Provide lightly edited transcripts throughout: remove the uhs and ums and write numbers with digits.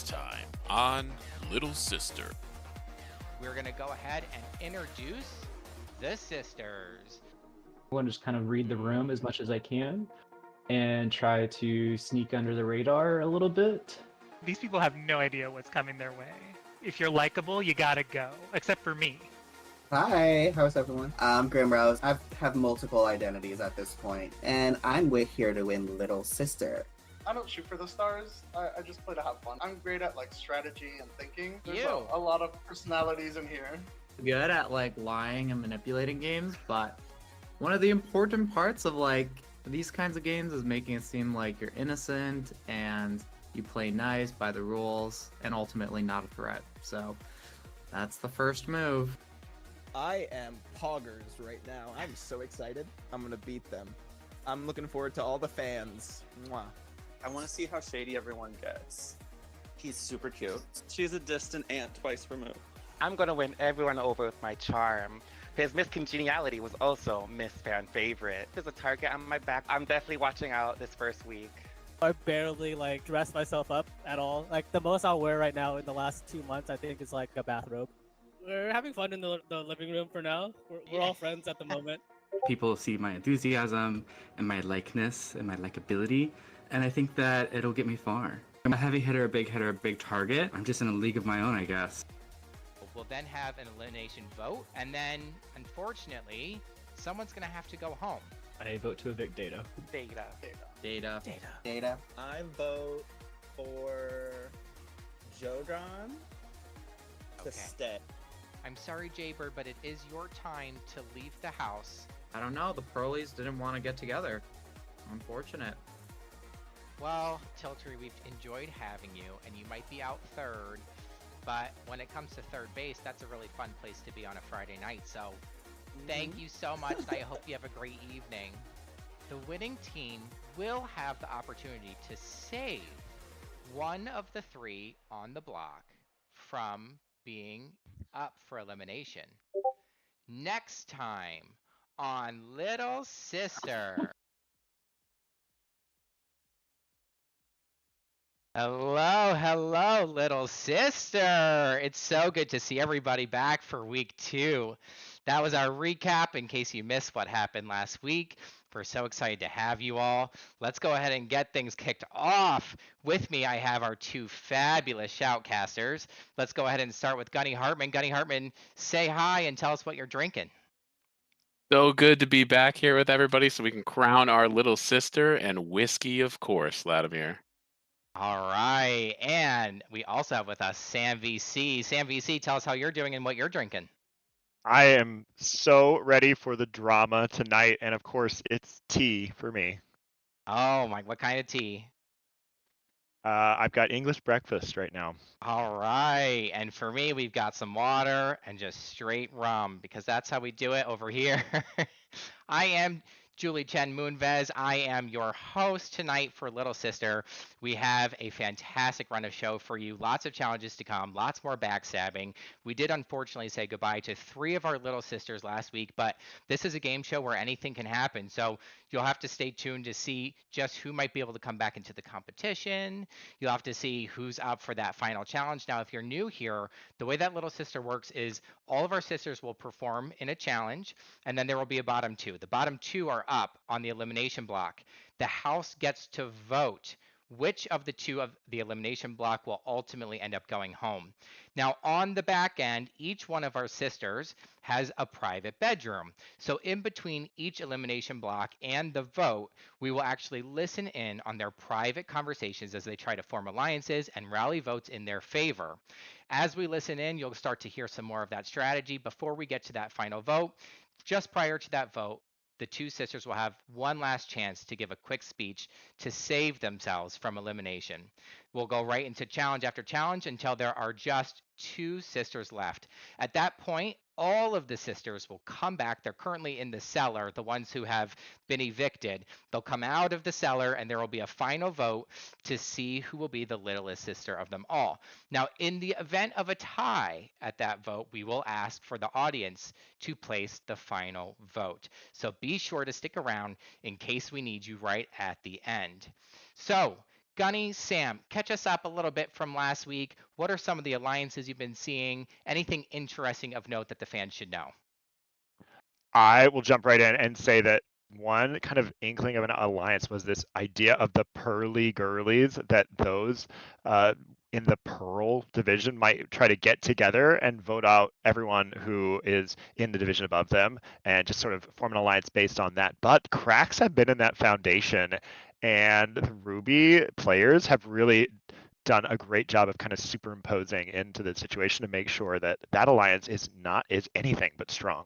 time on Little Sister. We're going to go ahead and introduce the sisters. I want to just kind of read the room as much as I can and try to sneak under the radar a little bit. These people have no idea what's coming their way. If you're likable, you gotta go. Except for me. Hi, how's everyone? I'm Grimrose. I have multiple identities at this point, and I'm here to win Little Sister. I don't shoot for the stars. I just play to have fun. I'm great at strategy and thinking. There's You. a lot of personalities in here. Good at lying and manipulating games, but one of the important parts of these kinds of games is making it seem like you're innocent and you play nice by the rules and ultimately not a threat. So that's the first move. I am poggers right now. I'm so excited. I'm gonna beat them. I'm looking forward to all the fans. Mwah. I want to see how shady everyone gets. He's super cute. She's a distant aunt twice removed. I'm gonna win everyone over with my charm. His Miss Congeniality was also Miss Fan Favorite. There's a target on my back. I'm definitely watching out this first week. I barely dress myself up at all. The most I'll wear right now in the last 2 months, I think, is a bathrobe. We're having fun in the living room for now. We're all friends at the moment. People see my enthusiasm and my likeness and my likability, and I think that it'll get me far. I'm a heavy hitter, a big target. I'm just in a league of my own, I guess. We'll then have an elimination vote, and then, unfortunately, someone's going to have to go home. I vote to evict Data. Data. I vote for Jodron to stay. I'm sorry, Jaybird, but it is your time to leave the house. I don't know, the Pearlies didn't want to get together. Unfortunate. Well, Tiltree, we've enjoyed having you, and you might be out third, but when it comes to third base, that's a really fun place to be on a Friday night, so thank you so much. I hope you have a great evening. The winning team will have the opportunity to save one of the three on the block from being up for elimination. Next time on Little Sister. Hello, little sister. It's so good to see everybody back for week 2. That was our recap in case you missed what happened last week. We're so excited to have you all. Let's go ahead and get things kicked off. With me, I have our 2 fabulous shoutcasters. Let's go ahead and start with Gunny Hartman. Gunny Hartman, say hi and tell us what you're drinking. So good to be back here with everybody so we can crown our little sister, and whiskey, of course, Vladimir. All right, and we also have with us Sam VC. Sam VC, tell us how you're doing and what you're drinking. I am so ready for the drama tonight, and of course, it's tea for me. Oh my, what kind of tea? I've got English breakfast right now. All right, and for me, we've got some water and just straight rum, because that's how we do it over here. I am Julie Chen Moonves. I am your host tonight for Little Sister. We have a fantastic run of show for you. Lots of challenges to come, lots more backstabbing. We did unfortunately say goodbye to 3 of our little sisters last week, but this is a game show where anything can happen. So you'll have to stay tuned to see just who might be able to come back into the competition. You'll have to see who's up for that final challenge. Now, if you're new here, the way that Little Sister works is all of our sisters will perform in a challenge, and then there will be a bottom 2. The bottom 2 are up on the elimination block. The house gets to vote which of the 2 of the elimination block will ultimately end up going home. Now, on the back end, each one of our sisters has a private bedroom. So in between each elimination block and the vote, we will actually listen in on their private conversations as they try to form alliances and rally votes in their favor. As we listen in, you'll start to hear some more of that strategy before we get to that final vote. Just prior to that vote, the 2 sisters will have one last chance to give a quick speech to save themselves from elimination. We'll go right into challenge after challenge until there are just 2 sisters left. At that point, all of the sisters will come back. They're currently in the cellar, the ones who have been evicted. They'll come out of the cellar and there will be a final vote to see who will be the littlest sister of them all. Now, in the event of a tie at that vote, we will ask for the audience to place the final vote. So be sure to stick around in case we need you right at the end. So, Gunny, Sam, catch us up a little bit from last week. What are some of the alliances you've been seeing? Anything interesting of note that the fans should know? I will jump right in and say that one kind of inkling of an alliance was this idea of the Pearly Girlies, that those in the Pearl division might try to get together and vote out everyone who is in the division above them and just sort of form an alliance based on that. But cracks have been in that foundation, and the Ruby players have really done a great job of kind of superimposing into the situation to make sure that that alliance is anything but strong.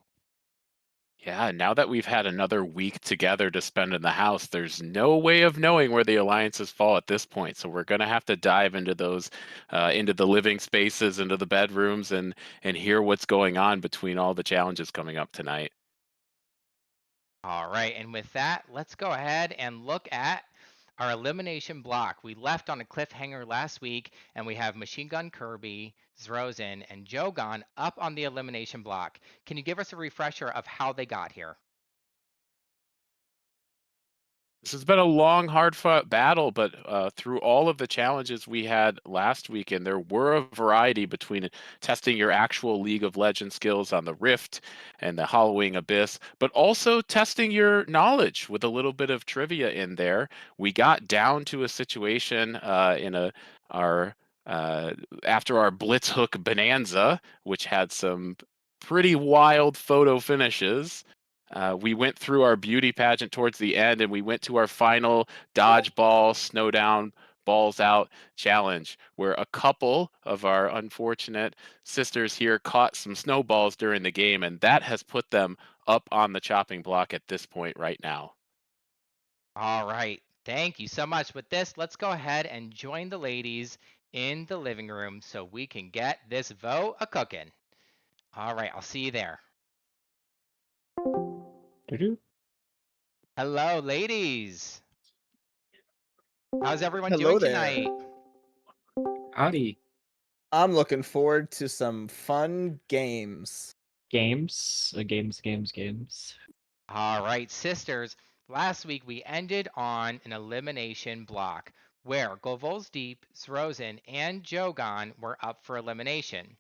Yeah, now that we've had another week together to spend in the house, there's no way of knowing where the alliances fall at this point. So we're going to have to dive into those, into the living spaces, into the bedrooms, and hear what's going on between all the challenges coming up tonight. All right, and with that, let's go ahead and look at our elimination block. We left on a cliffhanger last week, and we have Machine Gun Kirby, Zrozin, and Jogan up on the elimination block. Can you give us a refresher of how they got here? This has been a long, hard-fought battle, but through all of the challenges we had last weekend, there were a variety between testing your actual League of Legends skills on the Rift and the Halloween Abyss, but also testing your knowledge with a little bit of trivia in there. We got down to a situation after our Blitzhook Bonanza, which had some pretty wild photo finishes. We went through our beauty pageant towards the end, and we went to our final dodgeball, snow down, balls out challenge, where a couple of our unfortunate sisters here caught some snowballs during the game, and that has put them up on the chopping block at this point right now. All right, thank you so much. With this, let's go ahead and join the ladies in the living room so we can get this vote a-cooking. All right, I'll see you there. Hello, ladies. How's everyone Hello doing there. tonight? Howdy. I'm looking forward to some fun games. Games. All right, sisters. Last week we ended on an elimination block where Govol's Deep, Zrozin, and Jogan were up for elimination.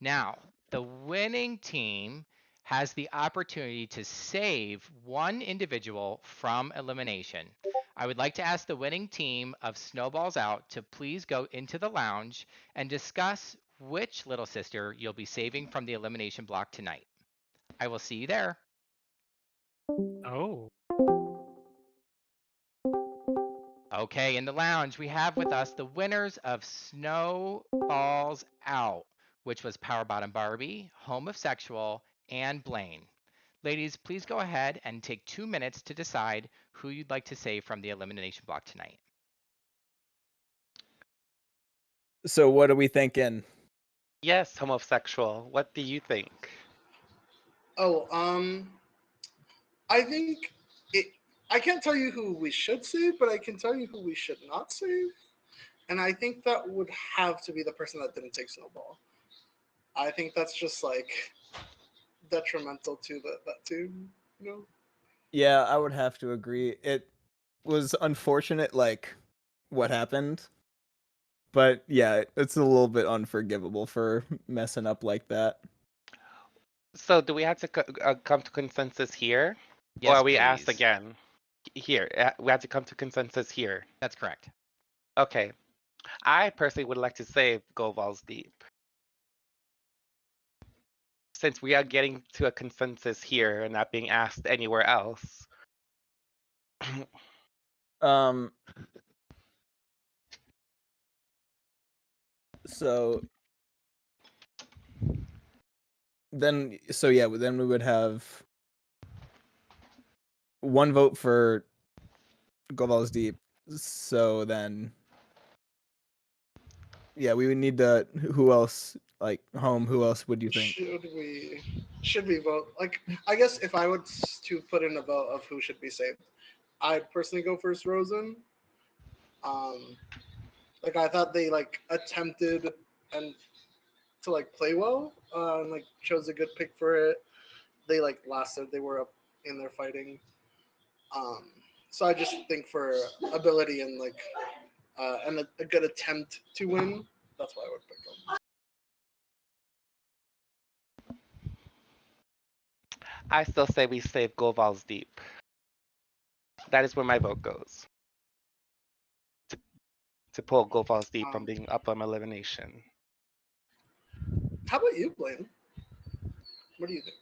Now, the winning team has the opportunity to save one individual from elimination. I would like to ask the winning team of Snowballs Out to please go into the lounge and discuss which little sister you'll be saving from the elimination block tonight. I will see you there. Oh. Okay, in the lounge, we have with us the winners of Snowballs Out, which was Power Bottom Barbie, Home of Sexual, and Blaine. Ladies, please go ahead and take 2 minutes to decide who you'd like to save from the elimination block tonight. So what are we thinking? Yes, homosexual. What do you think? Oh, I think I can't tell you who we should save, but I can tell you who we should not save. And I think that would have to be the person that didn't take Snowball. I think that's just like detrimental to that team, you know? Yeah, I would have to agree. It was unfortunate, like, what happened. But yeah, it's a little bit unforgivable for messing up like that. So do we have to come to consensus here? Yes, or are we asked please. again? Here, we have to come to consensus here. That's correct. Okay. I personally would like to save Goval's Deep. Since we are getting to a consensus here and not being asked anywhere else. So then we would have one vote for Goval's Deep. So then yeah, we would need to, who else, like, Home, who else would you think? Should we vote? Like, I guess if I was to put in a vote of who should be saved, I'd personally go for Zrozin. Like, I thought they like attempted and to like play well, and like chose a good pick for it. They like lasted. They were up in their fighting. So I just think for ability and like and a good attempt to win. That's why I would pick them. I still say we save Goval's Deep. That is where my vote goes. To pull Goval's Deep from being up on elimination. How about you, Blaine? What do you think?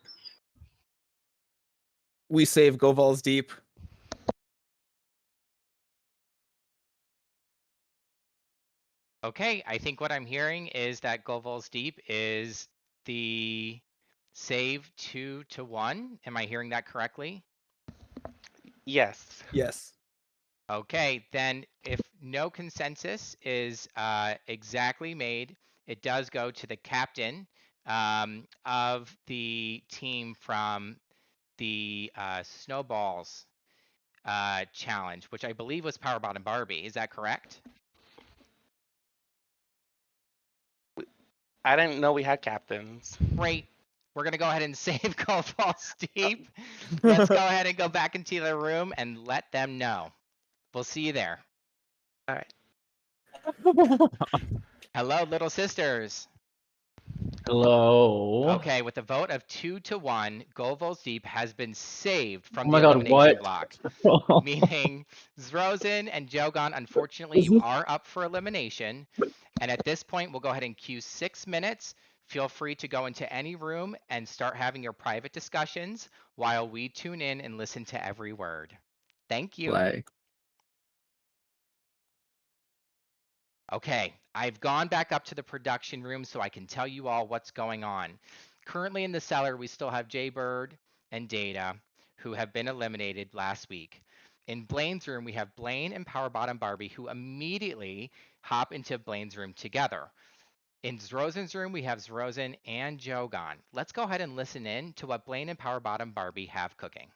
We save Goval's Deep. Okay, I think what I'm hearing is that Goval's Deep is the save 2-1. Am I hearing that correctly? Yes. Yes. Okay, then if no consensus is exactly made, it does go to the captain of the team from the Snowballs challenge, which I believe was Powerbot and Barbie. Is that correct? I didn't know we had captains. Great. We're going to go ahead and save Goval's Deep. Let's go ahead and go back into the room and let them know. We'll see you there. All right. Hello, little sisters. Hello. Okay, with a vote of 2-1, Goval's Deep has been saved from Oh my the God, elimination what? block. Meaning Zrozin and Jogan, unfortunately, you are up for elimination. And at this point, we'll go ahead and queue 6 minutes. Feel free to go into any room and start having your private discussions while we tune in and listen to every word. Thank you. Play. Okay, I've gone back up to the production room so I can tell you all what's going on. Currently in the cellar, we still have Jaybird and Data, who have been eliminated last week. In Blaine's room, we have Blaine and Powerbot and Barbie, who immediately hop into Blaine's room together. In Zrozin's room, we have Zrozin and Jogan. Let's go ahead and listen in to what Blaine and Powerbot and Barbie have cooking.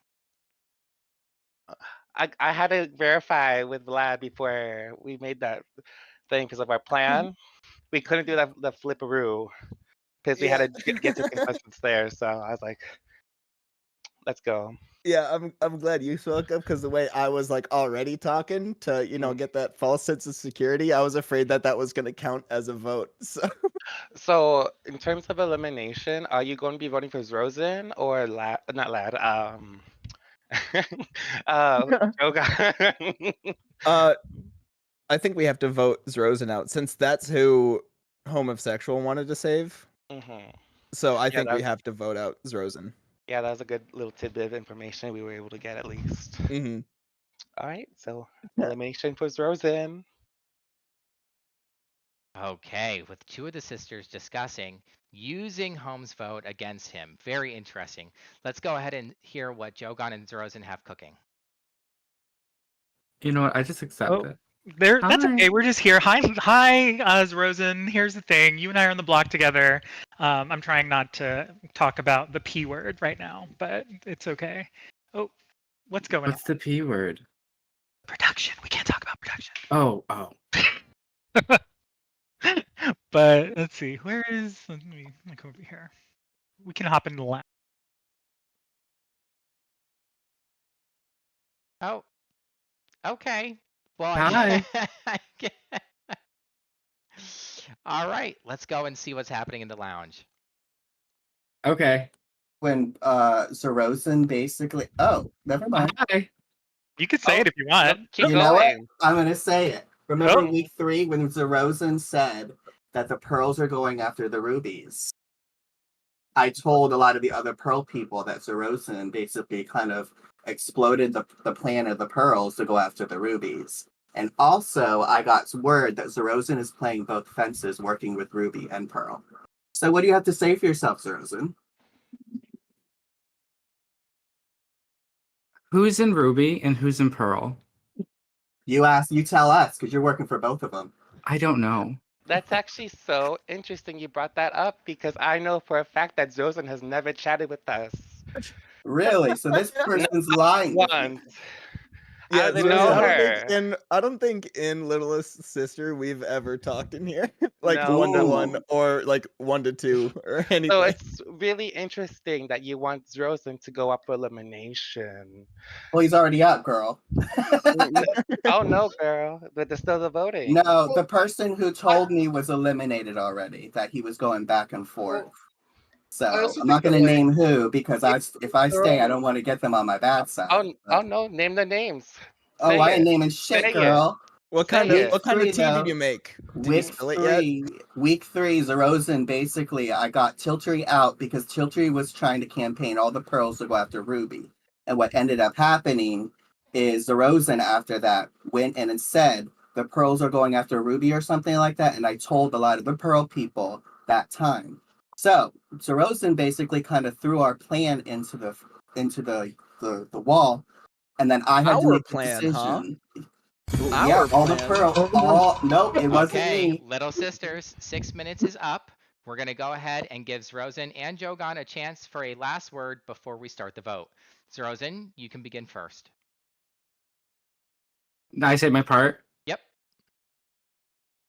I had to verify with Vlad before we made that thing because of our plan. We couldn't do the flipperoo because we had to get to contestants there. So I was like, let's go. Yeah, I'm glad you spoke up because the way I was like already talking to get that false sense of security, I was afraid that was going to count as a vote. So in terms of elimination, are you going to be voting for Zrozin or not Lad? Jogan. I think we have to vote Zrozin out since that's who Homosexual wanted to save. Mm-hmm. So I think we have to vote out Zrozin. Yeah, that was a good little tidbit of information we were able to get at least. Mm-hmm. All right, so elimination for Zrozin. Okay, with two of the sisters discussing using Holmes' vote against him. Very interesting. Let's go ahead and hear what Jogan and Zrozin have cooking. You know what? I just accept it. That's okay. We're just here. Hi, Zrozin. Here's the thing. You and I are on the block together. I'm trying not to talk about the P word right now, but it's okay. Oh, what's going on? What's the P word? Production. We can't talk about production. Oh. But let's see. Where is? Let me come over here. We can hop into the lab. Oh, okay. Well, hi. All right, let's go and see what's happening in the lounge. Okay. When Zrozin basically, never mind. Hi. You could say it if you want. You know what? I'm gonna say it. Remember week 3 when Zrozin said that the pearls are going after the rubies? I told a lot of the other pearl people that Zrozin basically kind of exploded the plan of the pearls to go after the rubies. And also, I got word that Zrozin is playing both fences, working with Ruby and Pearl. So what do you have to say for yourself, Zrozin? Who's in Ruby and who's in Pearl? You tell us, because you're working for both of them. I don't know. That's actually so interesting you brought that up because I know for a fact that Zrozin has never chatted with us. Really? So this person's lying. Once. Yeah, I Zoe, know I don't think in Littlest Sister we've ever talked in here like No. 1-to-1 or like 1-to-2 or anything. So it's really interesting that you want Zrosen to go up for elimination. Well, he's already up, girl. Oh no, girl! But there's still the voting. No, the person who told me was eliminated already. That he was going back and forth. So also I'm not think going to that, like, name who because if I stay, I don't want to get them on my bad side. Oh no! Name the names. Oh, Say I ain't it. naming shit, Say it. girl. What kind Say of it. what kind of Week tea 3, did you make? Did you Week spill it yet? week 3, Zerozen basically, I got Tiltree out because Tiltree was trying to campaign all the pearls to go after Ruby. And what ended up happening is Zerozen after that went in and said the pearls are going after Ruby or something like that. And I told a lot of the pearl people that time. So Zerozen basically kind of threw our plan into the wall. And then I had to Our make plan, the decision. Our all the plan. pearl. Nope, it wasn't Okay, me. little sisters, 6 minutes is up. We're gonna go ahead and give Zrozen and Jogan a chance for a last word before we start the vote. Zrozen, you can begin first. I say my part. Yep.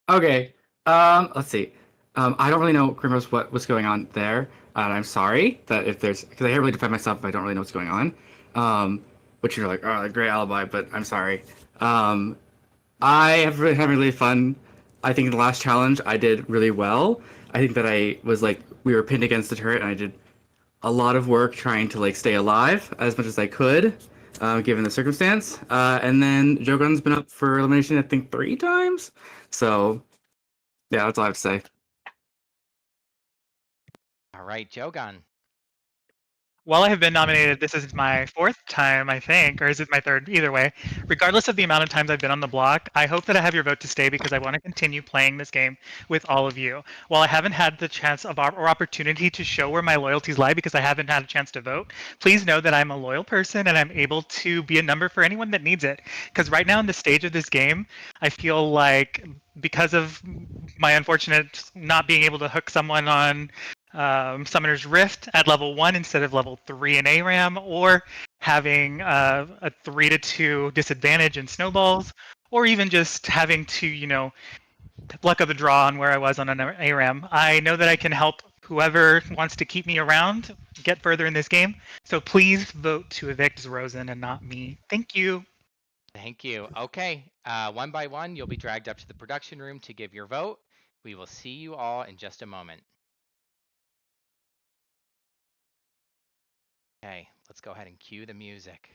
Okay. Let's see. I don't really know, Grimrose, what's going on there. And I'm sorry that if there's, because I can't really defend myself if I don't really know what's going on. Which you're like, oh, great alibi, but I'm sorry. I have really had really fun. I think in the last challenge I did really well. I think that I was like, we were pinned against the turret and I did a lot of work trying to like stay alive as much as I could, given the circumstance. And then Jogan's been up for elimination, I think 3 times. So yeah, that's all I have to say. All right, Jogan. While I have been nominated, this is my 4th time, I think, or is it my 3rd? Either way, regardless of the amount of times I've been on the block, I hope that I have your vote to stay because I want to continue playing this game with all of you. While I haven't had the chance of or opportunity to show where my loyalties lie because I haven't had a chance to vote, please know that I'm a loyal person and I'm able to be a number for anyone that needs it. Because right now in the stage of this game, I feel like because of my unfortunate not being able to hook someone on Summoner's Rift at level 1 instead of level 3 in ARAM, or having a 3-2 disadvantage in snowballs, or even just having to, you know, luck of the draw on where I was on an ARAM. I know that I can help whoever wants to keep me around get further in this game, so please vote to evict Zrozen and not me. Thank you. Thank you. Okay, one by one, you'll be dragged up to the production room to give your vote. We will see you all in just a moment. Okay, let's go ahead and cue the music.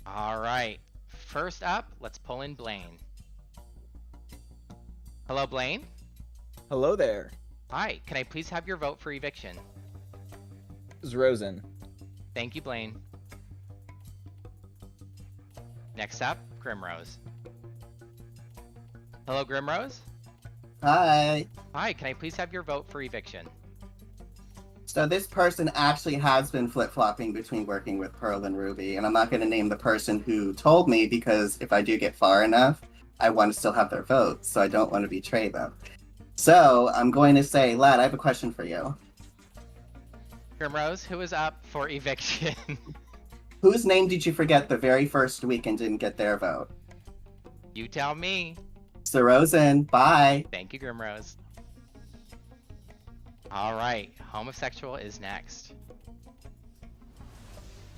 All right, first up, let's pull in Blaine. Hello, Blaine. Hello there. Hi, can I please have your vote for eviction? Zrozen. Thank you, Blaine. Next up, Grimrose. Hello, Grimrose. Hi. Hi, can I please have your vote for eviction? So this person actually has been flip-flopping between working with Pearl and Ruby, and I'm not going to name the person who told me because if I do get far enough, I want to still have their vote, so I don't want to betray them. So I'm going to say, Lad, I have a question for you. Grimrose, who is up for eviction? Whose name did you forget the very first week and didn't get their vote? You tell me. Zerozen, bye. Thank you, Grimrose. All right, Homosexual is next.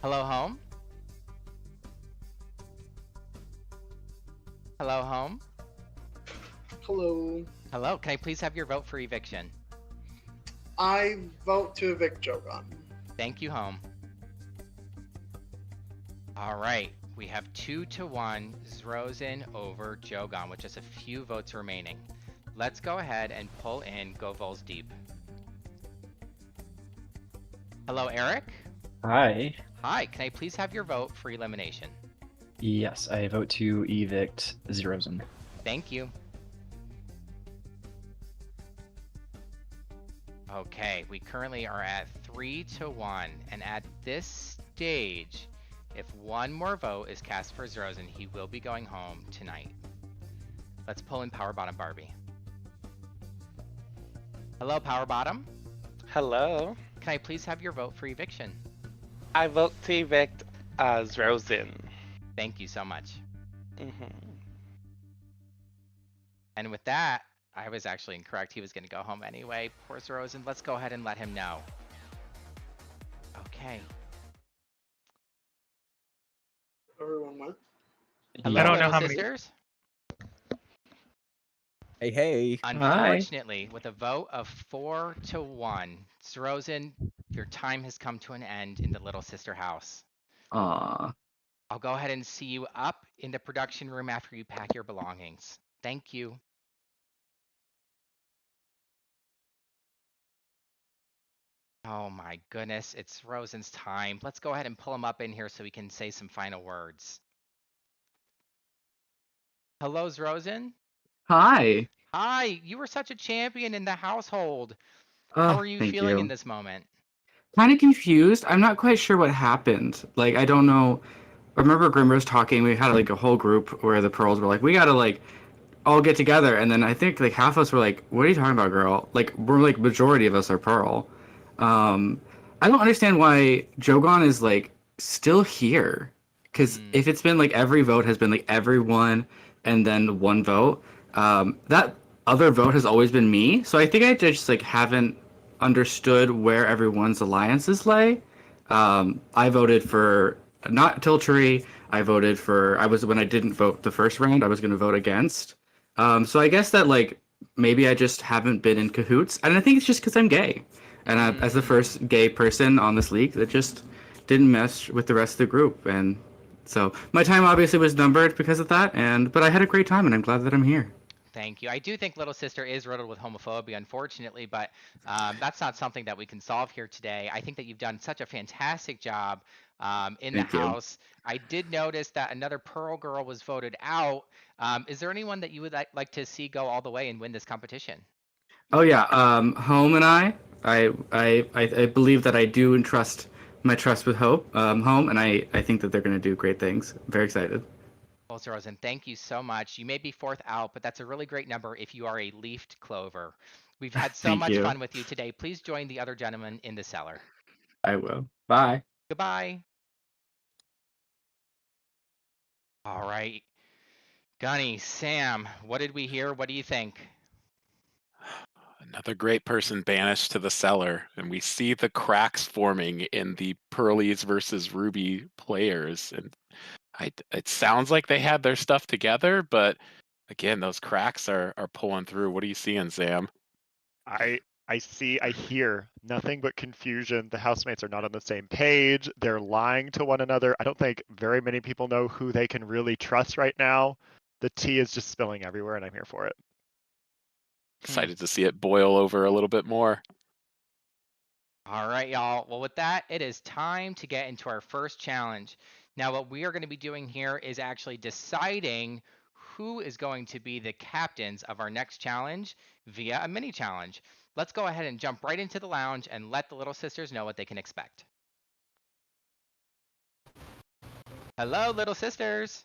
Hello, Home. Hello, Home. Hello. Hello, can I please have your vote for eviction? I vote to evict Jogan. Thank you, Home. All right, we have 2-1 Zrozen over Jogan with just a few votes remaining. Let's go ahead and pull in Go Vols Deep. Hello, Eric. Hi. Hi, can I please have your vote for elimination? Yes, I vote to evict Zerozen. Thank you. Okay, we currently are at 3-1, and at this stage, if one more vote is cast for Zerozen, he will be going home tonight. Let's pull in Power Bottom Barbie. Hello, Power Bottom. Hello. Can I please have your vote for eviction? I vote to evict as Rosen. Thank you so much. Hmm. And with that, I was actually incorrect. He was going to go home anyway. Poor Rosen. Let's go ahead and let him know. Okay. Everyone went. Hello, I don't know little how many. sisters. Hey, hey. Unfortunately, with a vote of 4-1, Rosen, your time has come to an end in the Little Sister house. Aw. I'll go ahead and see you up in the production room after you pack your belongings. Thank you. Oh my goodness, it's Rosen's time. Let's go ahead and pull him up in here so we can say some final words. Hello, Rosen. Hi. Hi, you were such a champion in the household. How are you Thank feeling in you. this moment? Kind of confused. I'm not quite sure what happened. Like, I don't know. I remember Grimrose talking. We had like a whole group where the Pearls were like, we gotta like all get together. And then I think like half of us were like, what are you talking about, girl? Like, we're like majority of us are Pearl. I don't understand why Jogon is like still here. Because if it's been like every vote has been like everyone and then one vote, that other vote has always been me. So I think I just like haven't understood where everyone's alliances lay. I voted for not Tiltree. I was when I didn't vote the first round, I was going to vote against. So I guess that like maybe I just haven't been in cahoots, and I think it's just because I'm gay, and as the first gay person on this league, that just didn't mesh with the rest of the group, and so my time obviously was numbered because of that. But I had a great time, and I'm glad that I'm here. Thank you. I do think Little Sister is riddled with homophobia, unfortunately, but that's not something that we can solve here today. I think that you've done such a fantastic job in the Thank you. house. I did notice that another Pearl girl was voted out. Is there anyone that you would like to see go all the way and win this competition? Oh yeah, Home and I believe that I do entrust my trust with Home, and I think that they're going to do great things. I'm very excited. Well, Rosen, thank you so much. You may be fourth out, but that's a really great number if you are a leafed clover. We've had so Thank much you. fun with you today. Please join the other gentleman in the cellar. I will. Bye. Goodbye. All right. Gunny, Sam, what did we hear? What do you think? Another great person banished to the cellar, and we see the cracks forming in the Pearlies versus Ruby players. And it sounds like they had their stuff together, but again, those cracks are pulling through. What are you seeing, Sam? I hear nothing but confusion. The housemates are not on the same page. They're lying to one another. I don't think very many people know who they can really trust right now. The tea is just spilling everywhere, and I'm here for it. Excited to see it boil over a little bit more. All right, y'all. Well, with that, it is time to get into our first challenge. Now, what we are going to be doing here is actually deciding who is going to be the captains of our next challenge via a mini challenge. Let's go ahead and jump right into the lounge and let the little sisters know what they can expect. Hello, little sisters.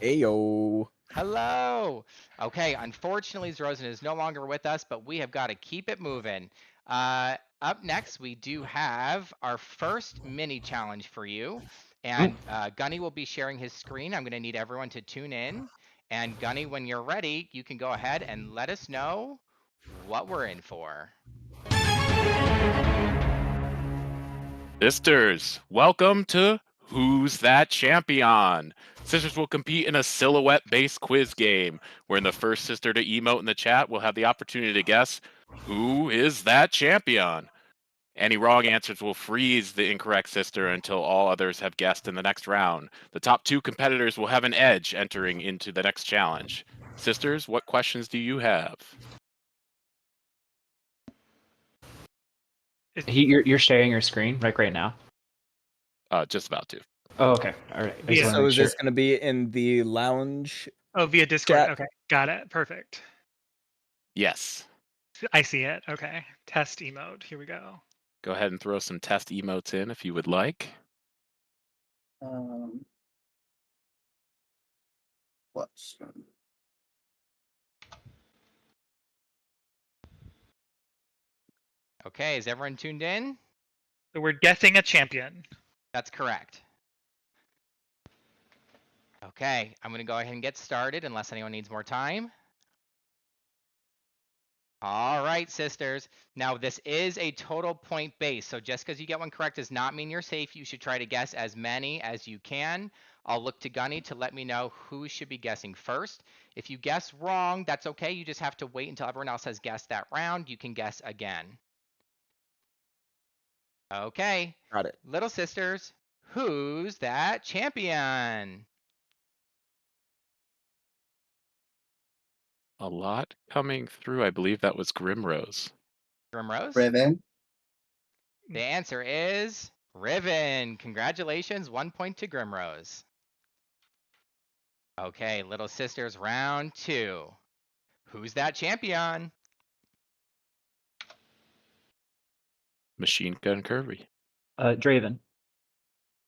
Ayo. Hello. Okay, unfortunately, Rosen is no longer with us, but we have got to keep it moving. Up next, we do have our first mini challenge for you. And Gunny will be sharing his screen. I'm going to need everyone to tune in. And Gunny, when you're ready, you can go ahead and let us know what we're in for. Sisters, welcome to Who's That Champion? Sisters will compete in a silhouette-based quiz game, wherein the first sister to emote in the chat will have the opportunity to guess who is that champion. Any wrong answers will freeze the incorrect sister until all others have guessed in the next round. The top two competitors will have an edge entering into the next challenge. Sisters, what questions do you have? You're sharing your screen like right now. Just about to. Oh, okay. All right. I just wanna So make is sure. this going to be in the lounge? Oh, via Discord. Chat. Okay, got it. Perfect. Yes. I see it. Okay. Test emote. Here we go. Go ahead and throw some test emotes in if you would like. What's Okay, is everyone tuned in? So we're guessing a champion. That's correct. Okay, I'm gonna go ahead and get started unless anyone needs more time. All right, sisters. Now this is a total point base, so just because you get one correct does not mean you're safe. You should try to guess as many as you can. I'll look to Gunny to let me know who should be guessing first. If you guess wrong, that's okay. You just have to wait until everyone else has guessed that round. You can guess again. Okay. Got it. Little sisters, who's that champion? A lot coming through. I believe that was Grimrose. Grimrose? Riven. The answer is Riven. Congratulations, 1 point to Grimrose. Okay, little sisters, round 2. Who's that champion? Machine Gun Kirby. Draven.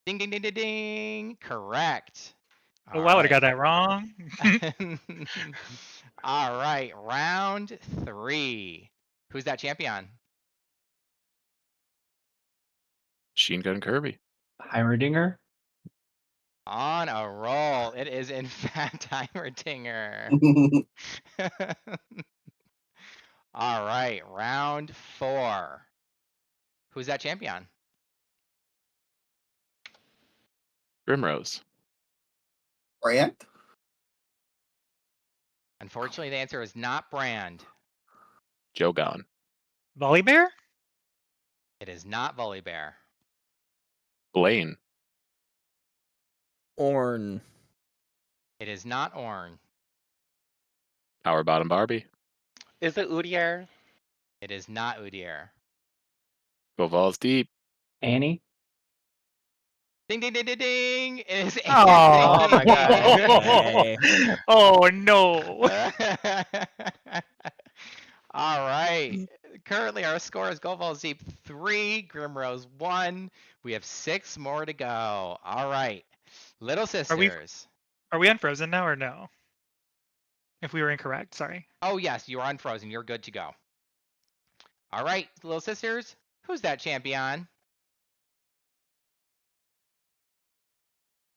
Ding, ding, ding, ding, ding. Correct. Oh, I would have got that wrong. All right, round 3. Who's that champion? Machine Gun Kirby. Heimerdinger. On a roll. It is in fact Heimerdinger. All right, round 4. Who's that champion? Grimrose. Brand. Unfortunately, the answer is not Brand. Jogan. Volibear? It is not Volibear. Blaine. Orn. It is not Orn. Power Bottom Barbie. Is it Udyr? It is not Udyr. Go Balls Deep. Annie. Ding, ding, ding, ding, ding. It is Oh, my God. Oh no. All right. Currently, our score is Go Balls Deep 3, Grimrose 1. We have 6 more to go. All right. Little sisters. Are we unfrozen now or no? If we were incorrect, sorry. Oh, yes, you are unfrozen. You're good to go. All right, little sisters. Who's that champion?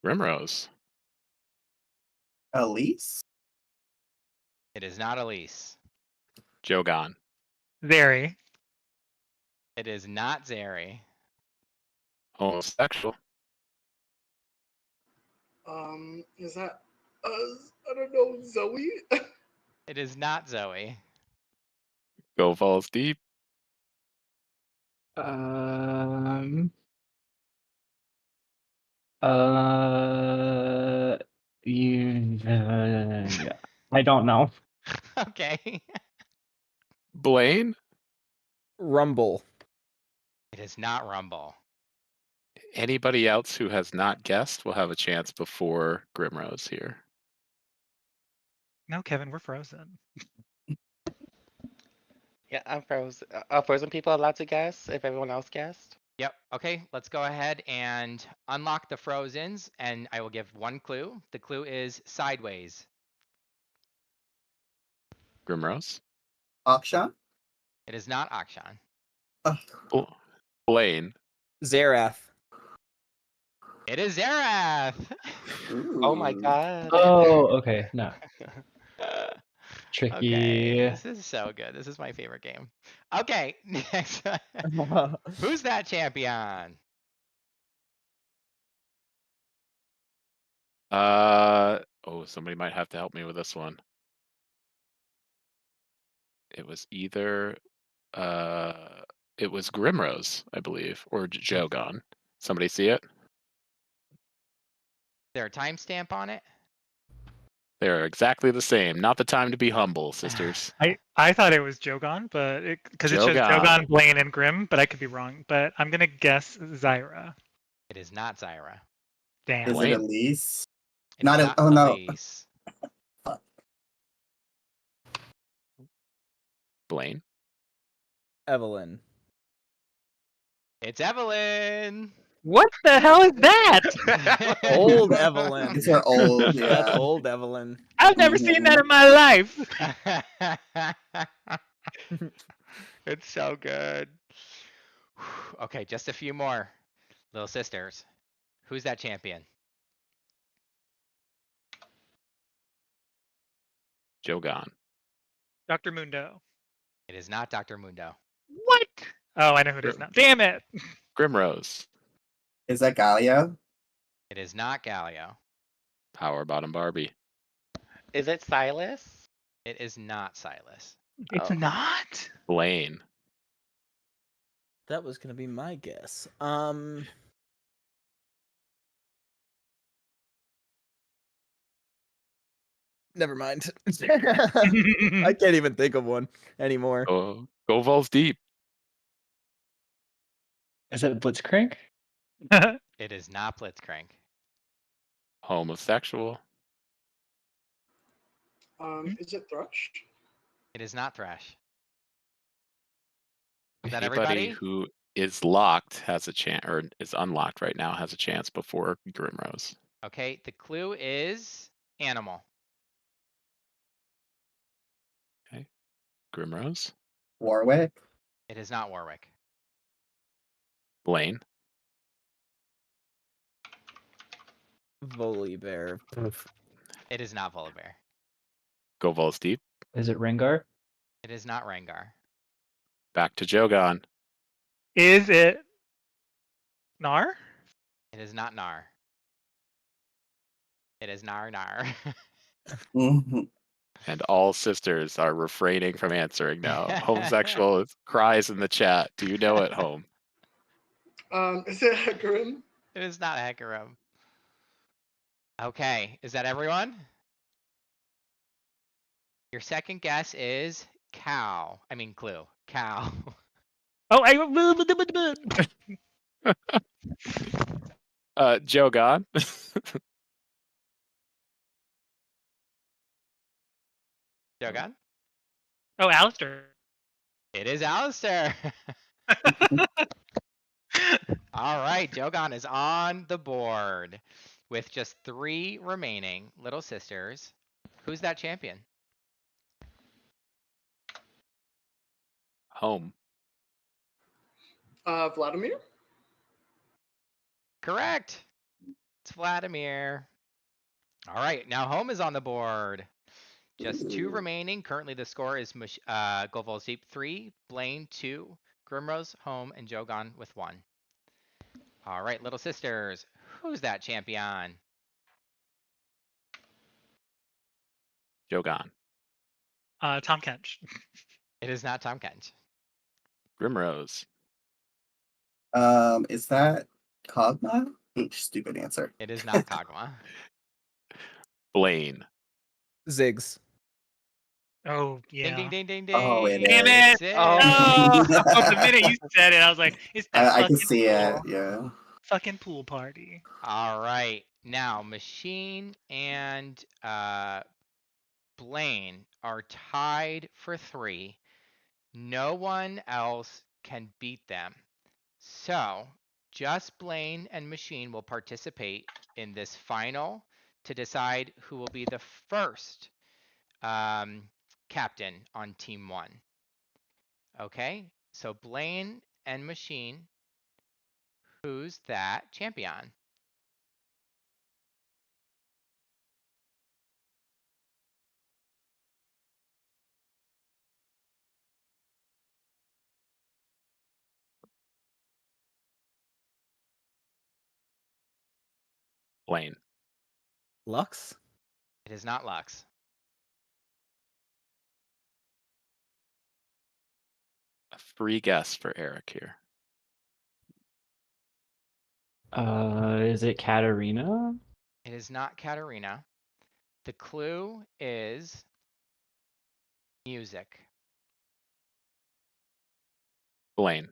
Grimrose. Elise. It is not Elise. Jogan. Very. It is not Zeri. Homosexual. Is that I don't know, Zoe? It is not Zoe. Go Balls Deep. I don't know. Okay. Blaine. Rumble. It is not Rumble. Anybody else who has not guessed will have a chance before Grimrose here. No, Kevin, we're frozen. Yeah, I'm frozen. Are frozen people allowed to guess if everyone else guessed? Yep. Okay, let's go ahead and unlock the frozens, and I will give one clue. The clue is sideways. Grimrose. Aksha. It is not Akshan. Blaine. Xerath. It is Zerath. Oh my God. Oh, okay. No. Tricky. Okay, this is so good. This is my favorite game. Okay, next. Who's that champion? Somebody might have to help me with this one. It was either it was Grimrose, I believe, or Jogan. Somebody see it? Is there a timestamp on it? They're exactly the same. Not the time to be humble, sisters. I thought it was Jogan, but because it shows Jogan, Blaine, and Grim, but I could be wrong. But I'm gonna guess Zyra. It is not Zyra. Damn. Is it Elise? It's not oh no. Elise. Blaine. Evelyn. It's Evelyn. What the hell is that? Old Evelyn. These are old. That's Yeah. old Evelyn. I've never seen that in my life. It's so good. Okay, just a few more. Little sisters. Who's that champion? Jogan. Dr. Mundo. It is not Dr. Mundo. What? Oh, I know who it is now. Damn it. Grimrose. Is that Galio? It is not Galio. Power Bottom Barbie. Is it Silas? It is not Silas. It's not? Blaine. That was gonna be my guess. Never mind. I can't even think of one anymore. Go Vols deep. Is it Blitzcrank? It is not Blitzcrank. Homosexual. Is it Thrush? It is not Thrash. Is that Anybody everybody? who is locked has a chance, or is unlocked right now has a chance before Grimrose. Okay, the clue is animal. Grimrose. Warwick. It is not Warwick. Blaine. Volibear. It is not Volibear. Go Vols deep. Is it Rengar? It is not Rengar. Back to Jogan. Is it Nar? It is not Nar. It is Nar. And all sisters are refraining from answering now. Homosexual cries in the chat. Do you know it, home? Is it Hecarim? It is not Hecarim. Okay, is that everyone? Your second guess is cow. I mean clue. Cow. Oh, Jogan. Jogan? Oh, Alistair. It is Alistair. All right, Jogan is on the board with just 3 remaining little sisters. Who's that champion? Home. Vladimir? Correct. It's Vladimir. All right, now home is on the board. Just 2 remaining. Currently, the score is Go Vols deep 3, Blaine 2, Grimrose, home, and Jogan with 1. All right, little sisters, who's that champion? Jogan. Tom Kench. It is not Tom Kench. Grimrose. Is that Kog'Maw? Stupid answer. It is not Kog'Maw. Blaine. Ziggs. Oh, yeah. Ding, ding, ding, ding, Oh, ding. it Damn it! Ziggs. Oh, the minute you said it, I was like, it's that I can fucking see it. pool. Yeah. Fucking pool party. All right, now Machine and Blaine are tied for 3. No one else can beat them. So just Blaine and Machine will participate in this final to decide who will be the first captain on team 1. Okay, so Blaine and Machine, who's that champion? Blaine. Lux? It is not Lux. A free guess for Eric here. Is it Katarina? It is not Katarina. The clue is music. Blaine.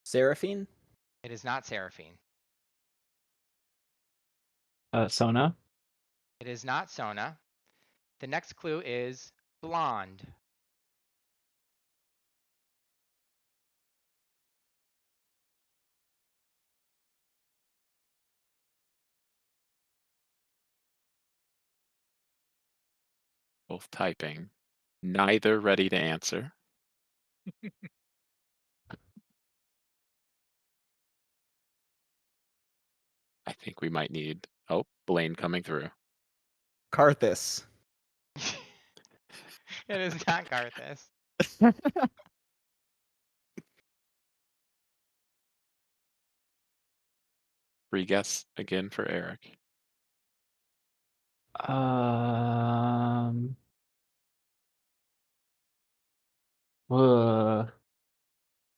Seraphine? It is not Seraphine. Sona? It is not Sona. The next clue is blonde. Both typing. Neither ready to answer. I think we might need. Oh, Blaine coming through. Karthus. It is not Karthus. Free guess again for Eric.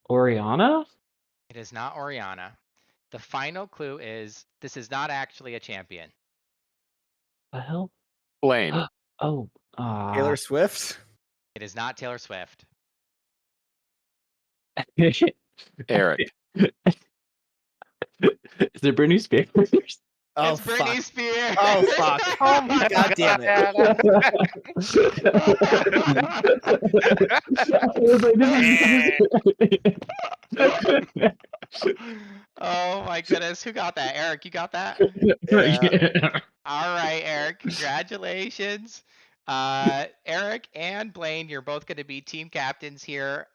Oriana? It is not Oriana. The final clue is this is not actually a champion. The hell? Blaine. Oh, Taylor Swift? It is not Taylor Swift. Eric. Is it Britney Spears? Oh, It's Britney fuck. Spears. Oh, fuck. Oh my God damn it. Oh my goodness, who got that? Eric, you got that? Yeah. All right, Eric, congratulations. Eric and Blaine, you're both going to be team captains here.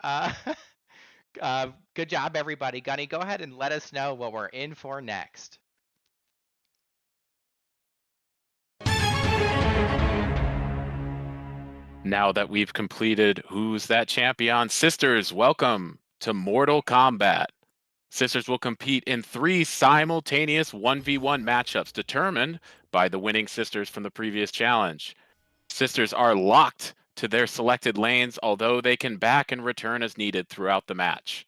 Good job, everybody. Gunny, go ahead and let us know what we're in for next. Now that we've completed Who's That Champion, Sisters, welcome to Mortal Kombat. Sisters will compete in 3 simultaneous 1v1 matchups determined by the winning sisters from the previous challenge. Sisters are locked to their selected lanes, although they can back and return as needed throughout the match.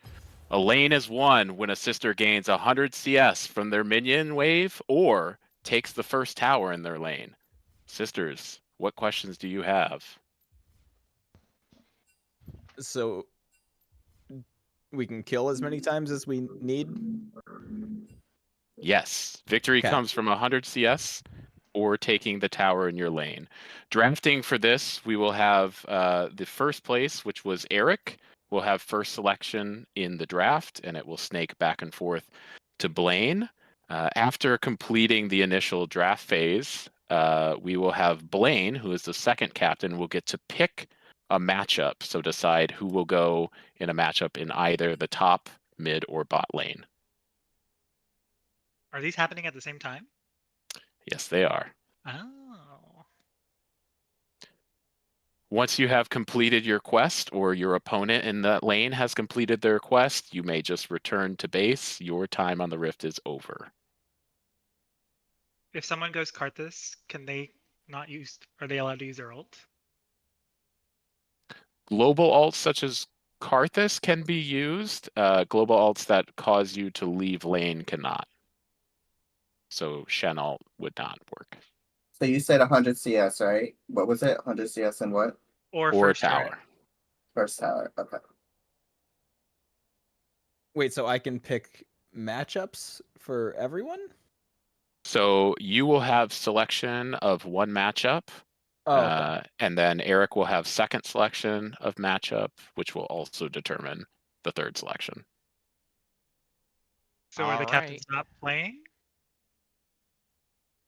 A lane is won when a sister gains 100 CS from their minion wave or takes the first tower in their lane. Sisters, what questions do you have? So we can kill as many times as we need? Yes. Victory Okay. comes from 100 CS or taking the tower in your lane. Drafting for this, we will have the first place, which was Eric, will have first selection in the draft, and it will snake back and forth to Blaine. After completing the initial draft phase, we will have Blaine, who is the second captain, will get to pick a matchup. So decide who will go in a matchup in either the top, mid, or bot lane. Are these happening at the same time? Yes, they are. Oh. Once you have completed your quest or your opponent in that lane has completed their quest, you may just return to base. Your time on the rift is over. If someone goes Karthus, can they not use? Are they allowed to use their ult? Global alts such as Karthus can be used. Global alts that cause you to leave lane cannot. So Shen ult would not work. So you said 100 CS, right? What was it? 100 CS and what? Or Or first tower. turret. First tower. Okay. Wait, so I can pick matchups for everyone? So you will have selection of one matchup. Oh, okay. And then Eric will have second selection of matchup, which will also determine the third selection. So are the All captains right. not playing?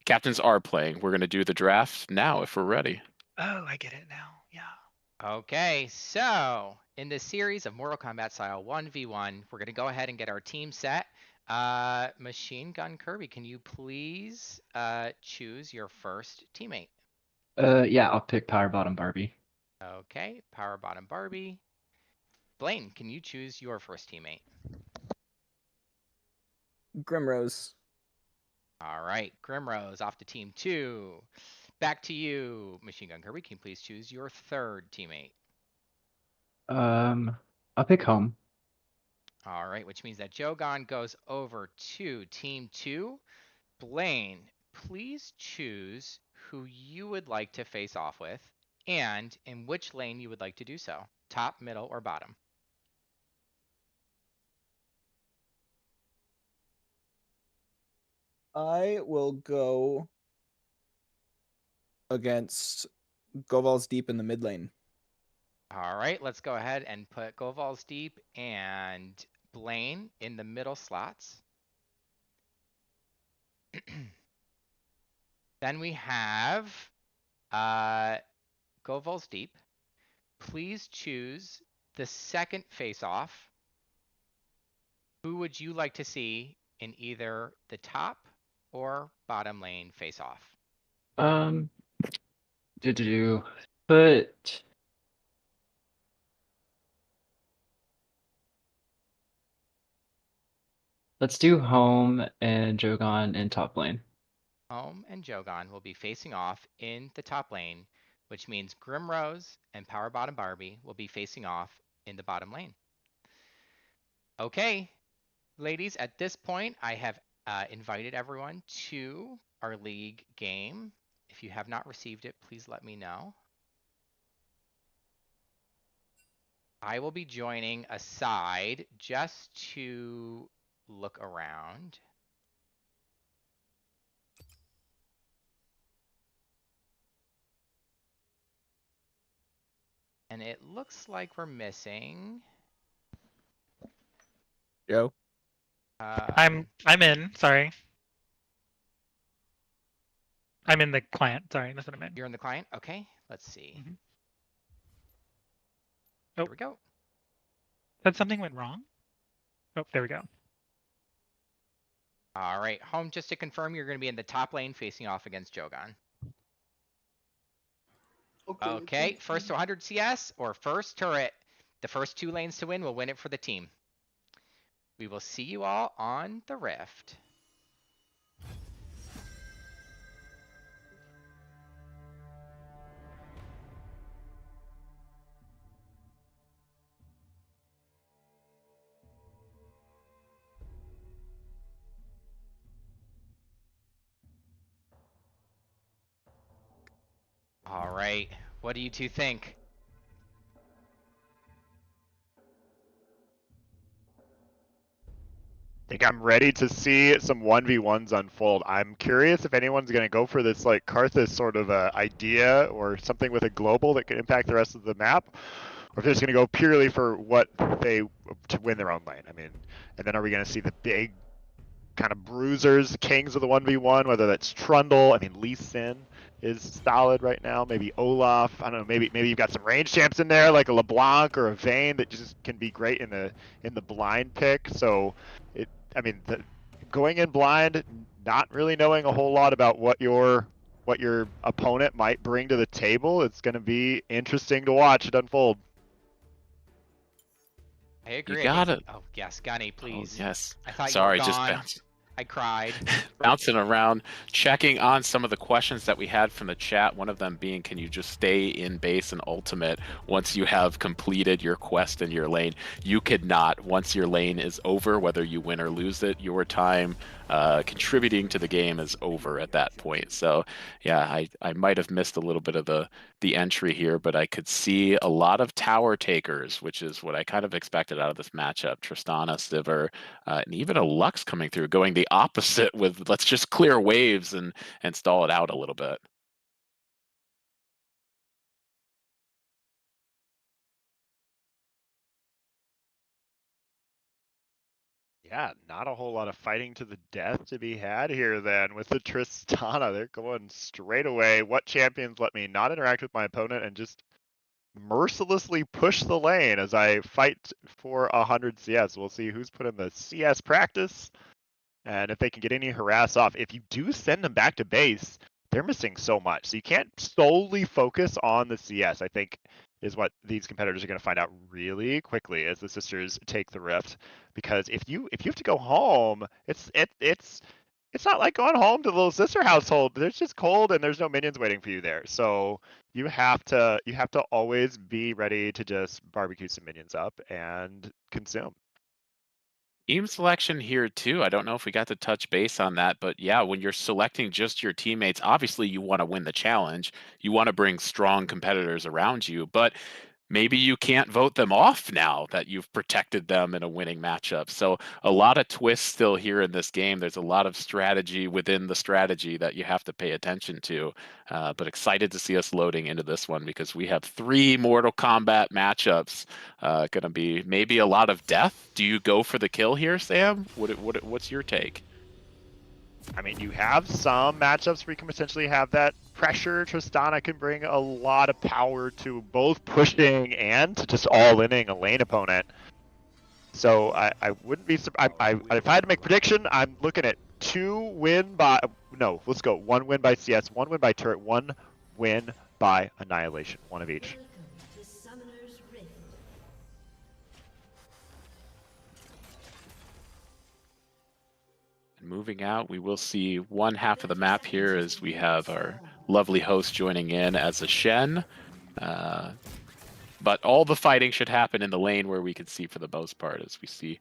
Captains are playing. We're going to do the draft now if we're ready. Oh, I get it now. Yeah. Okay, so in this series of Mortal Kombat style 1v1, we're going to go ahead and get our team set. Machine Gun Kirby, can you please choose your first teammate? Yeah, I'll pick Power Bottom Barbie. Okay, Power Bottom Barbie. Blaine, can you choose your first teammate? Grimrose. All right, Grimrose off to team 2. Back to you, Machine Gun Kirby. Can you please choose your third teammate? I'll pick Home. All right, which means that Jogon goes over to team 2. Blaine, please choose who you would like to face off with and in which lane you would like to do so. Top, middle, or bottom. I will go against Goval's Deep in the mid lane. All right, let's go ahead and put Goval's Deep and Blaine in the middle slots. Then we have Goval's Deep. Please choose the second face-off. Who would you like to see in either the top or bottom lane face-off? Put Let's do Home and Jogon in top lane. Home and Jogon will be facing off in the top lane, which means Grimrose and Power Bottom Barbie will be facing off in the bottom lane. Okay, ladies, at this point, I have invited everyone to our league game. If you have not received it, please let me know. I will be joining aside just to look around. And it looks like we're missing. Joe. I'm in. Sorry. I'm in the client. Sorry, that's what I meant. You're in the client? Okay, let's see. Oh. Here we go. Said something went wrong? Oh, there we go. All right, Home, just to confirm, you're going to be in the top lane facing off against Jogon. Okay, first to 100 CS or first turret. The first 2 lanes to win will win it for the team. We will see you all on the Rift. All right, what do you two think? I think I'm ready to see some 1v1s unfold. I'm curious if anyone's going to go for this like Karthus sort of idea or something with a global that could impact the rest of the map, or if they're just going to go purely for what they to win their own lane. I mean, and then are we going to see the big kind of bruisers, kings of the 1v1, whether that's Trundle, I mean Lee Sin is solid right now, maybe Olaf, I don't know, maybe you've got some range champs in there like a LeBlanc or a Vayne that just can be great in the blind pick. So going in blind, not really knowing a whole lot about what your opponent might bring to the table, it's going to be interesting to watch it unfold. I agree. You got it. Oh, yes, Gunny, please. Oh, yes. I thought Sorry, you were just gone. bounced. I cried. Bouncing around, checking on some of the questions that we had from the chat. One of them being, can you just stay in base and ultimate once you have completed your quest in your lane? You could not. Once your lane is over, whether you win or lose it, your time contributing to the game is over at that point. So yeah, I might have missed a little bit of the entry here, but I could see a lot of tower takers, which is what I kind of expected out of this matchup. Tristana, Sivir, and even a Lux coming through, going the opposite with let's just clear waves and stall it out a little bit. Yeah, not a whole lot of fighting to the death to be had here then with the Tristana. They're going straight away. What champions let me not interact with my opponent and just mercilessly push the lane as I fight for 100 CS. We'll see who's put in the CS practice and if they can get any harass off. If you do send them back to base, they're missing so much. So you can't solely focus on the CS, I think, is what these competitors are going to find out really quickly as the sisters take the Rift. Because if you have to go home, it's not like going home to the little sister household. There's just cold and there's no minions waiting for you there. So you have to always be ready to just barbecue some minions up and consume. Team selection here too. I don't know if we got to touch base on that, but yeah, when you're selecting just your teammates, obviously you want to win the challenge. You want to bring strong competitors around you, but maybe you can't vote them off now that you've protected them in a winning matchup. So a lot of twists still here in this game. There's a lot of strategy within the strategy that you have to pay attention to. But excited to see us loading into this one because we have 3 Mortal Kombat matchups. Going to be maybe a lot of death. Do you go for the kill here, Sam? What's your take? I mean, you have some matchups where you can potentially have that pressure. Tristana can bring a lot of power to both pushing and to just all-inning a lane opponent. So I wouldn't be surprised. If I had to make a prediction, I'm looking at 1 win by CS, 1 win by turret, 1 win by annihilation, 1 of each. moving out, we will see one half of the map here as we have our lovely host joining in as a Shen. But all the fighting should happen in the lane where we can see for the most part, as we see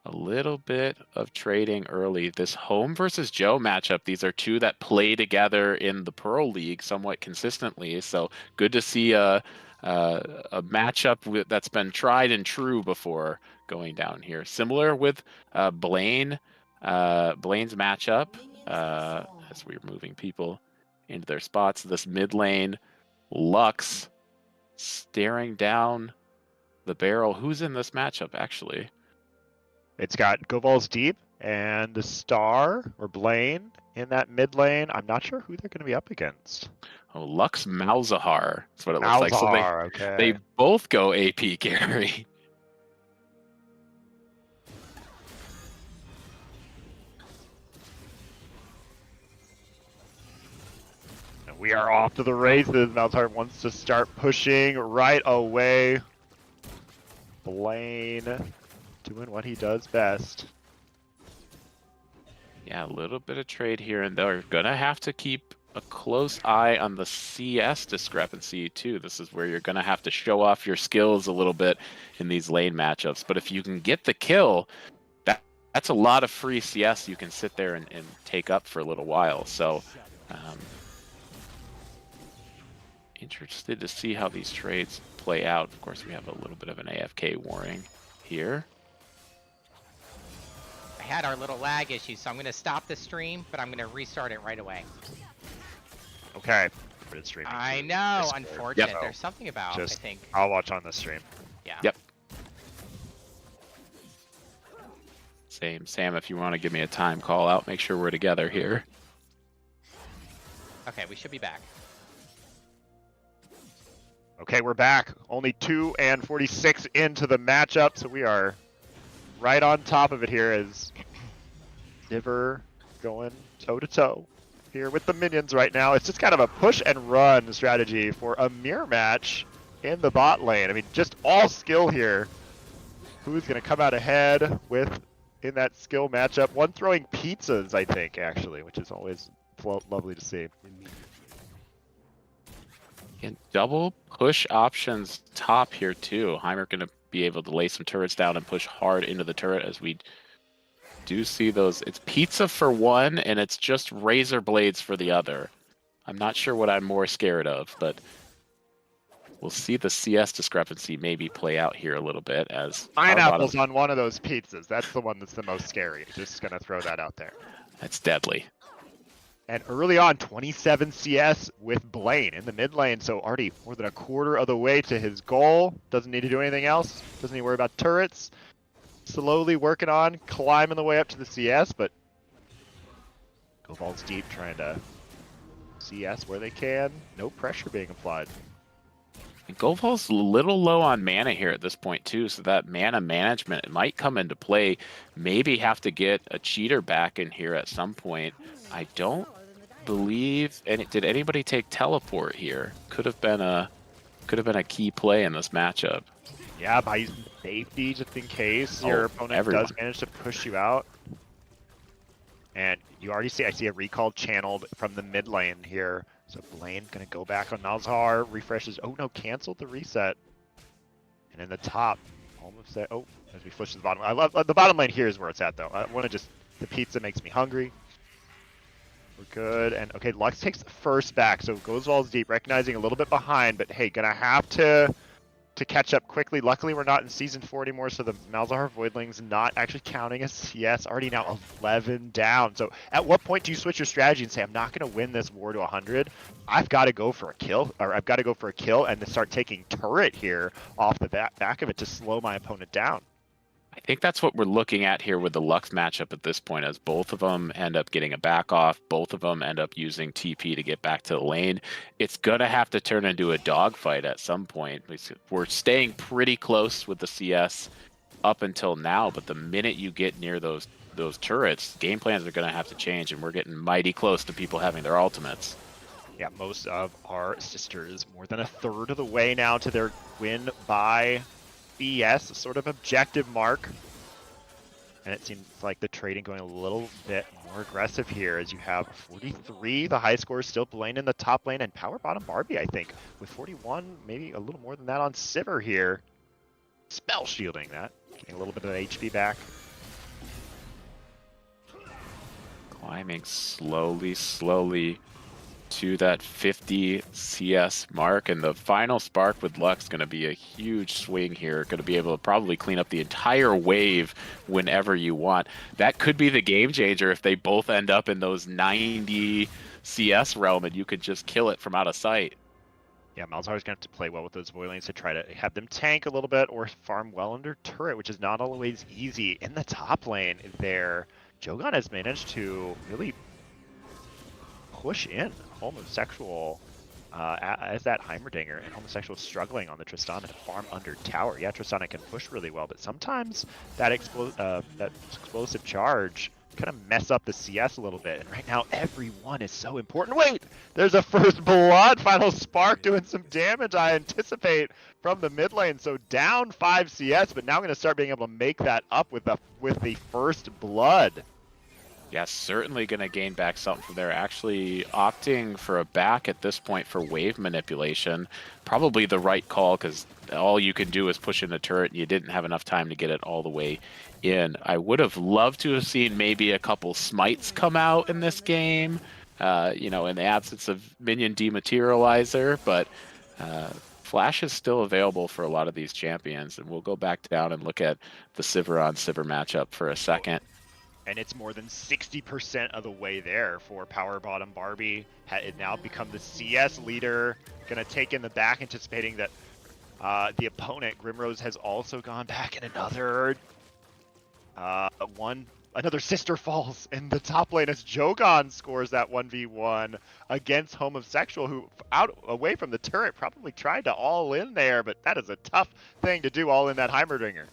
a little bit of trading early. This Home versus Joe matchup, these are two that play together in the Pearl League somewhat consistently. So good to see a matchup that's been tried and true before going down here. Similar with Blaine. Blaine's matchup, as we're moving people into their spots. This mid lane, Lux staring down the barrel. Who's in this matchup, actually? It's got Go Balls Deep and the Star or Blaine in that mid lane. I'm not sure who they're going to be up against. Oh, Lux Malzahar. That's what it looks like. So okay. They both go AP carry. And we are off to the races. Malzahar wants to start pushing right away. Blaine doing what he does best. Yeah, a little bit of trade here, and they're gonna have to keep a close eye on the CS discrepancy too. This is where you're gonna have to show off your skills a little bit in these lane matchups. But if you can get the kill, that's a lot of free CS you can sit there and take up for a little while. So interested to see how these trades play out. Of course, we have a little bit of an AFK warning here. I had our little lag issue, so I'm going to stop the stream, but I'm going to restart it right away. Okay. I know, unfortunate. Yep. There's something about, I think. I'll watch on the stream. Yeah. Yep. Same. Sam, if you want to give me a time call out, make sure we're together here. Okay, we should be back. Okay, we're back. Only 2 and 46 into the matchup, so we are right on top of it here as Diver going toe-to-toe here with the minions right now. It's just kind of a push and run strategy for a mirror match in the bot lane. I mean, just all skill here. Who's going to come out ahead with in that skill matchup? One throwing pizzas, I think, actually, which is always lovely to see. And double push options top here too. Heimer going to be able to lay some turrets down and push hard into the turret as we do see those. It's pizza for one, and it's just razor blades for the other. I'm not sure what I'm more scared of, but we'll see the CS discrepancy maybe play out here a little bit as pineapples on one of those pizzas. That's the one that's the most scary. Just gonna throw that out there. That's deadly. And early on, 27 CS with Blaine in the mid lane, so already more than a quarter of the way to his goal. Doesn't need to do anything else. Doesn't need to worry about turrets. Slowly working on, climbing the way up to the CS, but Go Balls Deep trying to CS where they can. No pressure being applied. And Goval's a little low on mana here at this point too, so that mana management might come into play. Maybe have to get a cheater back in here at some point. I don't believe did anybody take teleport here? Could have been a key play in this matchup. Yeah, by using safety just in case your opponent does manage to push you out. And you already see, I see a recall channeled from the mid lane here. So Blaine gonna go back on Malzahar, refreshes. Oh no, canceled the reset. And in the top, almost there. Oh, as we push to the bottom. I love the bottom lane here is where it's at though. I want to just, the pizza makes me hungry. We're good. And okay, Lux takes the first back. So goes Balls Deep, recognizing a little bit behind, but hey, gonna have to catch up quickly. Luckily, we're not in Season 4 anymore, so the Malzahar Voidling's not actually counting as CS. Already now 11 down. So at what point do you switch your strategy and say, I'm not going to win this war to 100. I've got to go for a kill, or I've got to go for a kill and then start taking turret here off the back of it to slow my opponent down. I think that's what we're looking at here with the Lux matchup at this point, as both of them end up getting a back off. Both of them end up using TP to get back to the lane. It's going to have to turn into a dogfight at some point. We're staying pretty close with the CS up until now, but the minute you get near those turrets, game plans are going to have to change, and we're getting mighty close to people having their ultimates. Yeah, most of our sisters more than a third of the way now to their win by BS, sort of objective mark. And it seems like the trading going a little bit more aggressive here as you have 43, the high score still Blaine in the top lane, and Power Bottom Barbie, I think, with 41, maybe a little more than that on Sivir here. Spell shielding that, getting a little bit of HP back. Climbing slowly to that 50 CS mark, and the final spark with Lux going to be a huge swing here. Going to be able to probably clean up the entire wave whenever you want. That could be the game changer if they both end up in those 90 CS realm and you could just kill it from out of sight. Yeah, Malzahar's going to have to play well with those void lanes to try to have them tank a little bit or farm well under turret, which is not always easy. In the top lane there, Jogan has managed to really push in Homosexual as that Heimerdinger, and Homosexual struggling on the Tristana to farm under tower. Yeah, Tristana can push really well, but sometimes that explosive charge kind of mess up the CS a little bit. And right now, everyone is so important. Wait, there's a first blood. Final spark doing some damage, I anticipate, from the mid lane. So down 5 CS, but now going to start being able to make that up with the first blood. Yeah, certainly going to gain back something from there. Actually opting for a back at this point for wave manipulation. Probably the right call, because all you can do is push in a turret and you didn't have enough time to get it all the way in. I would have loved to have seen maybe a couple smites come out in this game, you know, in the absence of minion dematerializer, but Flash is still available for a lot of these champions, and we'll go back down and look at the Sivir on Sivir matchup for a second. And it's more than 60% of the way there for Power Bottom Barbie. It now become the CS leader. Gonna take in the back, anticipating that the opponent, Grimrose, has also gone back, and another sister falls in the top lane as Jogan scores that 1v1 against Homosexual, who away from the turret probably tried to all in there, but that is a tough thing to do, all in that Heimerdinger.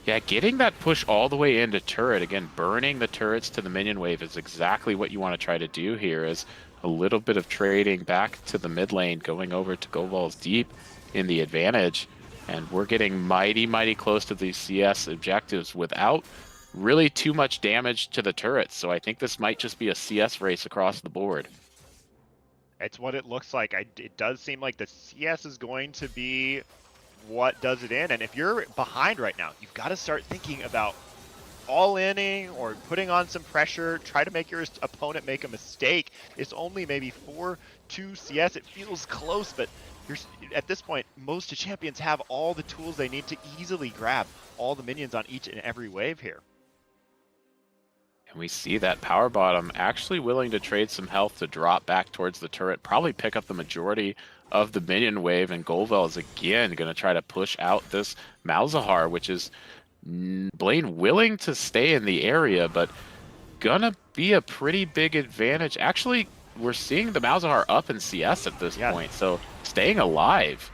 Yeah, getting that push all the way into turret, again, burning the turrets to the minion wave is exactly what you want to try to do here, is a little bit of trading back to the mid lane, going over to Goval's deep in the advantage, and we're getting mighty close to these CS objectives without really too much damage to the turrets, so I think this might just be a CS race across the board. It's what it looks like. It does seem like the CS is going to be what does it in, and if you're behind right now, you've got to start thinking about all-inning or putting on some pressure, try to make your opponent make a mistake. It's only maybe 4-2 CS. It feels close, but at this point, most champions have all the tools they need to easily grab all the minions on each and every wave here. And we see that Power Bottom actually willing to trade some health to drop back towards the turret, probably pick up the majority of the minion wave, and Golvel is again going to try to push out this Malzahar, which is Blaine willing to stay in the area, but gonna be a pretty big advantage. Actually, we're seeing the Malzahar up in CS at this point, so staying alive.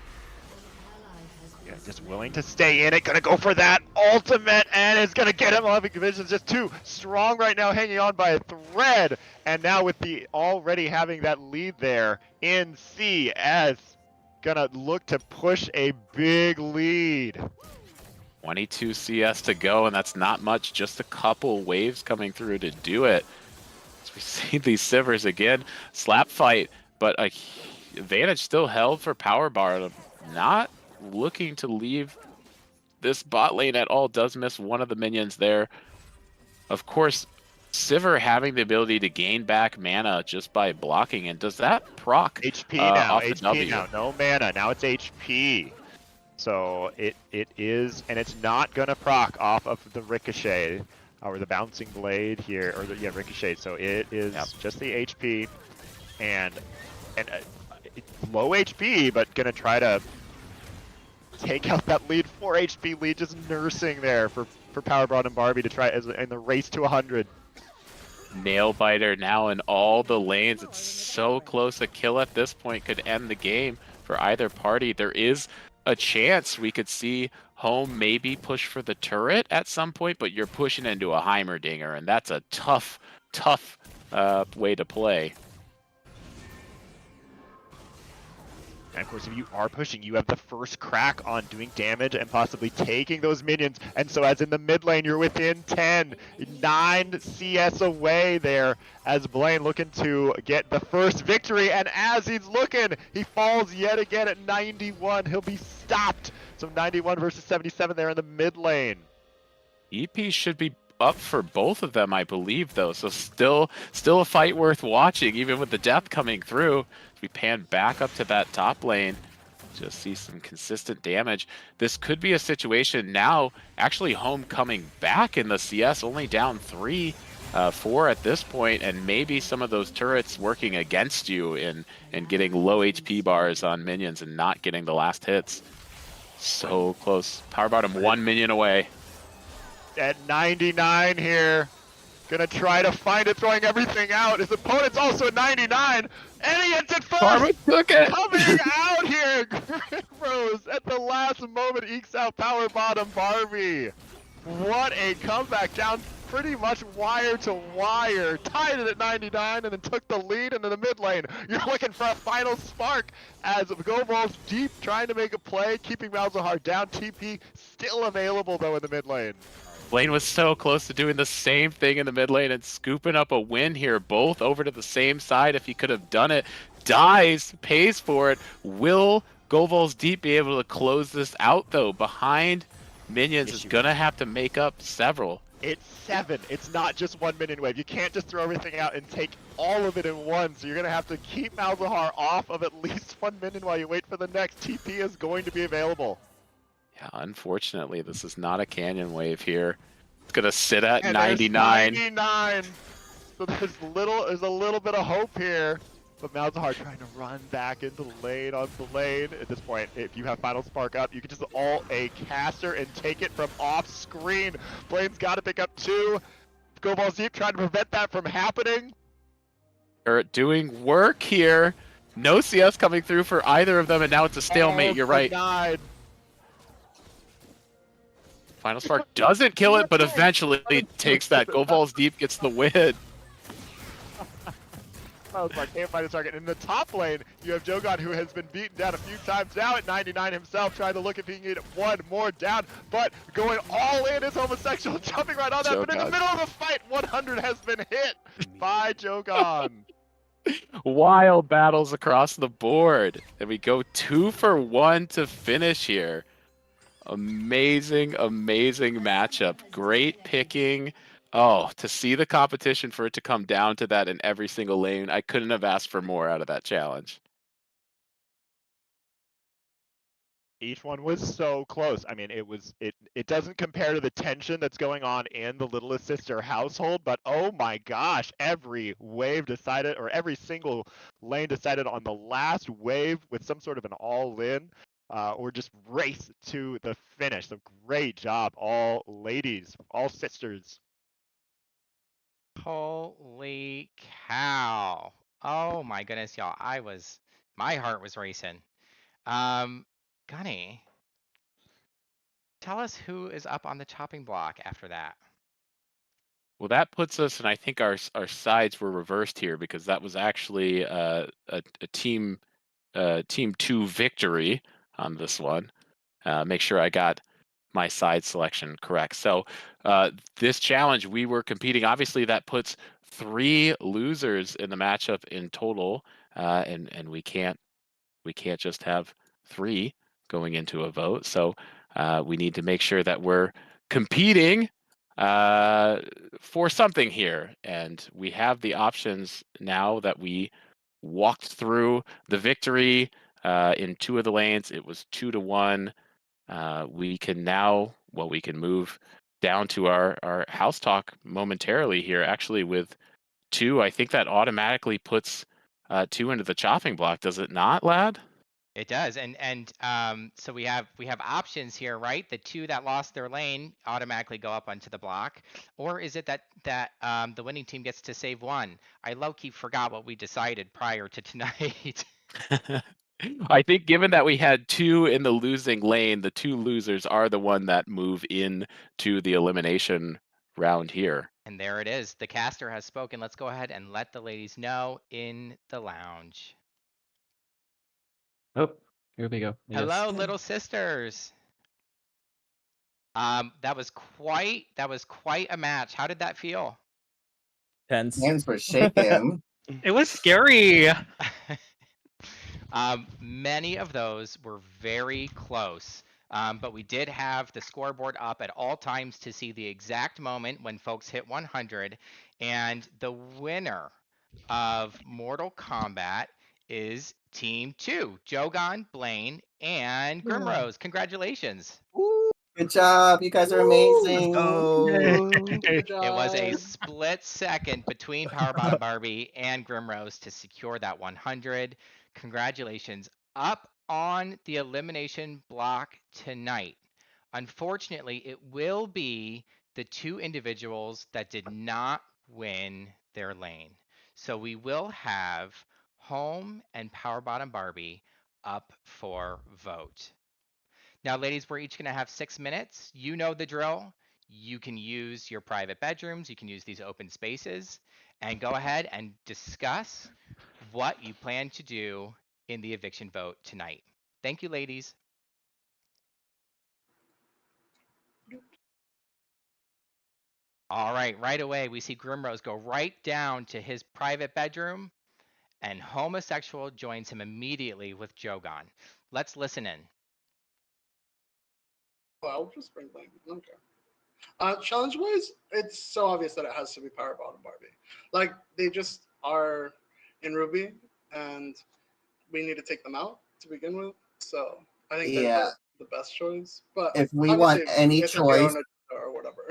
Yeah, just willing to stay in it, gonna go for that ultimate, and it's gonna get him. 11 Vision's just too strong right now, hanging on by a thread, and now with the already having that lead there in CS, gonna look to push a big lead. 22 CS to go, and that's not much, just a couple waves coming through to do it. As we see these Sivers again, slap fight, but a advantage still held for Power Bottom. Not looking to leave this bot lane at all. Does miss one of the minions there. Of course, Sivir having the ability to gain back mana just by blocking, and does that proc HP now? off the HP W? now, no mana. Now it's HP. So it is, and it's not gonna proc off of the ricochet or the bouncing blade here, or the ricochet. So it is just the HP, and low HP, but gonna try to take out that lead. 4 HP lead, just nursing there for Power Bottom Barbie to try in the race to 100. Nailbiter now in all the lanes. It's so close. A kill at this point could end the game for either party. There is a chance we could see Home maybe push for the turret at some point, but you're pushing into a Heimerdinger, and that's a tough way to play. And of course, if you are pushing, you have the first crack on doing damage and possibly taking those minions. And so as in the mid lane, you're within 10, 9 CS away there as Blaine looking to get the first victory. And as he's looking, he falls yet again at 91. He'll be stopped. So 91 versus 77 there in the mid lane. EP should be up for both of them, I believe, though. So still a fight worth watching, even with the death coming through. We pan back up to that top lane. Just see some consistent damage. This could be a situation now, actually Home coming back in the CS, only down 3, 4 at this point, and maybe some of those turrets working against you in getting low HP bars on minions and not getting the last hits. So close. Power bottom 1 minion away. At 99 here. Gonna try to find it, throwing everything out. His opponent's also at 99. And he hits it first! Farmer took it! Coming out here! Rose at the last moment ekes out power bottom Barbie. What a comeback, down pretty much wire to wire. Tied it at 99 and then took the lead into the mid lane. You're looking for a final spark as Govol's deep trying to make a play, keeping Malzahar down. TP still available though in the mid lane. Blaine was so close to doing the same thing in the mid lane and scooping up a win here, both over to the same side if he could have done it. Dies, pays for it. Will Govol's Deep be able to close this out, though? Behind minions is going to have to make up several. It's 7. It's not just 1 minion wave. You can't just throw everything out and take all of it in one. So you're going to have to keep Malzahar off of at least 1 minion while you wait for the next. TP is going to be available. Yeah, unfortunately, this is not a canyon wave here. It's gonna sit at and 99. 99. So there's a little bit of hope here. But Malzahar trying to run back into the lane on the lane. At this point, if you have Final Spark up, you can just ult a caster and take it from off screen. Blaine's got to pick up 2. Govol's Deep trying to prevent that from happening. They're doing work here. No CS coming through for either of them, and now it's a stalemate. You're right. Denied. Final Spark doesn't kill it, but eventually takes that. Govol's Deep gets the win. Malzahar can't find his target. In the top lane, you have Jogon, who has been beaten down a few times now at 99 himself, trying to look if he can get one more down, but going all in is homosexual, jumping right on that, but in the middle of the fight, 100 has been hit by Jogon. Wild battles across the board. And we go 2 for 1 to finish here. Amazing, amazing matchup. Great picking. Oh, to see the competition, for it to come down to that in every single lane, I couldn't have asked for more out of that challenge. Each one was so close. I mean, it doesn't compare to the tension that's going on in the Littlest Sister household, but oh my gosh, every wave decided, or every single lane decided on the last wave with some sort of an all-in. Or just race to the finish. So great job, all ladies, all sisters. Holy cow. Oh my goodness, y'all. My heart was racing. Gunny, tell us who is up on the chopping block after that. Well, that puts us, and I think our sides were reversed here, because that was actually a team 2 victory on this one. Make sure I got my side selection correct. So this challenge, we were competing. Obviously, that puts 3 losers in the matchup in total, and we can't just have 3 going into a vote. So we need to make sure that we're competing for something here, and we have the options now that we walked through the victory. In 2 of the lanes, it was 2 to 1. We can now, we can move down to our house talk momentarily here. Actually, with 2, I think that automatically puts 2 into the chopping block. Does it not, lad? It does, and so we have options here, right? The 2 that lost their lane automatically go up onto the block, or is it that the winning team gets to save 1? I low-key forgot what we decided prior to tonight. I think given that we had 2 in the losing lane, the 2 losers are the one that move in to the elimination round here. And there it is. The caster has spoken. Let's go ahead and let the ladies know in the lounge. Oh, Here we go. Yes. Hello, little sisters. That was quite a match. How did that feel? Tense. Hands were shaking. It was scary. Many of those were very close. But we did have the scoreboard up at all times to see the exact moment when folks hit 100. And the winner of Mortal Kombat is Team 2, Jogan, Blaine, and Grimrose. Congratulations. Good job. You guys are amazing. It was a split second between Power Bottom Barbie and Grimrose to secure that 100. Congratulations. Up on the elimination block tonight. Unfortunately, it will be the 2 individuals that did not win their lane. So we will have Home and Power Bottom Barbie up for vote. Now, ladies, we're each going to have 6 minutes. You know the drill. You can use your private bedrooms. You can use these open spaces and go ahead and discuss what you plan to do in the eviction vote tonight. Thank you, ladies. All right away, we see Grimrose go right down to his private bedroom, and Homosexual joins him immediately with Jogan. Let's listen in. Well, I'll just bring Blaine. Okay. Challenge-wise, it's so obvious that it has to be Power Bottom Barbie. Like, they just are in Ruby, and we need to take them out to begin with. So I think they're the best choice. But if we want any it's their own choice, or whatever.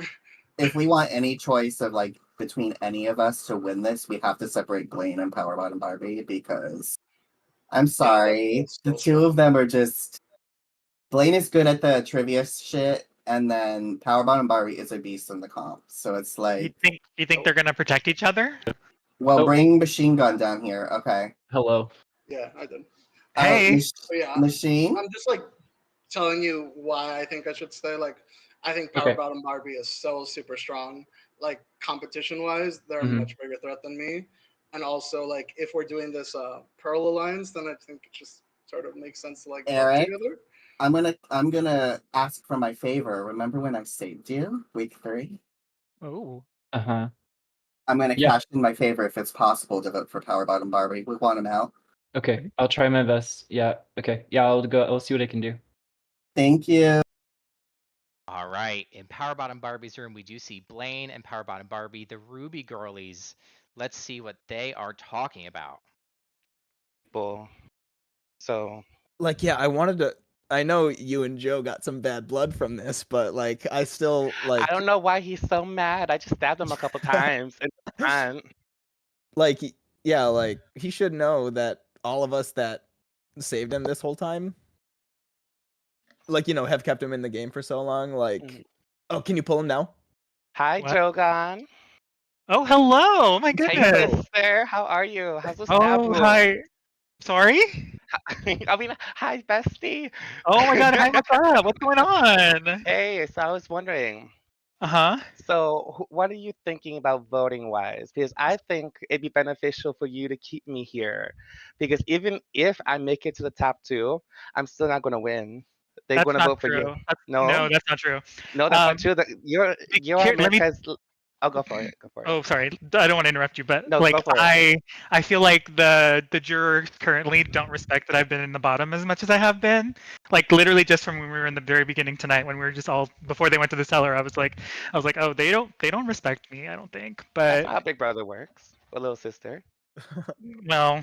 if we want any choice of like between any of us to win this, we have to separate Blaine and Power Bottom Barbie because I'm sorry, the 2 of them are just. Blaine is good at the trivia shit, and then Power Bottom Barbie is a beast in the comp. So it's like. You think they're gonna protect each other? Well, bring Machine Gun down here. Okay. Hello. Yeah, I did. Hey. So yeah, Machine. I'm just like telling you why I think I should stay. Like, I think Power Bottom Barbie is so super strong. Like, competition-wise, they're a much bigger threat than me. And also, like, if we're doing this Pearl Alliance, then I think it just sort of makes sense to like work Eric, together. I'm gonna ask for my favor. Remember when I saved you week 3? Oh. Uh-huh. I'm gonna cash in my favor if it's possible to vote for Power Bottom Barbie. We want him out. Okay, I'll try my best. Yeah. Okay. Yeah, I'll go. I'll see what I can do. Thank you. All right. In Power Bottom Barbie's room, we do see Blaine and Power Bottom Barbie, the Ruby girlies. Let's see what they are talking about. So. Like, yeah, I know you and Joe got some bad blood from this, but like, I still like. I don't know why he's so mad. I just stabbed him a couple times in the front. Like, yeah, like he should know that all of us that saved him this whole time, like, you know, have kept him in the game for so long. Like, oh, can you pull him now? Hi, Jogan. Oh, hello! Oh my Hey, goodness. sister. How are you? How's the stab Oh, wound? hi. Sorry? I mean, hi, bestie. Oh my god, hi, what's up? What's going on? Hey, so I was wondering. Uh-huh. So, what are you thinking about voting wise? Because I think it'd be beneficial for you to keep me here. Because even if I make it to the top 2, I'm still not going to win. They're That's going to not vote for you. true. No, that's not true. No, that's not true. You're Here, let me- America's. I'll go for it. Go for it. Oh, sorry. I don't want to interrupt you, but No, like go for it. I feel like the jurors currently don't respect that I've been in the bottom as much as I have been. Like literally just from when we were in the very beginning tonight, when we were just all before they went to the cellar, I was like, oh, they don't respect me, I don't think. That's But how Big Brother works. A little sister. well,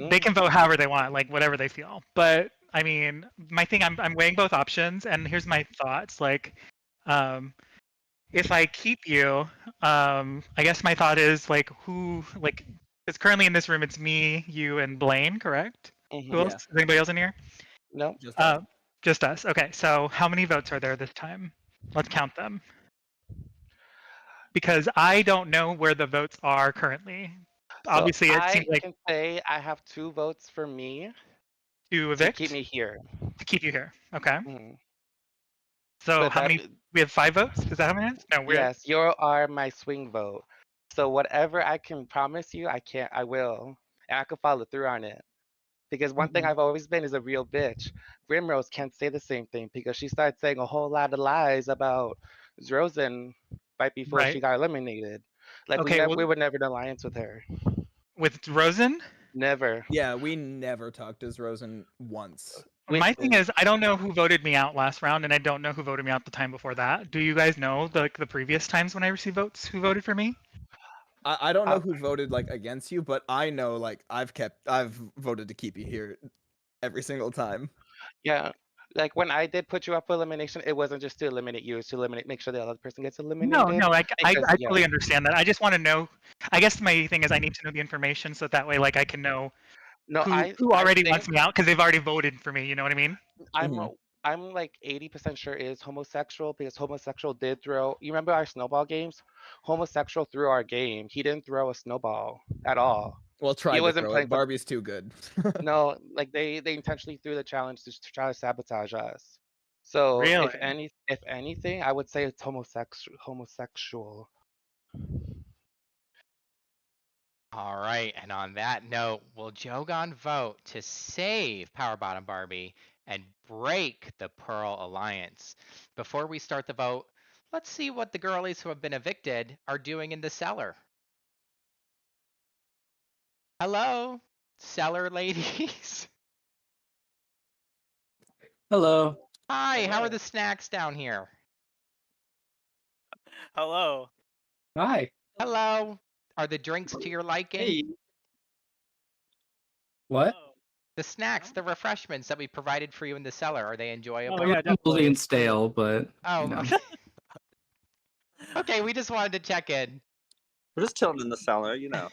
they can vote however they want, like whatever they feel. But I mean, my thing, I'm weighing both options, and here's my thoughts. Like, if I keep you, I guess my thought is like because currently in this room it's me, you, and Blaine, correct? Who else? Is anybody else in here? No. Just us. Okay, so how many votes are there this time? Let's count them. Because I don't know where the votes are currently. Obviously, it seems like I can say I have 2 votes for me to evict. to keep me here. To keep you here. Okay. Mhm. So But how that- many? We have 5 votes. Is that how many? No, we're Yes, you are my swing vote. So whatever I can promise you, I will, and I can follow through on it. Because one thing I've always been is a real bitch. Grimrose can't say the same thing because she started saying a whole lot of lies about Rosen right before she Right. got eliminated. Like Okay, well, we were never in alliance with her. with Rosen? Never. Yeah, we never talked as Rosen once. My thing is, I don't know who voted me out last round, and I don't know who voted me out the time before that. Do you guys know the previous times when I received votes, who voted for me? I don't know who voted like against you, but I know like I've voted to keep you here every single time. Yeah. Like when I did put you up for elimination, it wasn't just to eliminate you, it's to make sure the other person gets eliminated. No, I Because, yeah. totally understand that. I just want to know. I guess my thing is I need to know the information so that way, like, I can know No, who already wants think me out because they've already voted for me. You know what I mean? I'm like 80% sure is homosexual because homosexual did throw. You remember our snowball games? Homosexual threw our game. He didn't throw a snowball at all. Well, try He to wasn't throw playing it. for- Barbie's too good. No, like they intentionally threw the challenge to try to sabotage us. So Really? if anything, I would say it's homosexual. All right, and on that note, will Jogon vote to save Power Bottom Barbie and break the Pearl Alliance? Before we start the vote, let's see what the girlies who have been evicted are doing in the cellar. Hello, cellar ladies. Hello. Hi, how are the snacks down here? Hello. Hi. Hello. Are the drinks to your liking? What? The snacks, the refreshments that we provided for you in the cellar, are they enjoyable? Oh, yeah, moldy and stale, but Oh, you know. okay. Okay, we just wanted to check in. We're just chilling in the cellar, you know.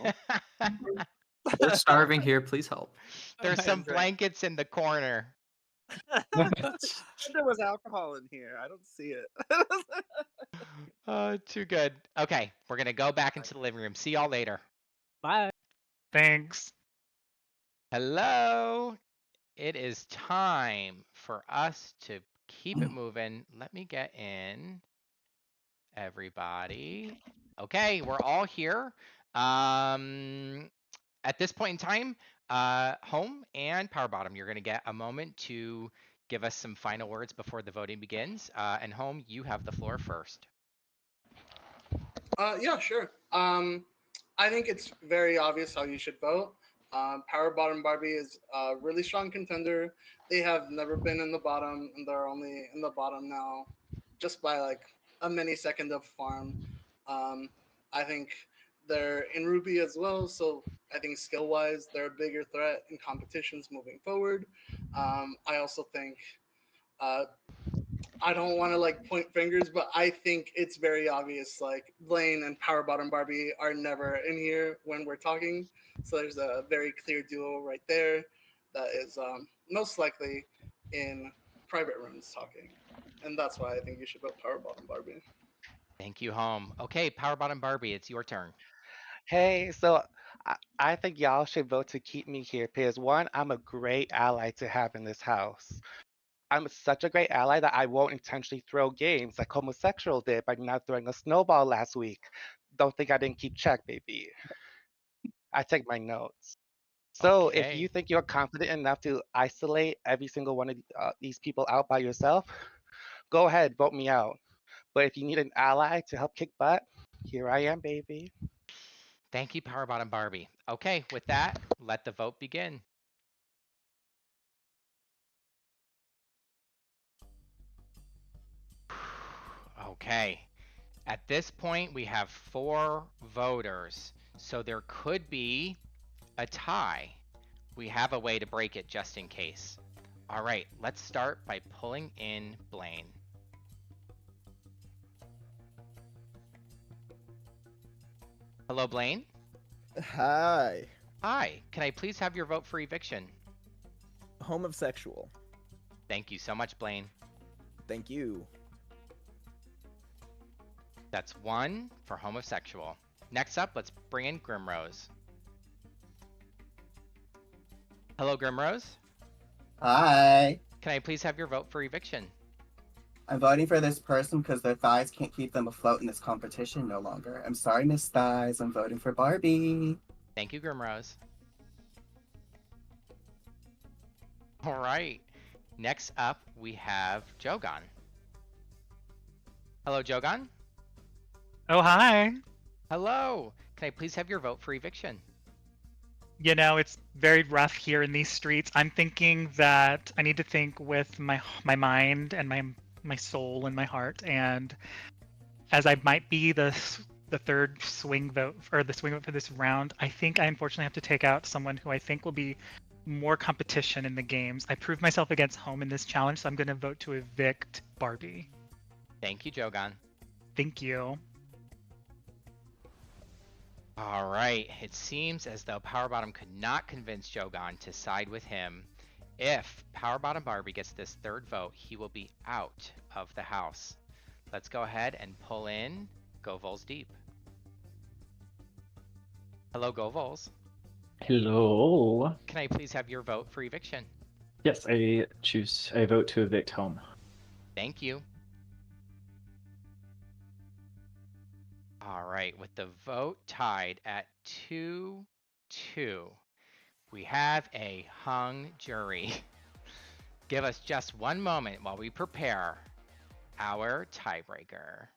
We're starving here. Please help. There's some blankets in the corner. There was alcohol in here. I don't see it. Too good. Okay, we're gonna go back into the living room. See y'all later. Bye. Thanks. Hello. It is time for us to keep it moving. Let me get in everybody. Okay, we're all here. At this point in time, Home and Power Bottom, you're gonna get a moment to give us some final words before the voting begins. And Home, you have the floor first. Yeah, sure. I think it's very obvious how you should vote. Power Bottom Barbie is a really strong contender. They have never been in the bottom, and they're only in the bottom now, just by like a millisecond of farm. I think they're in Ruby as well, so I think skill-wise, they're a bigger threat in competitions moving forward. I also think I don't want to like point fingers, but I think it's very obvious. Like Blaine and Power Bottom Barbie are never in here when we're talking, so there's a very clear duo right there that is most likely in private rooms talking, and that's why I think you should vote Power Bottom Barbie. Thank you, Home. Okay, Power Bottom Barbie, it's your turn. Hey, so I think y'all should vote to keep me here because one, I'm a great ally to have in this house. I'm such a great ally that I won't intentionally throw games like homosexual did by not throwing a snowball last week. Don't think I didn't keep check, baby. I take my notes. So if you think you're confident enough to isolate every single one of these people out by yourself, go ahead, vote me out. But if you need an ally to help kick butt, here I am, baby. Thank you, Power Bottom Barbie. Okay, with that, let the vote begin. Okay. At this point, we have 4 voters, so there could be a tie. We have a way to break it just in case. All right, let's start by pulling in Blaine. Hello, Blaine? Hi. Hi, can I please have your vote for eviction? Home of Sexual. Thank you so much, Blaine. Thank you. That's 1 for homosexual. Next up, let's bring in Grimrose. Hello, Grimrose. Hi. Can I please have your vote for eviction? I'm voting for this person because their thighs can't keep them afloat in this competition no longer. I'm sorry, Miss Thighs. I'm voting for Barbie. Thank you, Grimrose. All right. Next up, we have Jogan. Hello, Jogan. Oh, hi. Hello. Can I please have your vote for eviction? You know, it's very rough here in these streets. I'm thinking that I need to think with my mind and my soul and my heart. And as I might be the third swing vote or the swing vote for this round, I think I unfortunately have to take out someone who I think will be more competition in the games. I proved myself against home in this challenge, so I'm going to vote to evict Barbie. Thank you, Jogan. Thank you. All right. It seems as though Power Bottom could not convince Jogan to side with him. If Power Bottom Barbie gets this third vote, he will be out of the house. Let's go ahead and pull in Govols Deep. Hello, Govols. Hello. Can I please have your vote for eviction? Yes, I vote to evict home. Thank you. All right, with the vote tied at 2-2, we have a hung jury. Give us just one moment while we prepare our tiebreaker.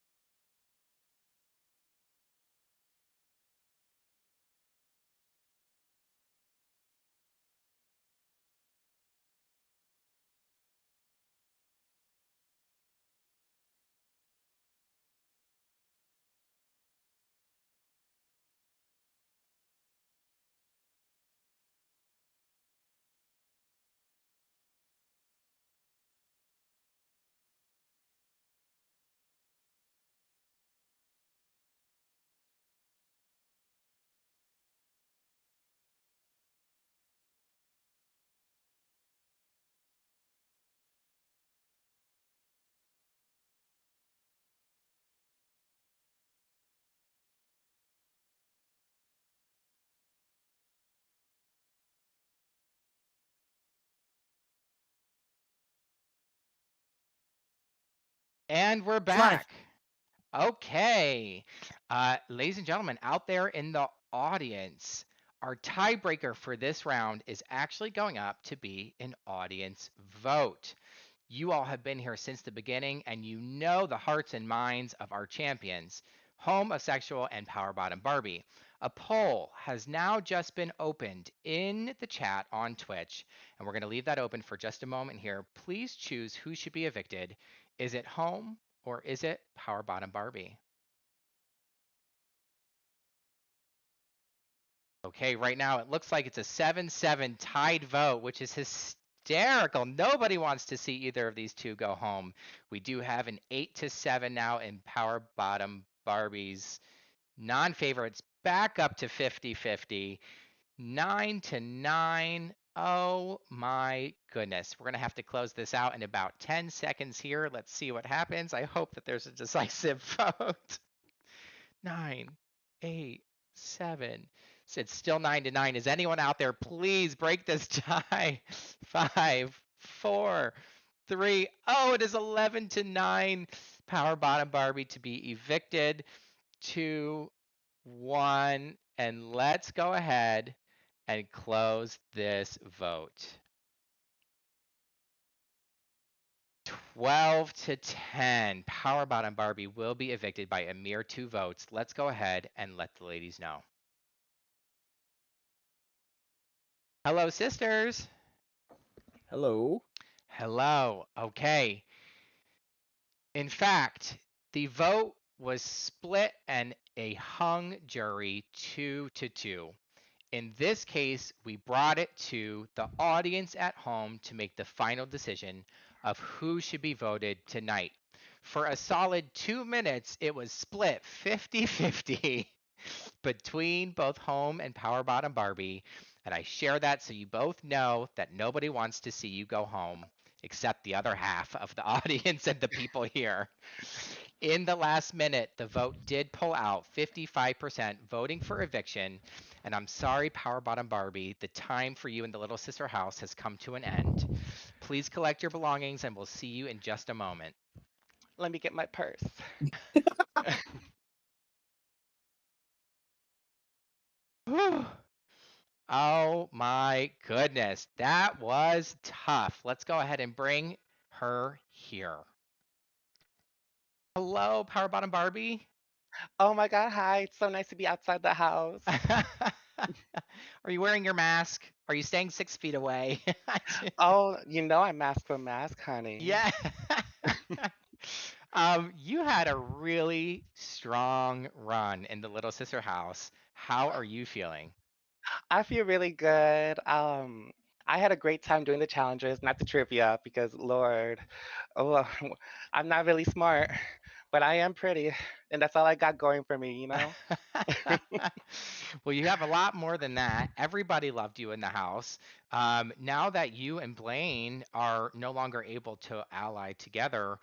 And we're back. Okay. Ladies and gentlemen, out there in the audience, our tiebreaker for this round is actually going up to be an audience vote. You all have been here since the beginning, and you know the hearts and minds of our champions, Homosexual and Power Bottom Barbie. A poll has now just been opened in the chat on Twitch, and we're going to leave that open for just a moment here. Please choose who should be evicted. Is it Home or is it Power Bottom Barbie? Okay, right now it looks like it's a 7-7 tied vote, which is hysterical. Nobody wants to see either of these two go home. We do have an 8-7 now in Power Bottom Barbie's non-favorites back up to 50-50. 9-9. Oh my goodness. We're going to have to close this out in about 10 seconds here. Let's see what happens. I hope that there's a decisive vote. 9, 8, 7. So it's still 9-9. Is anyone out there? Please break this tie. 5, 4, 3. Oh, it is 11-9. Power Bottom Barbie to be evicted. 2, 1. And let's go ahead and close this vote. 12-10. Power Bottom Barbie will be evicted by a mere 2 votes. Let's go ahead and let the ladies know. Hello, sisters. Hello. Hello. Okay. In fact, the vote was split and a hung jury 2-2. In this case, we brought it to the audience at home to make the final decision of who should be voted tonight. For a solid 2 minutes, it was split 50-50 between both Home and Power Bottom Barbie. And I share that so you both know that nobody wants to see you go home, except the other half of the audience and the people here. In the last minute, the vote did pull out 55% voting for eviction. And I'm sorry, Power Bottom Barbie, the time for you in the Little Sister house has come to an end. Please collect your belongings and we'll see you in just a moment. Let me get my purse. Oh my goodness, that was tough. Let's go ahead and bring her here. Hello, Power Bottom Barbie. Oh my god, hi. It's so nice to be outside the house. Are you wearing your mask? Are you staying 6 feet away? Oh, you know I mask for mask, honey. Yeah. You had a really strong run in the Little Sister house. How are you feeling? I feel really good. I had a great time doing the challenges, not the trivia, because Lord, oh, I'm not really smart, but I am pretty, and that's all I got going for me, you know? Well, you have a lot more than that. Everybody loved you in the house. Now that you and Blaine are no longer able to ally together,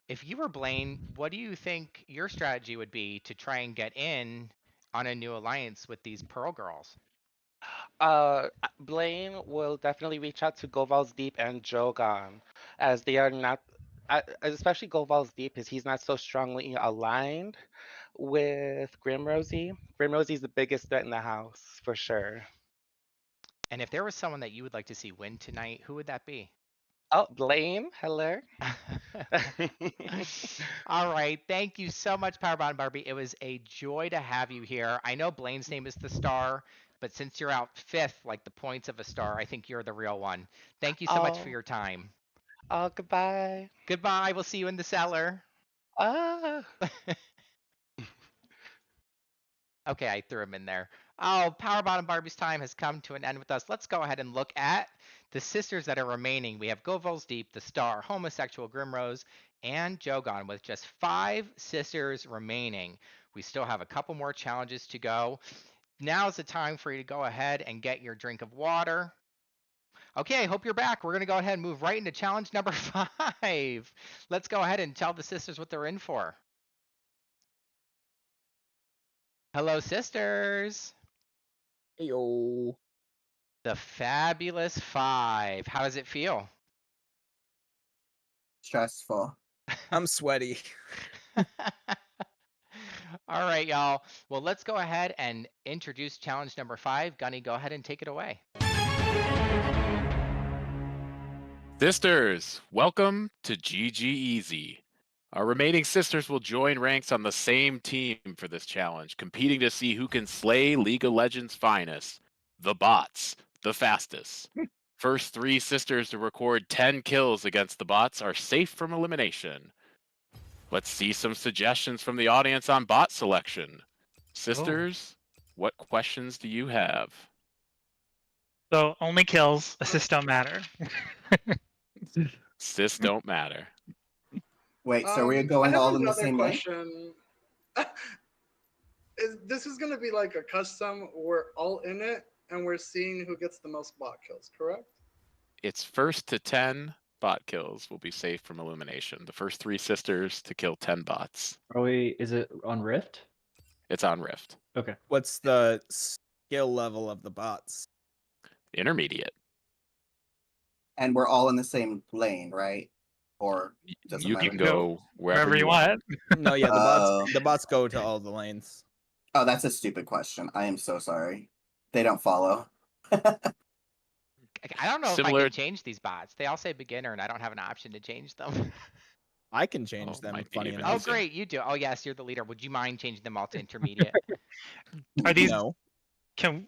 if you were Blaine, what do you think your strategy would be to try and get in on a new alliance with these Pearl girls? Blaine will definitely reach out to Goval's Deep and Jogan, as they are not, especially Goval's Deep, as he's not so strongly aligned with Grimrosy. Grimrosy's the biggest threat in the house, for sure. And if there was someone that you would like to see win tonight, who would that be? Oh, Blaine, hello. All right. Thank you so much, Power Bottom Barbie. It was a joy to have you here. I know Blaine's name is the star, but since you're out 5th, like the points of a star, I think you're the real one. Thank you so much for your time. Oh, goodbye. Goodbye. We'll see you in the cellar. Ah. Okay, I threw him in there. Oh, Power Bottom Barbie's time has come to an end with us. Let's go ahead and look at the sisters that are remaining. We have Goval's Deep, the Star, Homosexual Grimrose, and Jogan with just 5 sisters remaining. We still have a couple more challenges to go. Now's the time for you to go ahead and get your drink of water. Okay, I hope you're back. We're going to go ahead and move right into challenge number 5. Let's go ahead and tell the sisters what they're in for. Hello, sisters. Heyo. The Fabulous 5. How does it feel? Stressful. I'm sweaty. All right, y'all. Well, let's go ahead and introduce challenge number 5. Gunny, go ahead and take it away. Sisters, welcome to GG Easy. Our remaining sisters will join ranks on the same team for this challenge, competing to see who can slay League of Legends' finest, the bots, the fastest. First 3 sisters to record 10 kills against the bots are safe from elimination. Let's see some suggestions from the audience on bot selection. Sisters, what questions do you have? So only kills, assists don't matter. Assists don't matter. Wait, so we're I going have all in the another same way? question. This is going to be like a custom. We're all in it, and we're seeing who gets the most bot kills, correct? It's first to 10 bot kills will be safe from elimination. The first 3 sisters to kill 10 bots. Is it on Rift? It's on Rift. Okay. What's the skill level of the bots? Intermediate. And we're all in the same lane, right? Or doesn't You matter? can go wherever you want. No, yeah, the bots go to all the lanes. Oh, that's a stupid question. I am so sorry. They don't follow. I don't know if I Similar- can change these bots. They all say beginner, and I don't have an option to change them. I can change them. might be Funny even enough. Oh, great, you do. Oh, yes, you're the leader. Would you mind changing them all to intermediate? Are these? No, Can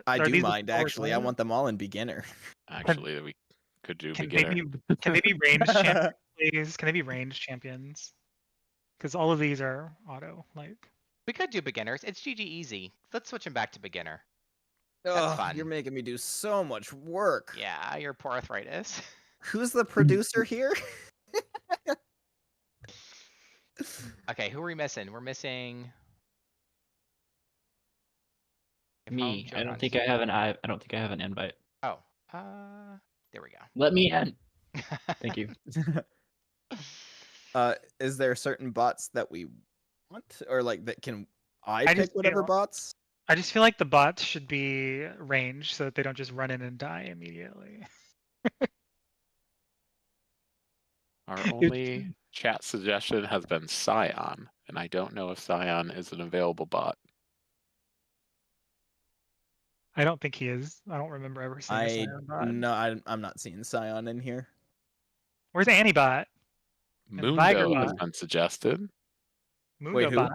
I are do these the mind forward actually. I lanes? want them all in beginner. Actually, we could do Can beginner. they be ranged champions, please? Can they be ranged champions? Because all of these are auto. Like We could do beginners. It's GG easy. Let's switch them back to beginner. That's Ugh, fun. you're making me do so much work. Yeah, your poor arthritis. Who's the producer here? Okay, who are we missing? We're missing Me. I don't think I have an invite. Oh, there we go. Let me in. Thank you. Is there certain bots that we want, or like that can I I pick just whatever feel- bots? I just feel like the bots should be ranged so that they don't just run in and die immediately. Our only chat suggestion has been Scion, and I don't know if Scion is an available bot. I don't think he is. I don't remember ever seeing a I Scion bot. no, I'm not seeing Scion in here. Where's Antibot? And Mundo has Vigerbot? been suggested. Mundo Wait, who? bot.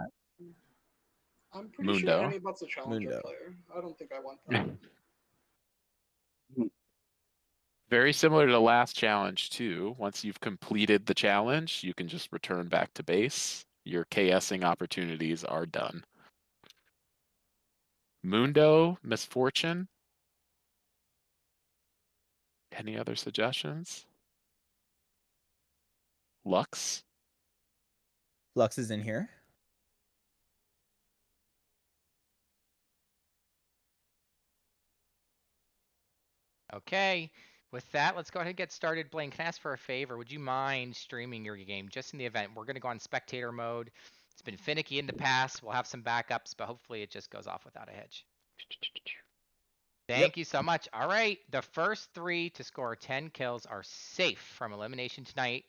I'm pretty Mundo. sure Anybot's a challenger Mundo. player. I don't think I want that. Very similar to the last challenge too. Once you've completed the challenge, you can just return back to base. Your KSing opportunities are done. Mundo, Misfortune. Any other suggestions? Lux. Lux is in here. Okay. With that, let's go ahead and get started. Blaine, can I ask for a favor? Would you mind streaming your game just in the event? We're going to go on spectator mode. It's been finicky in the past. We'll have some backups, but hopefully it just goes off without a hitch. Thank you so much. All right. The first 3 to score 10 kills are safe from elimination tonight.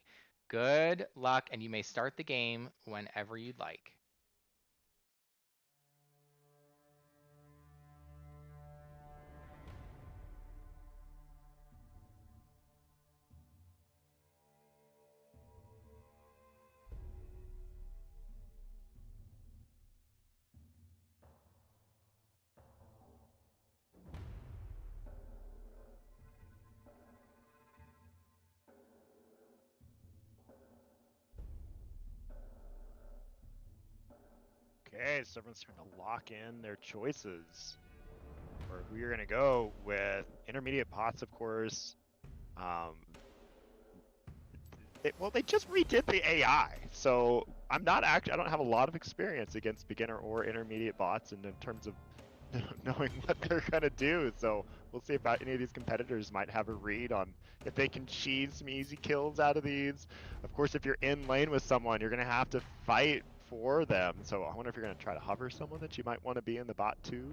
Good luck, and you may start the game whenever you'd like. Okay, so everyone's starting to lock in their choices for who you're gonna go with. Intermediate bots, of course. Well, they just redid the AI, so I don't have a lot of experience against beginner or intermediate bots, and in terms of knowing what they're gonna do. So we'll see if any of these competitors might have a read on if they can cheese some easy kills out of these. Of course, if you're in lane with someone, you're gonna have to fight for them. So I wonder if you're gonna try to hover someone that you might want to be in the bot too,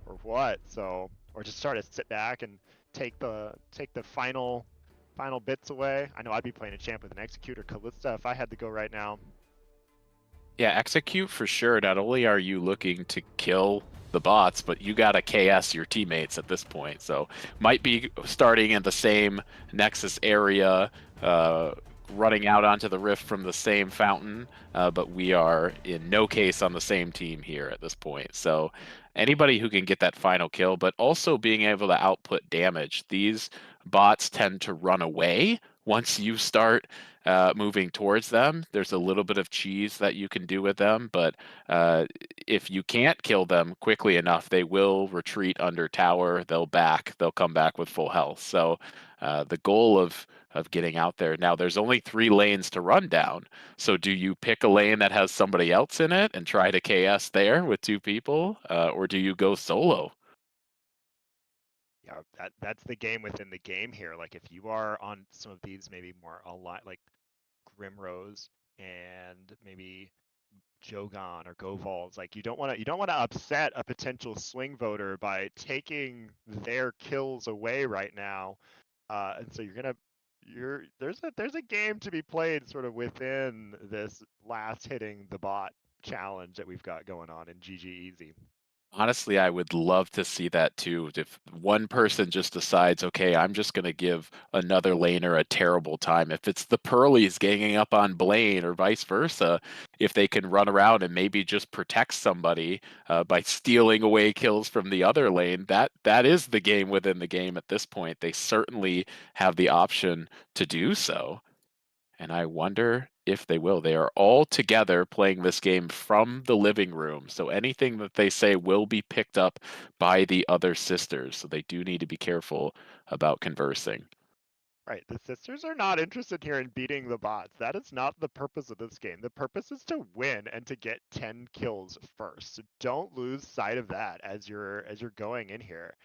or what. So, or just try to sit back and take the final bits away. I know I'd be playing a champ with an Execute or Kalista if I had to go right now. Yeah, Execute for sure. Not only are you looking to kill the bots, but you gotta KS your teammates at this point. So might be starting in the same Nexus area, running out onto the rift from the same fountain, but we are in no case on the same team here at this point. So anybody who can get that final kill, but also being able to output damage. These bots tend to run away once you start moving towards them. There's a little bit of cheese that you can do with them, but if you can't kill them quickly enough, they will retreat under tower. They'll come back with full health. So the goal of getting out there now, there's only 3 lanes to run down. So do you pick a lane that has somebody else in it and try to KS there with 2 people, or do you go solo? Yeah, that's the game within the game here. Like if you are on some of these maybe more like Grimrose and maybe Jogon or Govalds, like you don't want to upset a potential swing voter by taking their kills away right now. And so there's a game to be played sort of within this last hitting the bot challenge that we've got going on in GG Easy. Honestly, I would love to see that too. If one person just decides, okay, I'm just going to give another laner a terrible time. If it's the Pearlies ganging up on Blaine or vice versa, if they can run around and maybe just protect somebody by stealing away kills from the other lane, that is the game within the game at this point. They certainly have the option to do so. And I wonder if they will. They are all together playing this game from the living room. So anything that they say will be picked up by the other sisters. So they do need to be careful about conversing. Right, the sisters are not interested here in beating the bots. That is not the purpose of this game. The purpose is to win and to get 10 kills first. So don't lose sight of that as you're going in here.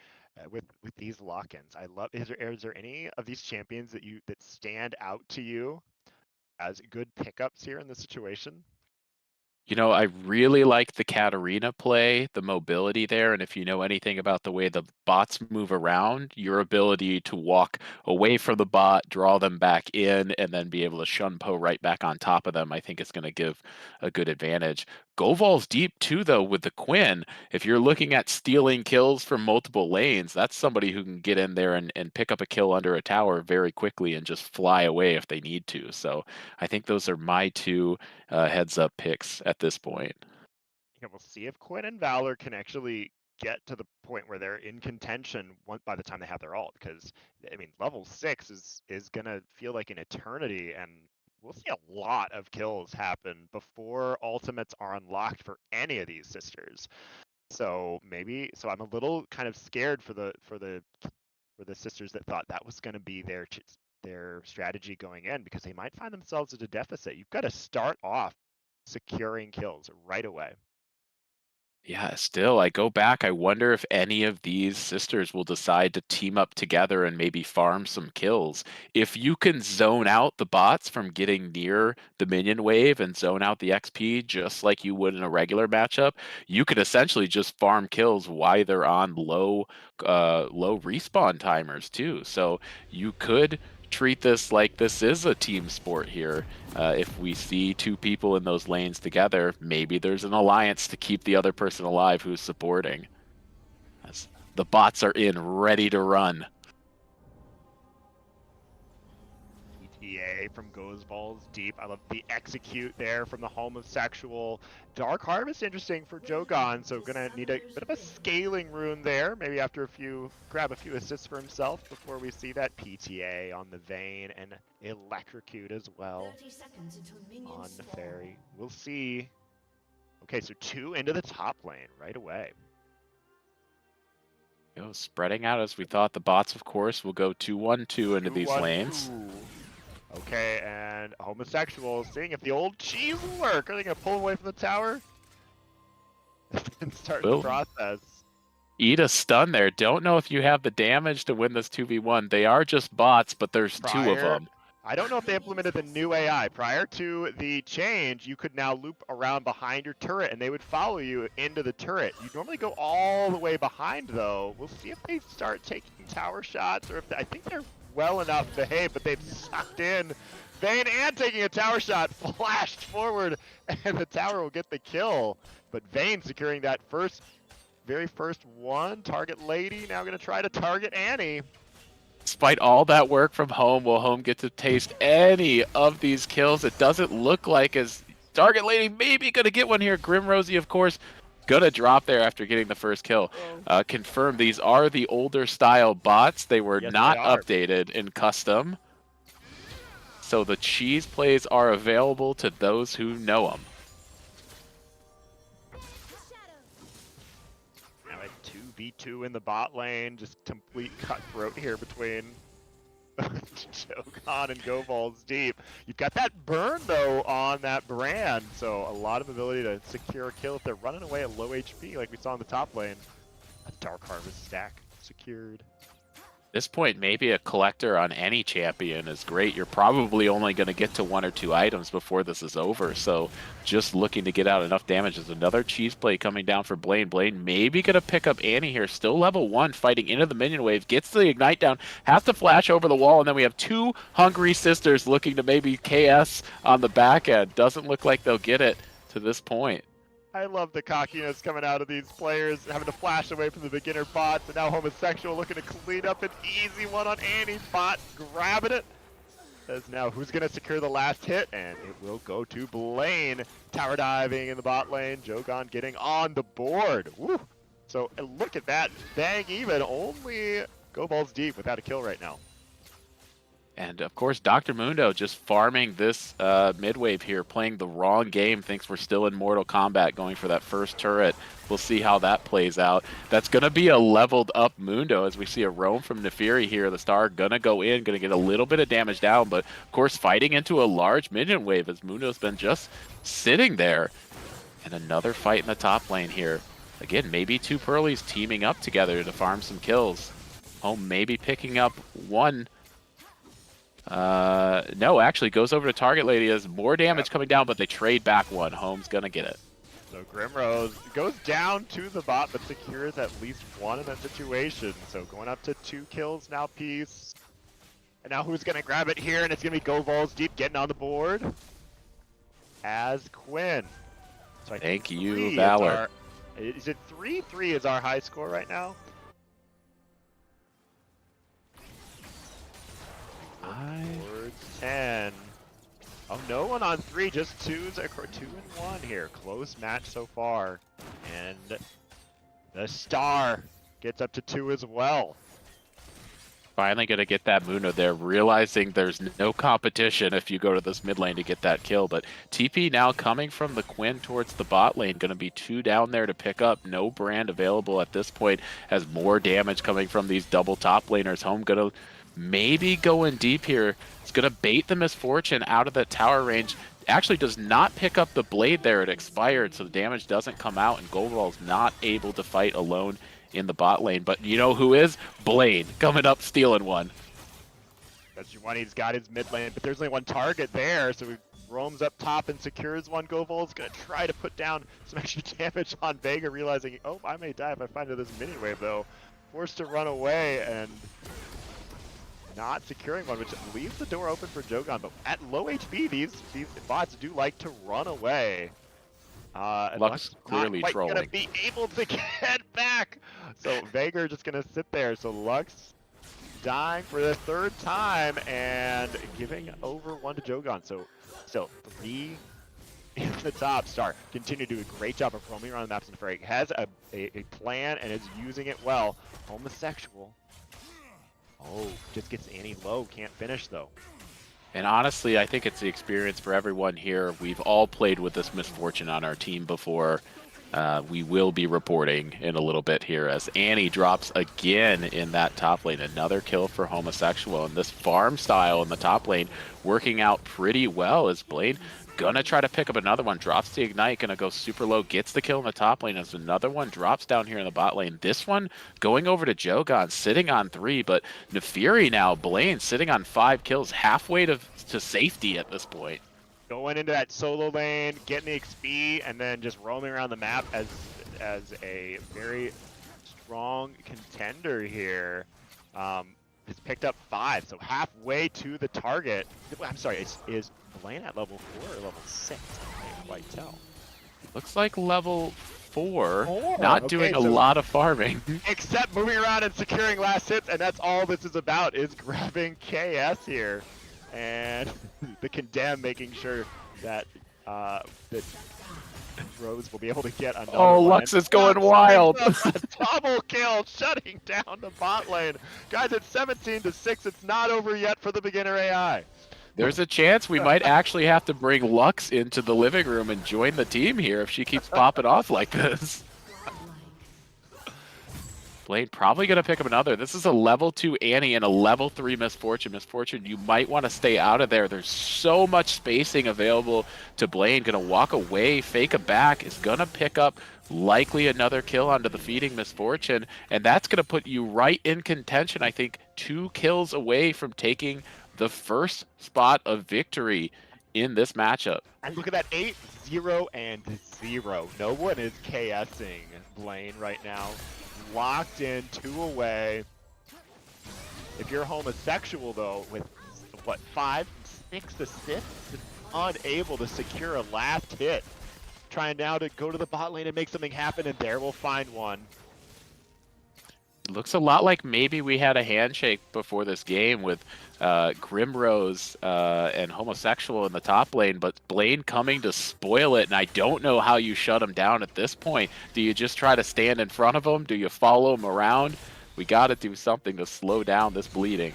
With these lock-ins, I love. Is there any of these champions that stand out to you as good pickups here in this situation? You know, I really like the Katarina play, the mobility there, and if you know anything about the way the bots move around, your ability to walk away from the bot, draw them back in, and then be able to shunpo right back on top of them, I think is going to give a good advantage. Goval's deep too, though, with the Quinn. If you're looking at stealing kills from multiple lanes, that's somebody who can get in there and pick up a kill under a tower very quickly and just fly away if they need to. So I think those are my two heads up picks at this point. Yeah, we'll see if Quinn and Valor can actually get to the point where they're in contention by the time they have their ult, because I mean level 6 is gonna feel like an eternity, and we'll see a lot of kills happen before ultimates are unlocked for any of these sisters. So I'm a little kind of scared for the sisters that thought that was going to be their strategy going in, because they might find themselves at a deficit. You've got to start off securing kills right away. Yeah, still, I go back. I wonder if any of these sisters will decide to team up together and maybe farm some kills. If you can zone out the bots from getting near the minion wave and zone out the XP just like you would in a regular matchup, you could essentially just farm kills while they're on low respawn timers too. So you could treat this like this is a team sport here. If we see two people in those lanes together, maybe there's an alliance to keep the other person alive who's supporting. As the bots are in, ready to run. ETA from Goes Balls Deep. I love the execute there from the Home of Sexual. Dark Harvest, interesting for Jogan, so gonna need a bit of a scaling rune there. Maybe after grab a few assists for himself before we see that PTA on the Vayne and Electrocute as well on the Fairy. We'll see. Okay, so 2 into the top lane right away. Spreading out as we thought. The bots, of course, will go 2-1-2 into these lanes. Okay, and Homosexual seeing if the old cheese will work. Are they going to pull away from the tower? And start the process. Eat a stun there. Don't know if you have the damage to win this 2v1. They are just bots, but there's 2 of them. I don't know if they implemented the new AI. Prior to the change, you could now loop around behind your turret, and they would follow you into the turret. You normally go all the way behind, though. We'll see if they start taking tower shots, or if I think they're well enough behaved, but they've sucked in Vayne and taking a tower shot, flashed forward, and the tower will get the kill. But Vayne securing that very first one. Target Lady now going to try to target Annie. Despite all that work from Home, will Home get to taste any of these kills? It doesn't look like as Target Lady maybe going to get one here. Grim Rosie, of course, going to drop there after getting the first kill. Confirmed, these are the older style bots. They were not updated in custom. So the cheese plays are available to those who know them. Now a 2v2 in the bot lane, just complete cutthroat here between Jogan and Go Balls Deep. You've got that burn though on that Brand, so a lot of ability to secure a kill if they're running away at low HP like we saw in the top lane. A Dark Harvest stack secured. At this point, maybe a collector on any champion is great. You're probably only going to get to 1 or 2 items before this is over, so just looking to get out enough damage. There's another cheese play coming down for Blaine. Blaine maybe going to pick up Annie here, still level 1, fighting into the minion wave, gets the ignite down, has to flash over the wall, and then we have 2 hungry sisters looking to maybe KS on the back end. Doesn't look like they'll get it to this point. I love the cockiness coming out of these players, having to flash away from the beginner bots, and now Homosexual looking to clean up an easy one on Annie. Bot grabbing it. Says now who's going to secure the last hit, and it will go to Blaine. Tower diving in the bot lane. Jogan getting on the board. Woo! So look at that. Bang even. Only Go Balls Deep without a kill right now. And of course, Dr. Mundo just farming this mid-wave here, playing the wrong game, thinks we're still in Mortal Kombat, going for that first turret. We'll see how that plays out. That's going to be a leveled up Mundo as we see a roam from Nefiri here. The star going to go in, going to get a little bit of damage down, but of course fighting into a large minion wave as Mundo's been just sitting there. And another fight in the top lane here. Again, maybe 2 Pearlies teaming up together to farm some kills. Home maybe picking up 1. No, actually goes over to Target Lady as more damage coming down, but they trade back 1. Home's gonna get it. So Grimrose goes down to the bot, but secures at least 1 in that situation. So going up to 2 kills now, Peace. And now who's gonna grab it here? And it's gonna be Go Balls Deep getting on the board as Quinn. So I Thank think you, 3 is Valor. Is it 3? 3 is our high score right now. Towards 10. Oh, no one on 3, just 2 and 1 here. Close match so far. And the Star gets up to 2 as well. Finally gonna get that Muno there, realizing there's no competition if you go to this mid lane to get that kill. But TP now coming from the Quinn towards the bot lane, gonna be 2 down there to pick up. No Brand available at this point, as more damage coming from these double top laners. Home gonna maybe go in deep here. It's gonna bait the Misfortune out of that tower range. Actually does not pick up the blade there. It expired, so the damage doesn't come out, and Goldwall's not able to fight alone in the bot lane. But you know who is? Blade coming up stealing one. That's Juani's got his mid lane, but there's only one target there, so he roams up top and secures one. Goldwall's gonna try to put down some extra damage on Vega, realizing, oh, I may die if I find this mini wave though. Forced to run away and not securing one, which leaves the door open for Jogan. But at low HP, these bots do like to run away. Lux clearly not quite trolling. gonna be able to get back. So Vega just gonna sit there. So Lux dying for the 3rd time and giving over 1 to Jogan. So still 3 in the top. Star continue to do a great job of roaming around the maps, and Frey has a plan and is using it well. Homosexual. Oh, just gets Annie low, can't finish though. And honestly, I think it's the experience for everyone here. We've all played with this Misfortune on our team before. We will be reporting in a little bit here as Annie drops again in that top lane. Another kill for Homosexual, and this farm style in the top lane working out pretty well as Blade gonna try to pick up another one, drops the Ignite, gonna go super low, gets the kill in the top lane as another one drops down here in the bot lane. This one going over to Jogan, sitting on 3, but Nefiri now, Blaine sitting on 5 kills, halfway to safety at this point. Going into that solo lane, getting the XP, and then just roaming around the map as a very strong contender here. It's picked up 5, so halfway to the target. I'm sorry, is Blaine at level 4 or level 6? I can't quite tell. Looks like level 4, Four, not okay, doing a so- lot of farming. Except moving around and securing last hits, and that's all this is about, is grabbing KS here. And the Condemn making sure that that Rose will be able to get another Oh, one. Lux And is going Lux wild. picks up a double kill, shutting down the bot lane. Guys, it's 17-6. It's not over yet for the beginner AI. There's a chance we might actually have to bring Lux into the living room and join the team here if she keeps popping off like this. Blade probably going to pick up another. This is a level 2 Annie and a level 3 Misfortune. Misfortune, you might want to stay out of there. There's so much spacing available to Blade. Going to walk away, fake a back, is going to pick up likely another kill onto the feeding Misfortune, and that's going to put you right in contention. I think 2 kills away from taking the first spot of victory in this matchup. And look at that, 8-0 and 0. No one is KSing Blaine right now. Locked in, 2 away. If you're homosexual though, with what, 5, 6 assists, unable to secure a last hit. Trying now to go to the bot lane and make something happen, and there we'll find one. Looks a lot like maybe we had a handshake before this game with Grimrose and Homosexual in the top lane, but Blaine coming to spoil it, and I don't know how you shut him down at this point. Do you just try to stand in front of him? Do you follow him around? We got to do something to slow down this bleeding.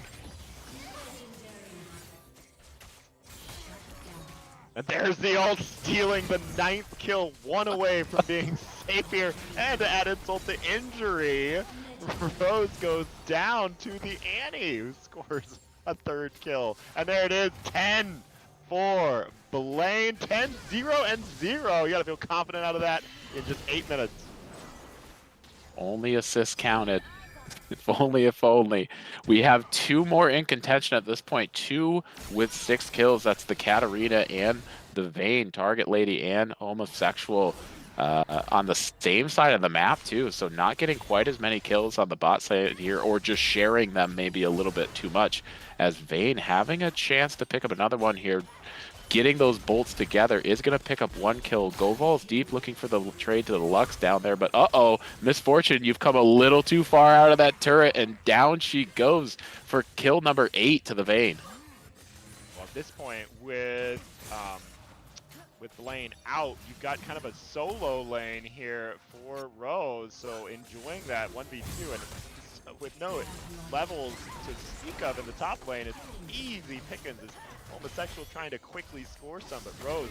And there's the ult stealing the 9th kill, 1 away from being safe here, and to add insult to injury, Rose goes down to the Annie, who scores a 3rd kill. And there it is, 10 for Blaine, 10-0 and 0. You gotta feel confident out of that in just 8 minutes. Only assists counted. If only. We have 2 more in contention at this point. 2 with 6 kills. That's the Katarina and the Vayne, Target Lady and Homosexual on the same side of the map too. So not getting quite as many kills on the bot side here, or just sharing them maybe a little bit too much, as Vayne having a chance to pick up another one here. getting those bolts together is going to pick up one kill. Goval's deep looking for the trade to the Lux down there, but uh-oh, Misfortune, you've come a little too far out of that turret, and down she goes for kill number 8 to the Vayne. Well, at this point, with Lane out, you've got kind of a solo lane here for Rose, so enjoying that 1v2, and with no levels to speak of in the top lane, it's easy pickings. It's Homosexual trying to quickly score some, but Rose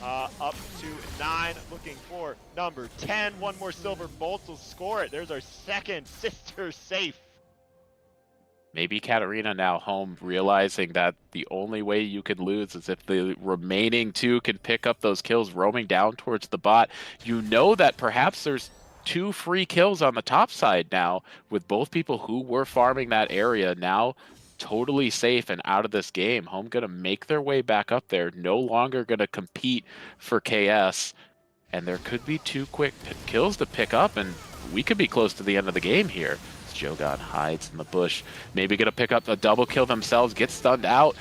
up to 9, looking for number 10. One more silver bolt will score it. There's our second sister safe. Maybe Katarina now home, realizing that the only way you can lose is if the remaining 2 can pick up those kills roaming down towards the bot. You know that perhaps there's 2 free kills on the top side now, with both people who were farming that area now totally safe and out of this game. Home gonna make their way back up there, no longer gonna compete for KS, and there could be 2 quick kills to pick up, and we could be close to the end of the game here. Jogan hides in the bush, maybe gonna pick up a double kill themselves, gets stunned out,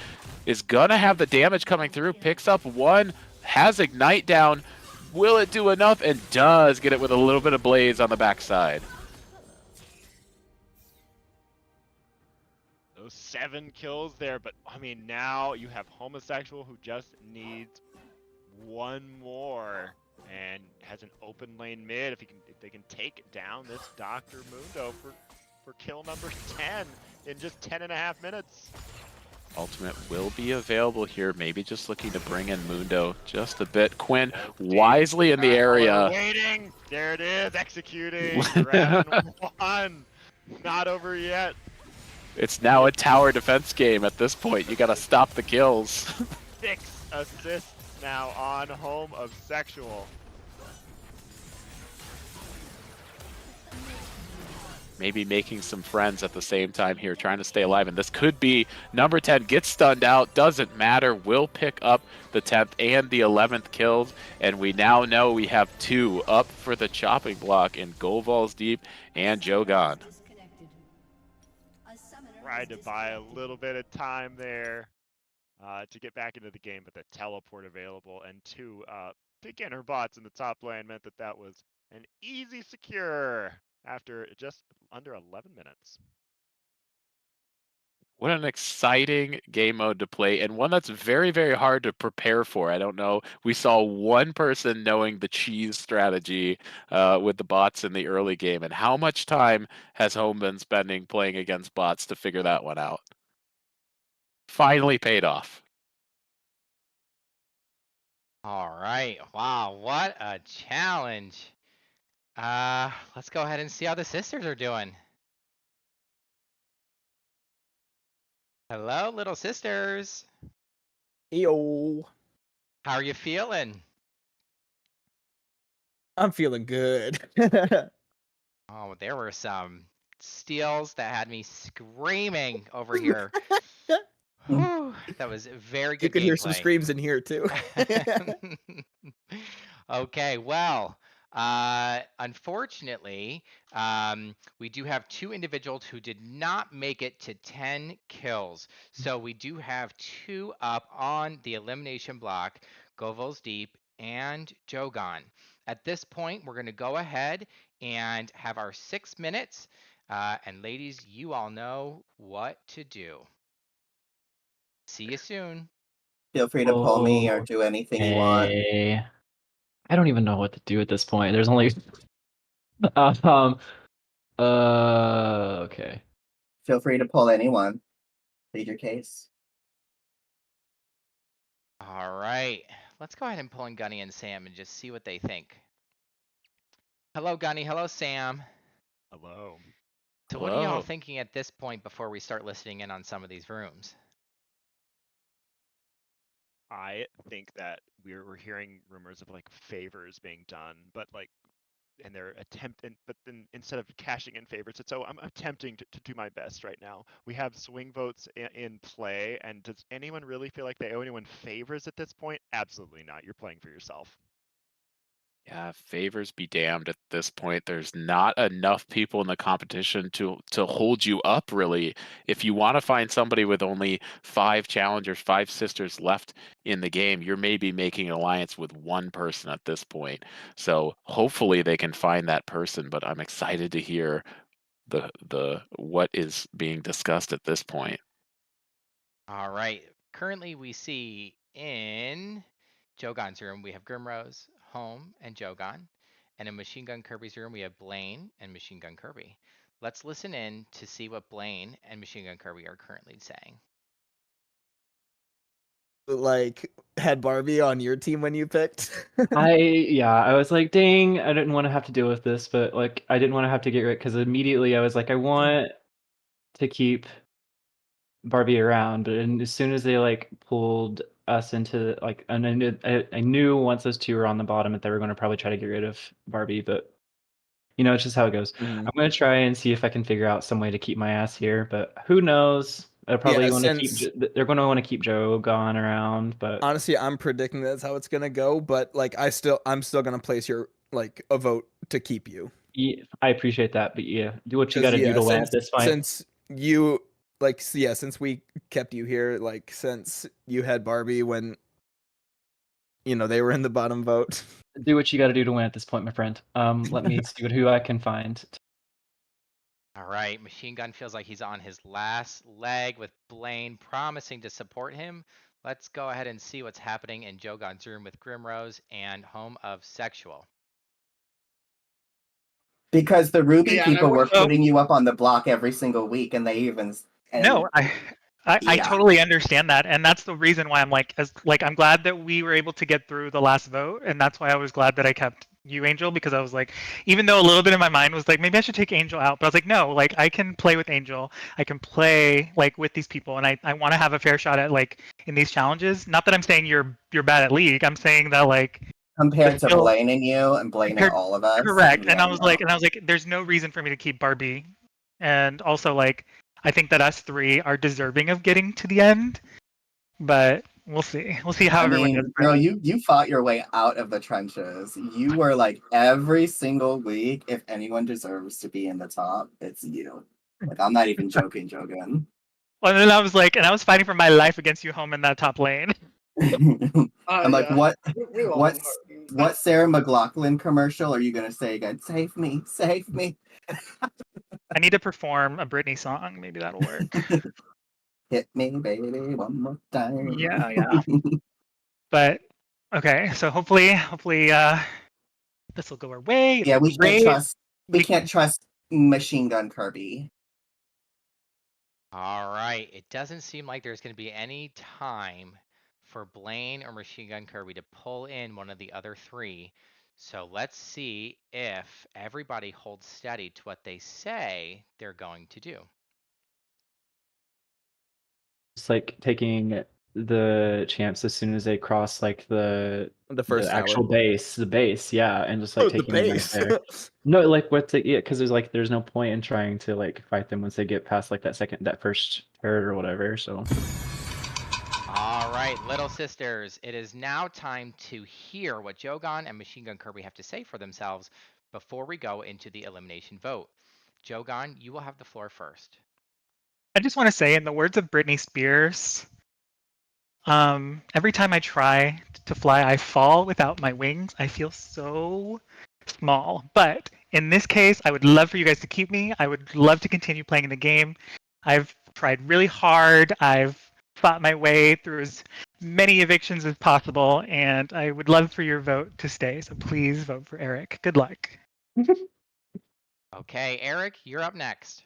is gonna have the damage coming through, picks up 1, has Ignite down. Will it do enough? And does get it with a little bit of Blaze on the backside. Those 7 kills there, but I mean, now you have Homosexual who just needs 1 more and has an open lane mid. If they can take down this Dr. Mundo for kill number 10 in just 10.5 minutes. Ultimate will be available here, maybe just looking to bring in Mundo just a bit. Quinn wisely in the area. Waiting. There it is, executing. Round 1. Not over yet. It's now a tower defense game at this point. You gotta stop the kills. 6 assists now on Homosexual. Maybe making some friends at the same time here, trying to stay alive. And this could be number 10, gets stunned out, doesn't matter, will pick up the 10th and the 11th kills. And we now know we have 2 up for the chopping block in Goval's Deep and Jogan. Tried to buy a little bit of time there to get back into the game, but the teleport available and 2 beginner bots in the top lane meant that was an easy secure after just under 11 minutes. What an exciting game mode to play, and one that's very, very hard to prepare for. I don't know. We saw one person knowing the cheese strategy with the bots in the early game, and how much time has Home been spending playing against bots to figure that one out? Finally paid off. All right. Wow, what a challenge. Let's go ahead and see how the sisters are doing. Hello, little sisters. Yo. How are you feeling? I'm feeling good. Oh, there were some steals that had me screaming over here. Whew, that was very good. You could hear some gameplay. screams in here too. Okay, well, unfortunately, we do have 2 individuals who did not make it to 10 kills. So we do have 2 up on the elimination block, Goval's Deep and Jogan. At this point, we're going to go ahead and have our 6 minutes. And ladies, you all know what to do. See you soon. Feel free to pull me or do anything you want. Hey. I don't even know what to do at this point. There's only okay. Feel free to pull anyone. Plead your case. All right. Let's go ahead and pull in Gunny and Sam and just see what they think. Hello, Gunny. Hello, Sam. Hello. So what are y'all thinking at this point before we start listening in on some of these rooms? I think that we're hearing rumors of like favors being done, but like, and they're attempting, but then instead of cashing in favors, it's I'm attempting to do my best right now. We have swing votes in play, and does anyone really feel like they owe anyone favors at this point? Absolutely not. You're playing for yourself. Yeah, favors be damned at this point. There's not enough people in the competition to hold you up really. If you want to find somebody with only 5 challengers, 5 sisters left in the game, you're maybe making an alliance with one person at this point. So hopefully they can find that person, but I'm excited to hear the what is being discussed at this point. All right. Currently, we see in Jogon's room, we have Grimrose, Home, and Jogon. And in Machine Gun Kirby's room, we have Blaine and Machine Gun Kirby. Let's listen in to see what Blaine and Machine Gun Kirby are currently saying. Like, had Barbie on your team when you picked? I was like, dang, I didn't want to have to deal with this, but like I didn't want to have to get rid because immediately I was like, I want to keep Barbie around, but as soon as they like pulled us into like, and I knew once those two were on the bottom that they were going to probably try to get rid of Barbie, but you know, it's just how it goes. Mhm. I'm going to try and see if I can figure out some way to keep my ass here, but who knows? They'll probably Yeah, want to keep. since- They're going to want to keep Jogon around, but Honestly, I'm predicting that's how it's gonna go, but like I'm still gonna place your like a vote to keep you. yeah, I appreciate that. But yeah, do what you 'Cause, got to do yeah, to win at this fight. Since you like yeah, since we kept you here, like since you had Barbie when you know they were in the bottom vote. Do what you got to do to win at this point, my friend. Let me see who I can find. All right. Machine Gun feels like he's on his last leg with Blaine promising to support him. Let's go ahead and see what's happening in Jogon's room with Grimrose and Home of Sexual. Because the Ruby Yeah, and I people were would- putting you up on the block every single week, and they even. And, No, I Yeah. totally understand that, and that's the reason why I'm like, I'm glad that we were able to get through the last vote, and that's why I was glad that I kept you, Angel, because I was like, even though a little bit in my mind was like, maybe I should take Angel out, but I was like, no, like I can play with Angel, I can play like with these people, and I want to have a fair shot at like in these challenges. Not that I'm saying you're bad at League, I'm saying that like compared to Phil- blaming you and blaming compared- all of us. correct, and yeah, I was like, there's no reason for me to keep Barbie, and also like. I think that us three are deserving of getting to the end, but we'll see. We'll see how I everyone mean, does. girl, you fought your way out of the trenches. You were like every single week. If anyone deserves to be in the top, it's you. Like I'm not even joking, Jogan. Well, and then I was like, and I was fighting for my life against you, Home, in that top lane. I'm like, yeah. what? We all What Sarah McLaughlin commercial are you gonna say again? Save me, save me. I need to perform a Britney song. Maybe that'll work. Hit me, baby, one more time. Yeah. But okay, so hopefully, this will go our way. Yeah, we Great. can't trust Machine Gun Kirby. All right. It doesn't seem like there's going to be any time for Blaine or Machine Gun Kirby to pull in one of the other three. So let's see if everybody holds steady to what they say they're going to do. Just like taking the champs as soon as they cross like the first actual tower. base, the base, yeah, and just like Oh, the taking them right base. there. No, like what the because there's no point in trying to like fight them once they get past like that first turret or whatever. So All right, little sisters, it is now time to hear what Jogon and Machine Gun Kirby have to say for themselves before we go into the elimination vote. Jogon, you will have the floor first. I just want to say, in the words of Britney Spears, every time I try to fly, I fall without my wings. I feel so small. But in this case, I would love for you guys to keep me. I would love to continue playing the game. I've tried really hard. I've fought my way through as many evictions as possible, and I would love for your vote to stay. So please vote for Eric. Good luck. Okay, Eric, you're up next.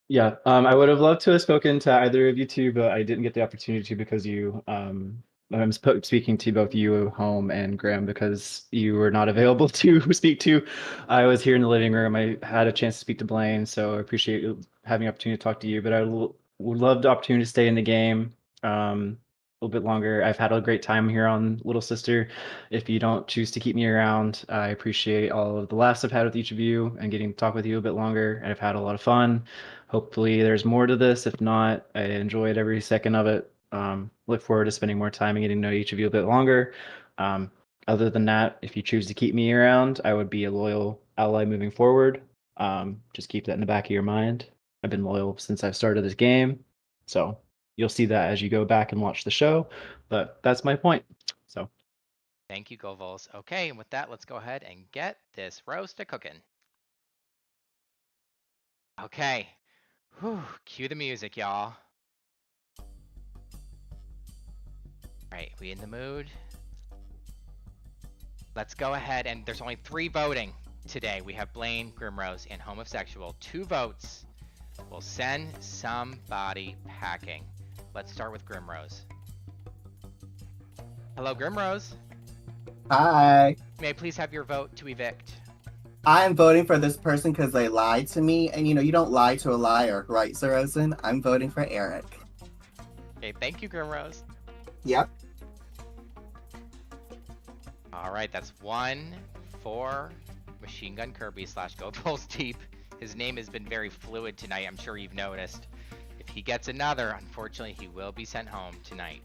yeah, I would have loved to have spoken to either of you two, but I didn't get the opportunity to because you I'm speaking to both you, Home, and Graham because you were not available to speak to. I was here in the living room. I had a chance to speak to Blaine, so I appreciate having the opportunity to talk to you. But I would love the opportunity to stay in the game a little bit longer. I've had a great time here on Little Sister. If you don't choose to keep me around, I appreciate all of the laughs I've had with each of you and getting to talk with you a bit longer. And I've had a lot of fun. Hopefully there's more to this. If not, I enjoyed every second of it. Look forward to spending more time and getting to know each of you a bit longer. Other than that, if you choose to keep me around, I would be a loyal ally moving forward. Just keep that in the back of your mind. I've been loyal since I started this game, so you'll see that as you go back and watch the show. But that's my point. So Thank you, Govols. Okay, and with that, let's go ahead and get this roast a cooking. Okay. Whew, cue the music, y'all. Right, we in the mood? Let's go ahead, and there's only 3 voting today. We have Blaine, Grimrose, and Homosexual. 2 votes will send somebody packing. Let's start with Grimrose. Hello, Grimrose. Hi. May I please have your vote to evict? I'm voting for this person because they lied to me, and you don't lie to a liar, right, Sir Rosen? I'm voting for Eric. Okay, thank you, Grimrose. Yep. All right, that's 1 for Machine Gun Kirby / Go Bulls Deep. His name has been very fluid tonight. I'm sure you've noticed. If he gets another, unfortunately, he will be sent home tonight.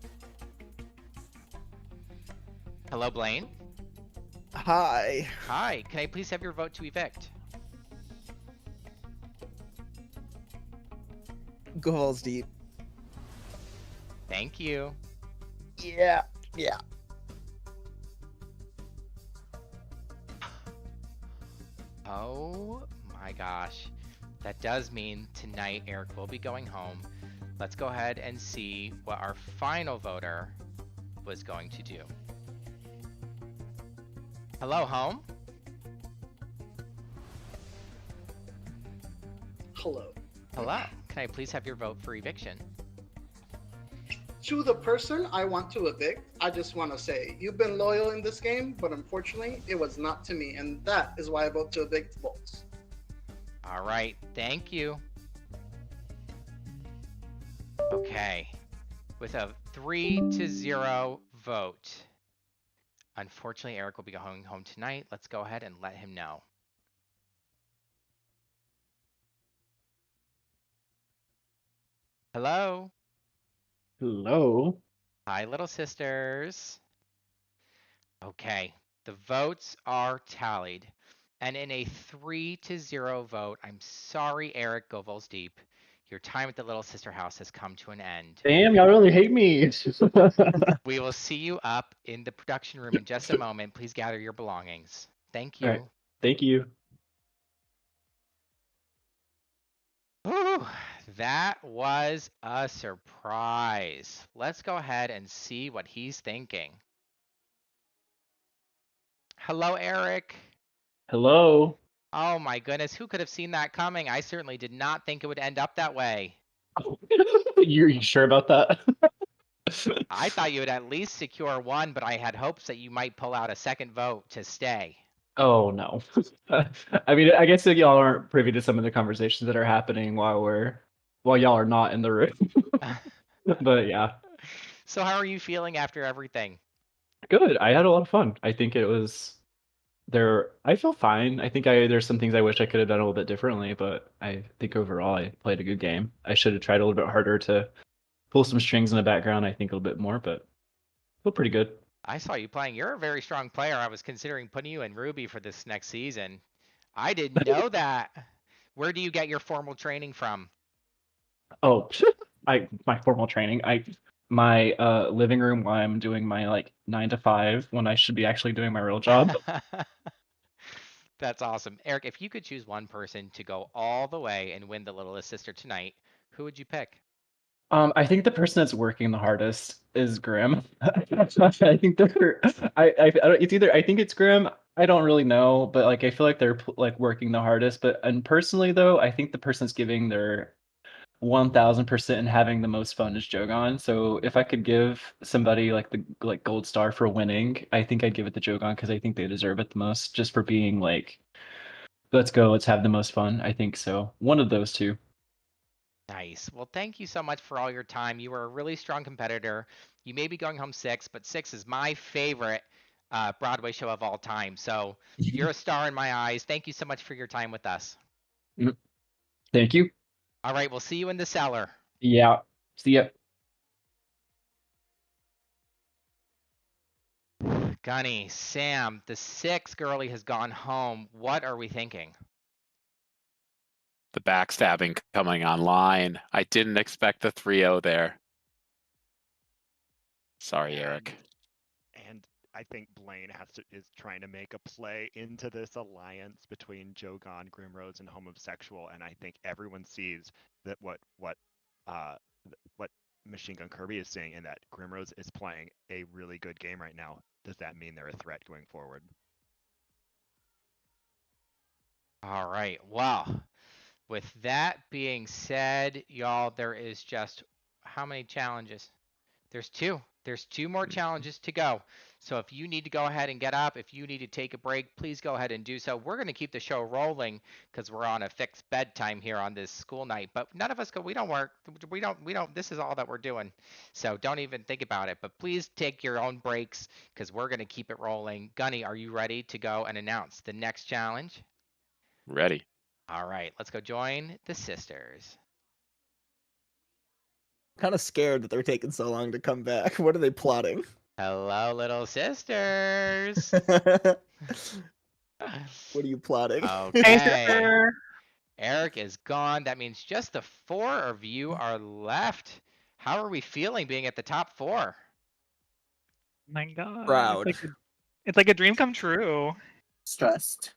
Hello, Blaine. Hi. Hi. Can I please have your vote to evict? Go balls deep. Thank you. Yeah. Yeah. Oh my gosh. That does mean tonight Eric will be going home. Let's go ahead and see what our final voter was going to do. Hello, home? Hello. Hello. Can I please have your vote for eviction? To the person I want to evict, I just want to say, you've been loyal in this game, but unfortunately, it was not to me, and that is why I vote to evict Bolts. All right, thank you. Okay, with a 3-0 vote, unfortunately, Eric will be going home tonight. Let's go ahead and let him know. Hello? hello. Hi, little sisters. Okay, the votes are tallied. And in a 3-0 vote, I'm sorry, Eric Govols Deep. Your time at the Little Sister House has come to an end. Damn, y'all really hate me. We will see you up in the production room in just a moment. Please gather your belongings. Thank you. All right. Thank you. Whew, that was a surprise. Let's go ahead and see what he's thinking. Hello, Eric. Hello. Oh my goodness, who could have seen that coming? I certainly did not think it would end up that way. You sure about that? I thought you would at least secure 1, but I had hopes that you might pull out a second vote to stay. Oh no. I mean, I guess that y'all aren't privy to some of the conversations that are happening while y'all are not in the room. But yeah. So how are you feeling after everything? Good. I had a lot of fun. I think it was I feel fine. I think there's some things I wish I could have done a little bit differently, but I think overall I played a good game. I should have tried a little bit harder to pull some strings in the background, I think a little bit more, but I feel pretty good. I saw you playing. You're a very strong player. I was considering putting you in Ruby for this next season. I didn't know that. Where do you get your formal training from? Oh, my formal training. My living room while I'm doing my 9 to 5 when I should be actually doing my real job. That's awesome. Eric, if you could choose one person to go all the way and win the Littlest Sister tonight, who would you pick? I think the person that's working the hardest is Grim. I think I think it's Grim. I don't really know, but I feel like they're working the hardest. And personally though, I think the person that's giving their 1000% and having the most fun is Jogon. So if I could give somebody the gold star for winning, I think I'd give it to Jogon because I think they deserve it the most, just for being let's go, let's have the most fun. I think so. One of those two. Nice. Well, thank you so much for all your time. You were a really strong competitor. You may be going home 6, but 6 is my favorite Broadway show of all time. So you're a star in my eyes. Thank you so much for your time with us. Thank you. All right, we'll see you in the cellar. Yeah. See ya. Gunny, Sam, the 6th girlie has gone home. What are we thinking? The backstabbing coming online. I didn't expect the 3-0 there. Sorry, Eric. And I think Blaine is trying to make a play into this alliance between Jogan, Grimrose, and Homosexual, and I think everyone sees that what Machine Gun Kirby is saying, and that Grimrose is playing a really good game right now. Does that mean they're a threat going forward? All right. Well, with that being said, y'all, there is just how many challenges? There's 2. There's 2 more challenges to go. So if you need to go ahead and get up, if you need to take a break, please go ahead and do so. We're going to keep the show rolling because we're on a fixed bedtime here on this school night, but none of us we don't work. We don't, this is all that we're doing. So don't even think about it, but please take your own breaks because we're going to keep it rolling. Gunny, are you ready to go and announce the next challenge? Ready. All right, let's go join the sisters. Kind of scared that they're taking so long to come back. What are they plotting? Hello, little sisters. What are you plotting? Okay. Eric is gone. That means just the 4 of you are left. How are we feeling being at the top 4? My God. Proud. It's like a dream come true. Stressed.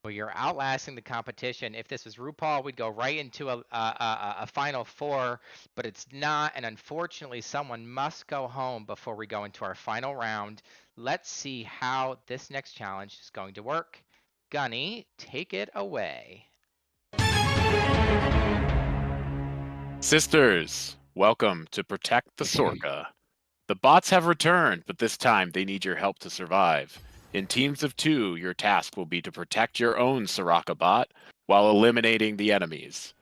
Well, you're outlasting the competition. If this was RuPaul, we'd go right into a final 4, but it's not. And unfortunately, someone must go home before we go into our final round. Let's see how this next challenge is going to work. Gunny, take it away. Sisters, welcome to Protect the Sorka. The bots have returned, but this time they need your help to survive. In teams of 2, your task will be to protect your own Soraka bot while eliminating the enemies.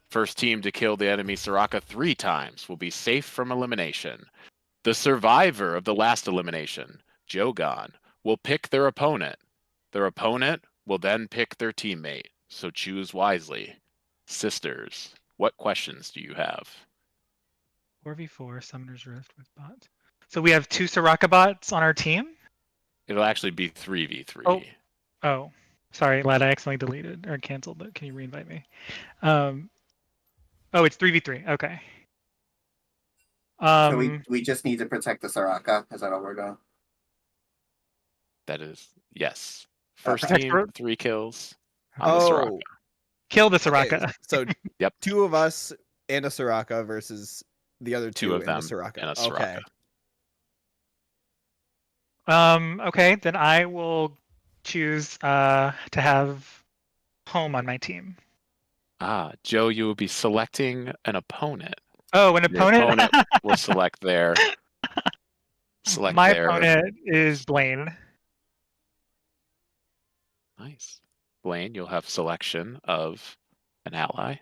First team to kill the enemy Soraka 3 times will be safe from elimination. The survivor of the last elimination, Jogan, will pick their opponent. Their opponent will then pick their teammate, so choose wisely. Sisters, what questions do you have? 4v4 Summoner's Rift with bots. So we have 2 Soraka bots on our team? It'll actually be 3v3. Oh, sorry, lad. I accidentally deleted or canceled it. Can you reinvite me? Oh, it's 3v3. Okay. So we just need to protect the Soraka. Is that all we're doing? That is, yes. First Protect team, Sor- 3 kills on the Soraka. Kill the Soraka. Okay, so Yep. 2 of us and a Soraka versus the other 2 of and them a Soraka. and a Soraka. Okay. Okay, then I will choose to have home on my team. Joe, you will be selecting an opponent. Oh, an Your opponent? opponent will select their. My opponent is Blaine. Nice. Blaine, you'll have selection of an ally.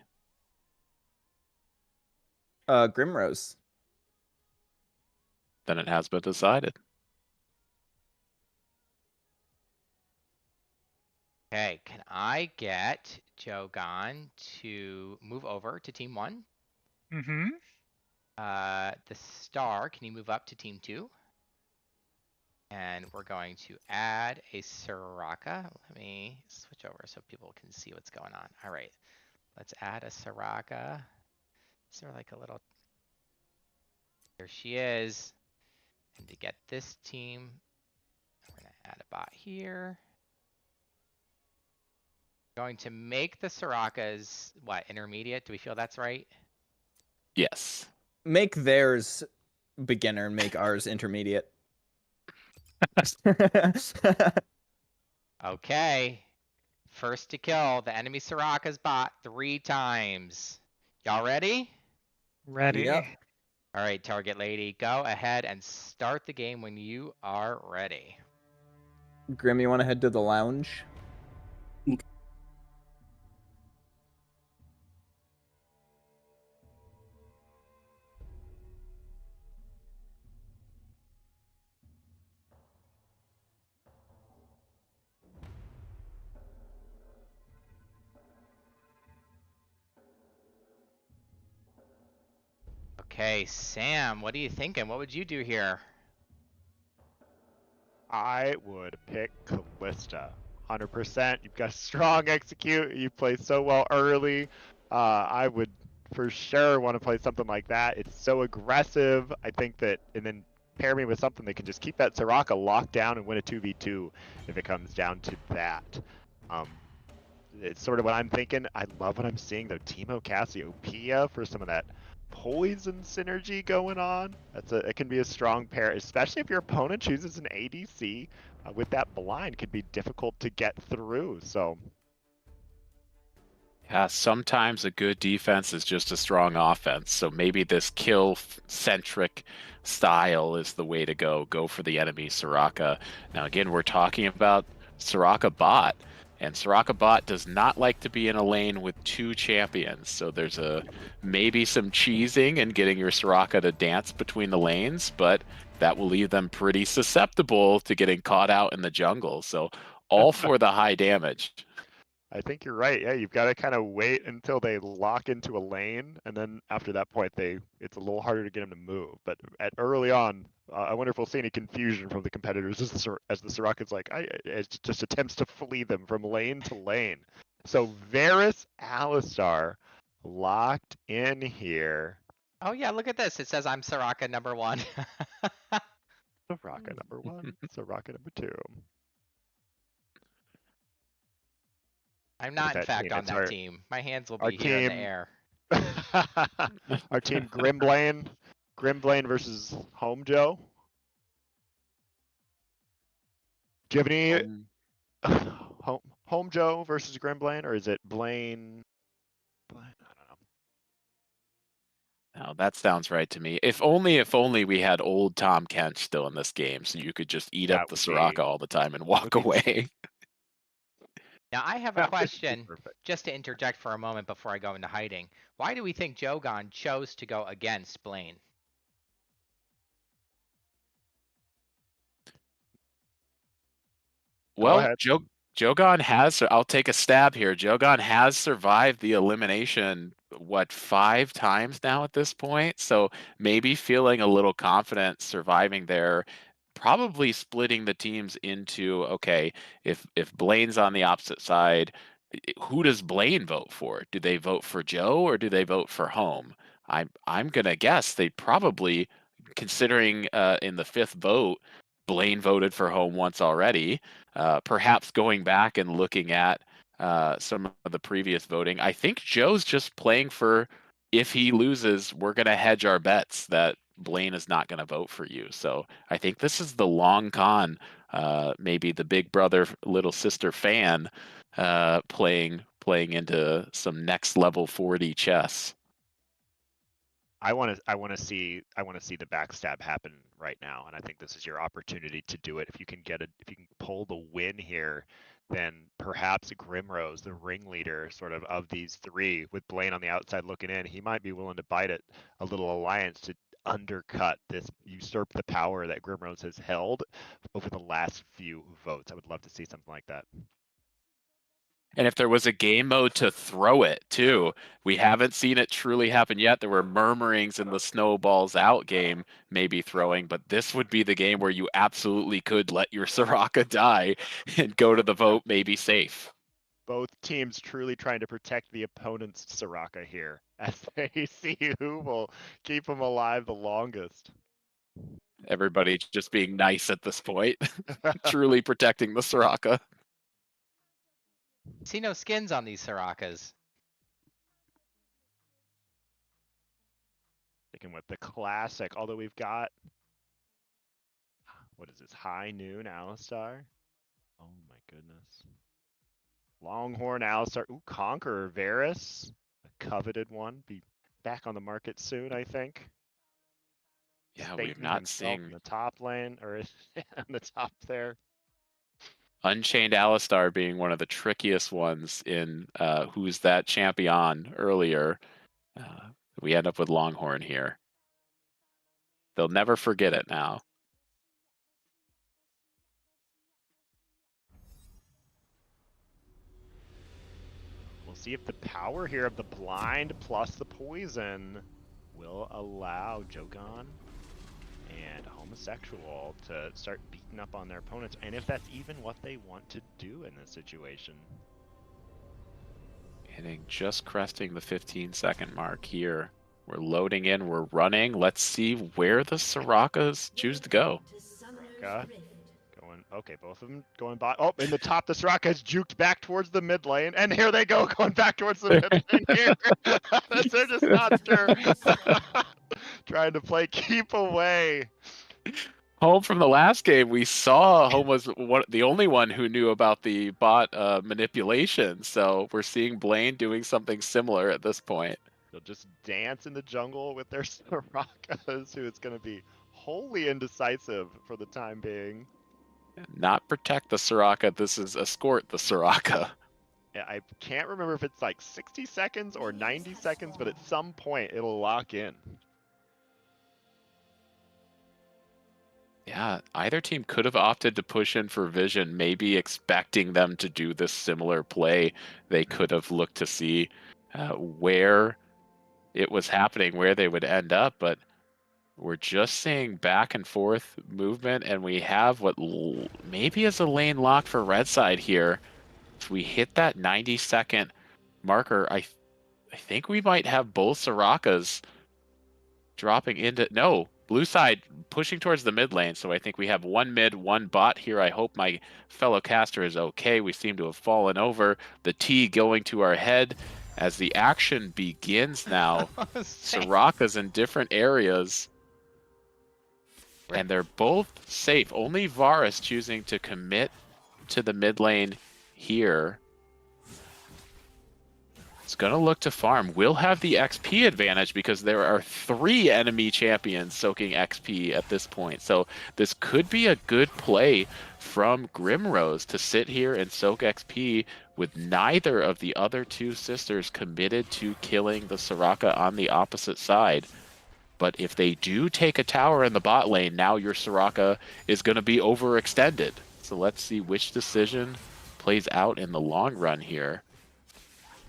Grimrose. Then it has been decided. Okay, can I get Jogan to move over to team 1? Mm-hmm. The star, can you move up to team 2? And we're going to add a Soraka. Let me switch over so people can see what's going on. All right, let's add a Soraka. Is there like a little... Here she is. And to get this team, we're gonna add a bot here. Going to make the Sorakas, what, intermediate? Do we feel that's right? Yes. Make theirs beginner and make ours intermediate. Okay. First to kill the enemy Soraka's bot 3 times. Y'all ready? Ready. Yep. All right, target lady, go ahead and start the game when you are ready. Grim, you want to head to the lounge? Okay, Sam, what are you thinking? What would you do here? I would pick Callista. 100%. You've got strong execute. You play so well early. I would for sure want to play something like that. It's so aggressive. I think that, and then pair me with something that can just keep that Soraka locked down and win a 2v2 if it comes down to that. It's sort of what I'm thinking. I love what I'm seeing though. Teemo Cassiopeia for some of that poison synergy going on. It can be a strong pair, especially if your opponent chooses an ADC with that blind. Could be difficult to get through. So yeah, sometimes a good defense is just a strong offense. So maybe this kill-centric style is the way to go. Go for the enemy Soraka. Now again, we're talking about Soraka bot. And Soraka bot does not like to be in a lane with two champions. So there's maybe some cheesing and getting your Soraka to dance between the lanes, but that will leave them pretty susceptible to getting caught out in the jungle. So all for the high damage. I think you're right. Yeah, you've got to kind of wait until they lock into a lane, and then after that point, it's a little harder to get them to move. But early on, I wonder if we'll see any confusion from the competitors as the Soraka's like, it just attempts to flee them from lane to lane. So Varus Alistar locked in here. Oh yeah, look at this. It says I'm Soraka number 1. Soraka number 1, Soraka number 2. I'm not, in fact, on that team. My hands will be here in the air. Our team Grimblane versus Homejo. Do you have any Homejo versus Grimblane, or is it Blaine? I don't know. No, that sounds right to me. If only we had old Tom Kent still in this game, so you could just eat up the Soraka all the time and walk away. Now I have a question, just to interject for a moment before I go into hiding. Why do we think Jogan chose to go against Blaine? Well, Jogan has, I'll take a stab here. Jogan has survived the elimination, 5 times now at this point? So maybe feeling a little confident surviving there, probably splitting the teams into, okay, if Blaine's on the opposite side, who does Blaine vote for? Do they vote for Joe or do they vote for Home? I'm gonna guess they probably, considering in the 5th vote, Blaine voted for Home once already. Perhaps going back and looking at some of the previous voting, I think Joe's just playing for, if he loses, we're going to hedge our bets that Blaine is not going to vote for you. So I think this is the long con, maybe the big brother, little sister fan playing into some next level 4D chess. I want to see the backstab happen right now, and I think this is your opportunity to do it. If you can pull the win here, then perhaps Grimrose, the ringleader of these 3, with Blaine on the outside looking in, he might be willing to bite at a little alliance to undercut this, usurp the power that Grimrose has held over the last few votes. I would love to see something like that. And if there was a game mode to throw it too, we haven't seen it truly happen yet. There were murmurings in the Snowballs Out game, maybe throwing, but this would be the game where you absolutely could let your Soraka die and go to the vote, maybe safe. Both teams truly trying to protect the opponent's Soraka here, as they see who will keep them alive the longest. Everybody just being nice at this point, truly protecting the Soraka. See no skins on these Sorakas. Sticking with the classic, although we've got, what is this, High Noon Alistar? Oh my goodness. Longhorn Alistar, ooh, Conqueror Varus, a coveted one, be back on the market soon, I think. Yeah, we've not seen the top lane, or on the top there. Unchained Alistar being one of the trickiest ones in Who's That Champion earlier. We end up with Longhorn here. They'll never forget it now. We'll see if the power here of the blind plus the poison will allow Jogan and Home homosexual to start beating up on their opponents, and if that's even what they want to do in this situation. Hitting just cresting the 15-second mark here. We're loading in, we're running. Let's see where the Sorakas choose to go. Soraka going, okay, both of them going by. Oh, in the top, the Soraka is juked back towards the mid lane, and here they go, going back towards the mid lane here. They're just not sure. Trying to play keep away. Home from the last game, we saw Home was the only one who knew about the bot manipulation. So we're seeing Blaine doing something similar at this point. They'll just dance in the jungle with their Sorakas, who is going to be wholly indecisive for the time being. Not protect the Soraka, this is escort the Soraka. Yeah, I can't remember if it's like 60 seconds or 90 seconds, but at some point it'll lock in. Yeah, either team could have opted to push in for Vision, maybe expecting them to do this similar play. They could have looked to see where it was happening, where they would end up, but we're just seeing back and forth movement, and we have what maybe is a lane lock for red side here. If we hit that 90-second marker, I think we might have both Sorakas dropping into... No, blue side pushing towards the mid lane, so I think we have one mid, one bot here. I hope my fellow caster is okay. We seem to have fallen over. The T going to our head as the action begins now. Soraka's in different areas, and they're both safe. Only Varus choosing to commit to the mid lane here. It's going to look to farm. We'll have the XP advantage because there are 3 enemy champions soaking XP at this point. So this could be a good play from Grimrose to sit here and soak XP with neither of the other 2 sisters committed to killing the Soraka on the opposite side. But if they do take a tower in the bot lane, now your Soraka is going to be overextended. So let's see which decision plays out in the long run here.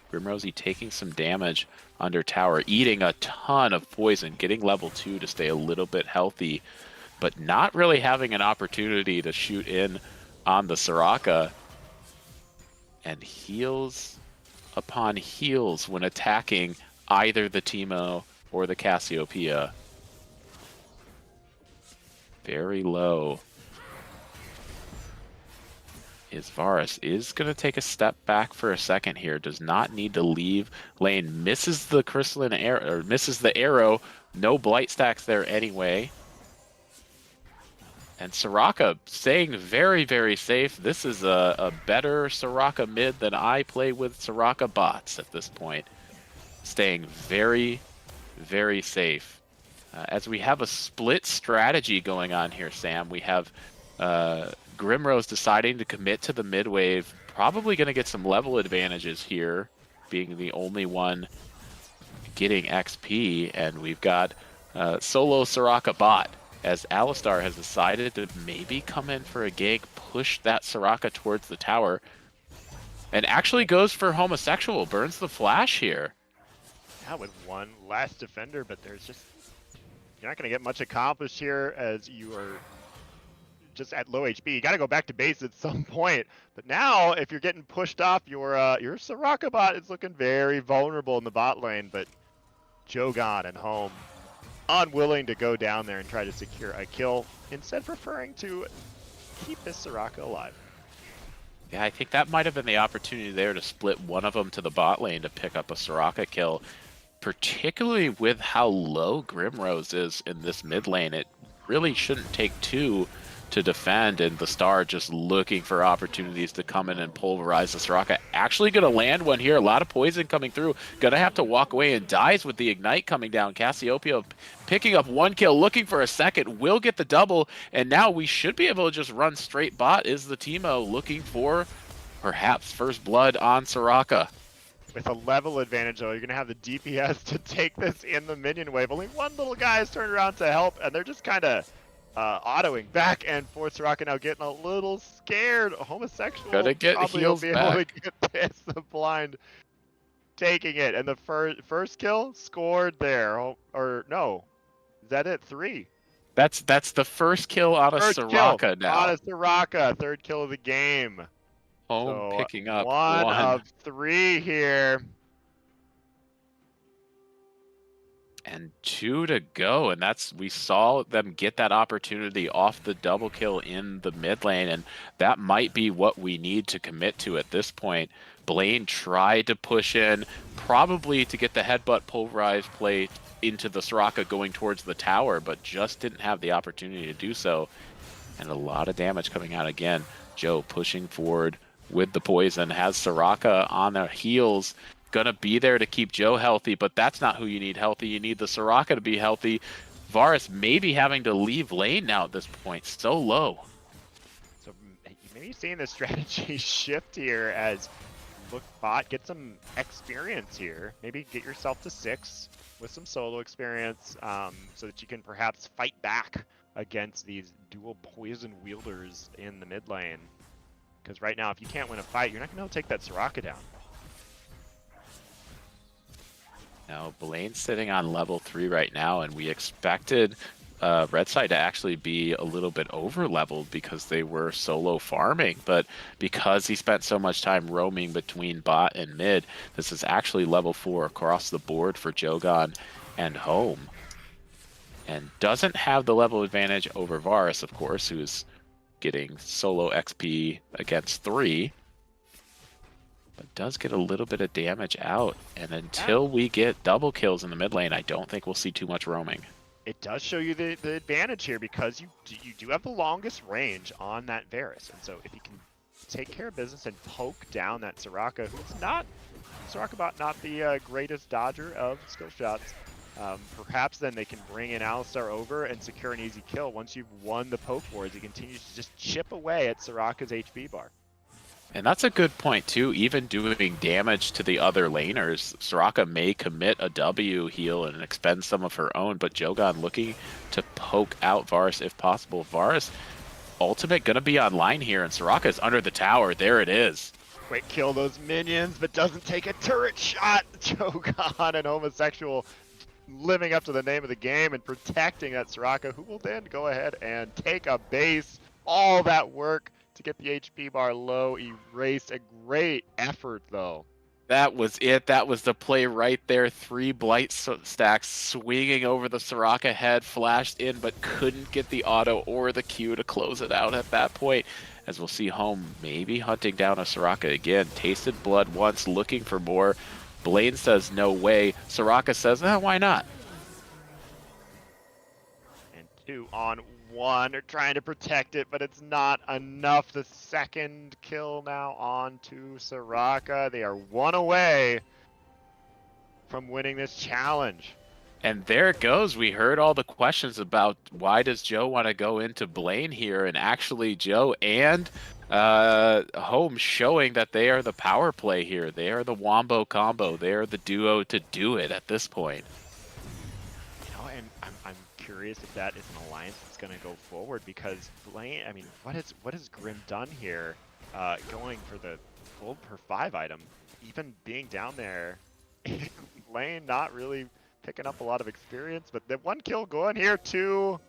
Grimrosy taking some damage under tower, eating a ton of poison, getting level 2 to stay a little bit healthy, but not really having an opportunity to shoot in on the Soraka. And heals upon heals when attacking either the Teemo or the Cassiopeia. Very low. Varus is going to take a step back for a second here. Does not need to leave lane. Misses the crystalline arrow, or misses the arrow. No blight stacks there anyway. And Soraka staying very, very safe. This is a better Soraka mid than I play with Soraka bots at this point. Staying very, very safe. As we have a split strategy going on here, Sam. We have Grimrose deciding to commit to the mid wave, probably going to get some level advantages here, being the only one getting XP, and we've got solo Soraka bot, as Alistar has decided to maybe come in for a gank, push that Soraka towards the tower, and actually goes for homosexual, burns the flash here. Yeah, with one last defender, but you're not going to get much accomplished here as you are just at low HP. You got to go back to base at some point. But now, if you're getting pushed off, your Soraka bot is looking very vulnerable in the bot lane. But Jogan and Home unwilling to go down there and try to secure a kill, instead preferring to keep this Soraka alive. Yeah, I think that might have been the opportunity there to split one of them to the bot lane to pick up a Soraka kill, particularly with how low Grimrose is in this mid lane. It really shouldn't take 2 to defend, and the Star just looking for opportunities to come in and pulverize the Soraka. Actually going to land one here. A lot of poison coming through. Going to have to walk away, and dies with the Ignite coming down. Cassiopeia picking up 1 kill, looking for a second. Will get the double, and now we should be able to just run straight bot. Is the Teemo looking for perhaps first blood on Soraka? With a level advantage, though, you're going to have the DPS to take this in the minion wave. Only one little guy has turned around to help, and they're just kind of autoing back and forth. Soraka now getting a little scared. Homosexual gotta get probably heals will be able to back. get this. The blind taking it, and the first kill scored there. Or no, is that it? 3. That's the first kill on a First kill Soraka now. on a Soraka, third kill of the game. Home So picking up one one. of 3 here. And 2 to go, and we saw them get that opportunity off the double kill in the mid lane, and that might be what we need to commit to at this point. Blaine tried to push in, probably to get the headbutt pulverized play into the Soraka going towards the tower, but just didn't have the opportunity to do so. And a lot of damage coming out again. Joe pushing forward with the poison, has Soraka on their heels, gonna be there to keep Joe healthy, but that's not who you need healthy. You need the Soraka to be healthy. Varus maybe having to leave lane now at this point, so low. So maybe seeing the strategy shift here as look bot, get some experience here. Maybe get yourself to 6 with some solo experience, so that you can perhaps fight back against these dual poison wielders in the mid lane. Because right now, if you can't win a fight, you're not going to be able to take that Soraka down. Now, Blaine's sitting on level 3 right now, and we expected Red Side to actually be a little bit over-leveled because they were solo farming, but because he spent so much time roaming between bot and mid, this is actually level 4 across the board for Jogan and Home. And doesn't have the level advantage over Varus, of course, who's getting solo XP against 3. But does get a little bit of damage out, and until we get double kills in the mid lane, I don't think we'll see too much roaming. It does show you the advantage here because you do have the longest range on that Varus, and so if you can take care of business and poke down that Soraka, who's not Soraka bot, not the greatest dodger of skill shots, perhaps then they can bring in Alistar over and secure an easy kill. Once you've won the poke wars, you continue to just chip away at Soraka's HP bar. And that's a good point, too. Even doing damage to the other laners, Soraka may commit a W heal and expend some of her own, but Jogan looking to poke out Varus if possible. Varus, ultimate gonna be online here, and Soraka is under the tower. There it is. Quick kill those minions, but doesn't take a turret shot. Jogan and Homosexual living up to the name of the game and protecting that Soraka, who will then go ahead and take a base. All that work to get the HP bar low, erased. A great effort, though. That was it. That was the play right there. 3 Blight stacks swinging over the Soraka head, flashed in, but couldn't get the auto or the Q to close it out at that point. As we'll see Home maybe hunting down a Soraka again. Tasted blood once, looking for more. Blaine says no way. Soraka says, why not? And 2 on 1. They're trying to protect it, but it's not enough. The second kill now on to Soraka. They are 1 away from winning this challenge. And there it goes. We heard all the questions about why does Joe want to go into Blaine here, and actually Joe and Home showing that they are the power play here. They are the wombo combo. They are the duo to do it at this point. You know, and I'm curious if that is an alliance that's going to go forward, because Blaine, I mean, what has Grim done here, going for the gold per 5 item, even being down there. Blaine not really picking up a lot of experience, but the 1 kill going here to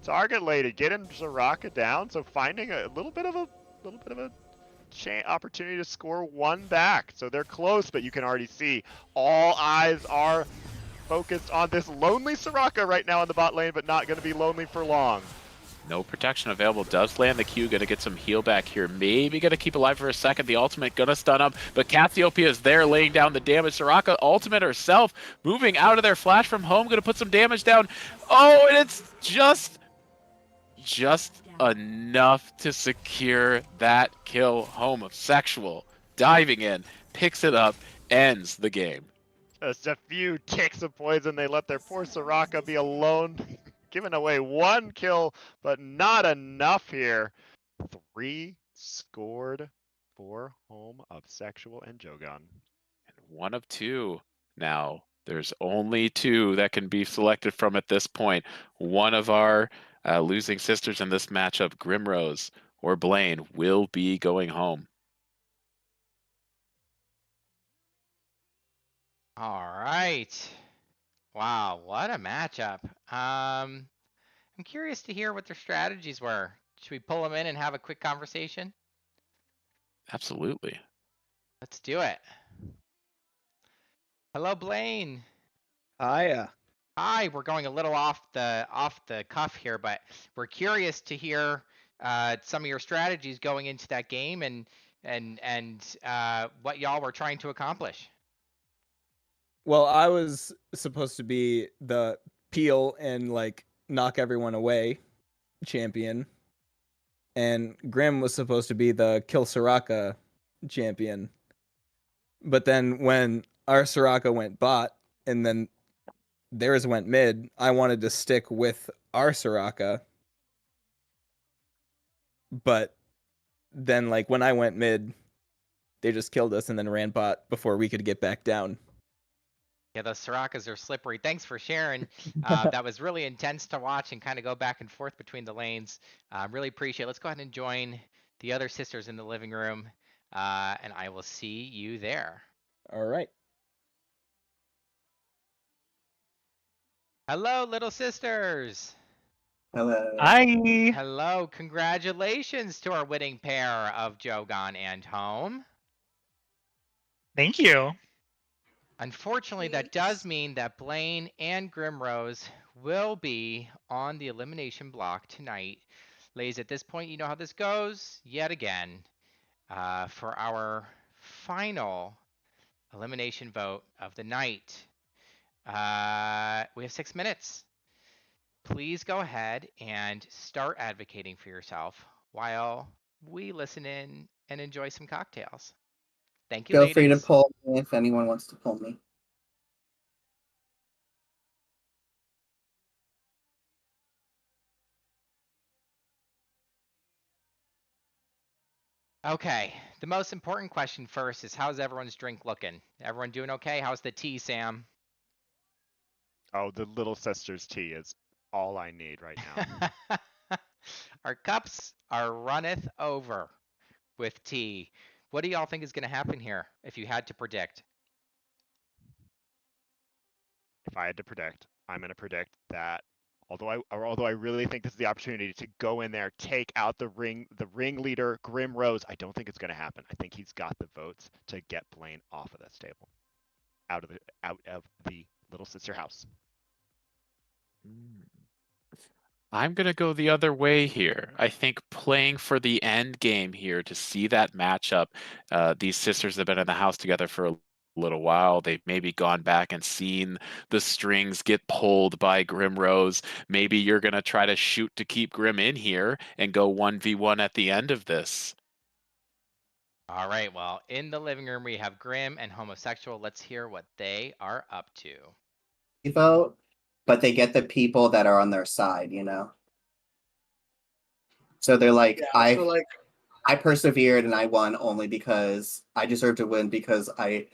target lady, getting Soraka down, so finding a little bit of a opportunity to score 1 back. So they're close, but you can already see all eyes are focused on this lonely Soraka right now in the bot lane, but not going to be lonely for long. No protection available. Does land the Q. Going to get some heal back here. Maybe going to keep alive for a second. The ultimate going to stun him. But Cassiopeia is there laying down the damage. Soraka ultimate herself moving out of their flash from Home. Going to put some damage down. Oh, and it's just enough to secure that kill. Homosexual diving in, picks it up, ends the game. Just a few ticks of poison. They let their poor Soraka be alone. Giving away 1 kill, but not enough here. 3 scored for Home of Sexual and Jogan. And 1 of 2. Now, there's only 2 that can be selected from at this point. One of our losing sisters in this matchup, Grimrose or Blaine, will be going home. All right. Wow, what a matchup. I'm curious to hear what their strategies were. Should we pull them in and have a quick conversation? Absolutely. Let's do it. Hello, Blaine. Hiya. Hi, we're going a little off the cuff here, but we're curious to hear some of your strategies going into that game and what y'all were trying to accomplish. Well, I was supposed to be the peel and like knock everyone away champion, and Grim was supposed to be the kill Soraka champion. But then when our Soraka went bot and then theirs went mid, I wanted to stick with our Soraka. But then like when I went mid, they just killed us and then ran bot before we could get back down. Yeah, those Sorakas are slippery. Thanks for sharing. That was really intense to watch and kind of go back and forth between the lanes. Really appreciate it. Let's go ahead and join the other sisters in the living room, and I will see you there. All right. Hello, little sisters. Hello. Hi. Hello. Congratulations to our winning pair of Jogan and Home. Thank you. Unfortunately, that does mean that Blaine and Grimrose will be on the elimination block tonight. Ladies, at this point, you know how this goes. Yet again, for our final elimination vote of the night, we have 6 minutes. Please go ahead and start advocating for yourself while we listen in and enjoy some cocktails. Thank you, Feel ladies. free to pull me if anyone wants to pull me. Okay, the most important question first is how's everyone's drink looking? Everyone doing okay? How's the tea, Sam? Oh, the little sister's tea is all I need right now. Our cups are runneth over with tea. What do y'all think is going to happen here if you had to predict? If I had to predict, I'm going to predict that although I really think this is the opportunity to go in there, take out the ringleader, Grimrose, I don't think it's going to happen. I think he's got the votes to get Blaine off of this table, out of the little sister house. I'm going to go the other way here. I think playing for the end game here to see that matchup, these sisters have been in the house together for a little while. They've maybe gone back and seen the strings get pulled by Grimrose. Maybe you're going to try to shoot to keep Grim in here and go 1v1 at the end of this. All right, well, in the living room, we have Grim and Homosexual. Let's hear what they are up to. Vote, but they get the people that are on their side, you know? So they're like, Yeah, I persevered and I won only because I deserve to win because I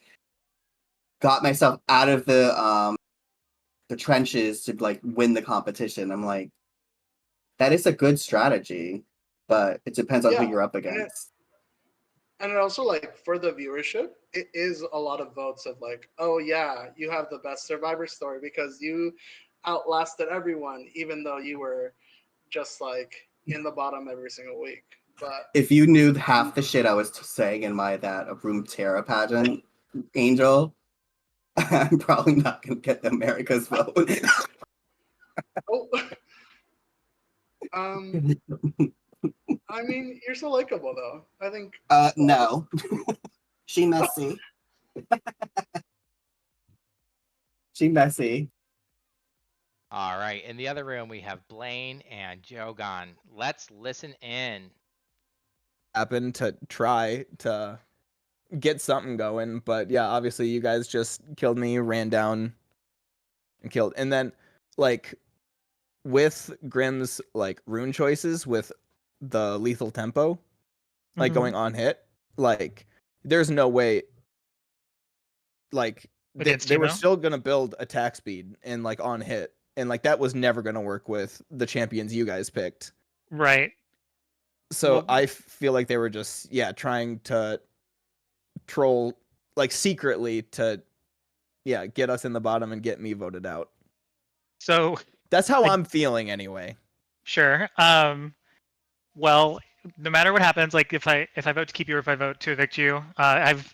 got myself out of the trenches to like win the competition. I'm like, that is a good strategy, but it depends on who you're up against. And it also, like, for the viewership, it is a lot of votes of like, oh yeah, you have the best Survivor story because you outlasted everyone, even though you were just like in the bottom every single week. But if you knew half the shit I was saying in my that Room Terra pageant, Angel, I'm probably not gonna get the America's vote. oh. I mean, you're so likable though. I think. No. She messy. She messy. All right, in the other room, we have Blaine and Jogan. Let's listen in. Happened to try to get something going, but yeah, obviously you guys just killed me, ran down and killed. And then like with Grim's like rune choices with the lethal tempo, like going on hit, like there's no way like they were still gonna build attack speed and like on hit, and like that was never gonna work with the champions you guys picked. Right. So I feel like they were just trying to troll like secretly to get us in the bottom and get me voted out. So that's how I'm feeling anyway. Sure. Well, no matter what happens, like if I vote to keep you or if I vote to evict you, I've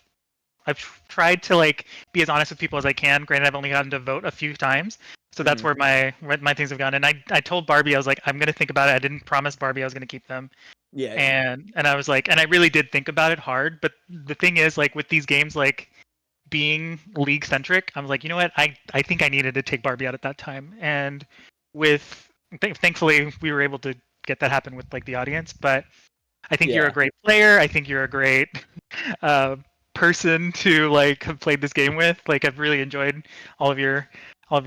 tried to like be as honest with people as I can. Granted, I've only gotten to vote a few times, so that's where my things have gone. And I told Barbie, I was like, I'm gonna think about it. I didn't promise Barbie I was gonna keep them. Yeah. And I was like, and I really did think about it hard. But the thing is, like with these games, like being league centric, I was like, you know what? I think I needed to take Barbie out at that time. And with thankfully we were able to get that happen with like the audience. But I think you're a great player. I think you're a great person to like have played this game with. Like I've really enjoyed all of your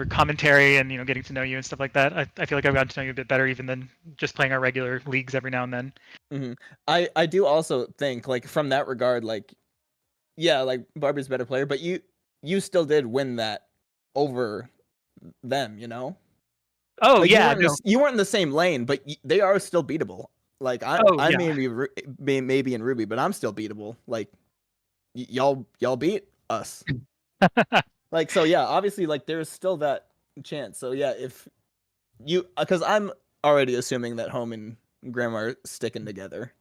commentary and getting to know you and stuff like that. I feel like I've gotten to know you a bit better even than just playing our regular leagues every now and then. I do also think like from that regard, like yeah, like Barbie's a better player, but you still did win that over them, Oh like, yeah, you weren't in the same lane, but they are still beatable. Like I maybe in Ruby, but I'm still beatable. Like y'all beat us. Like so yeah, obviously like there's still that chance. So yeah, if you because I'm already assuming that Home and Grim are sticking together.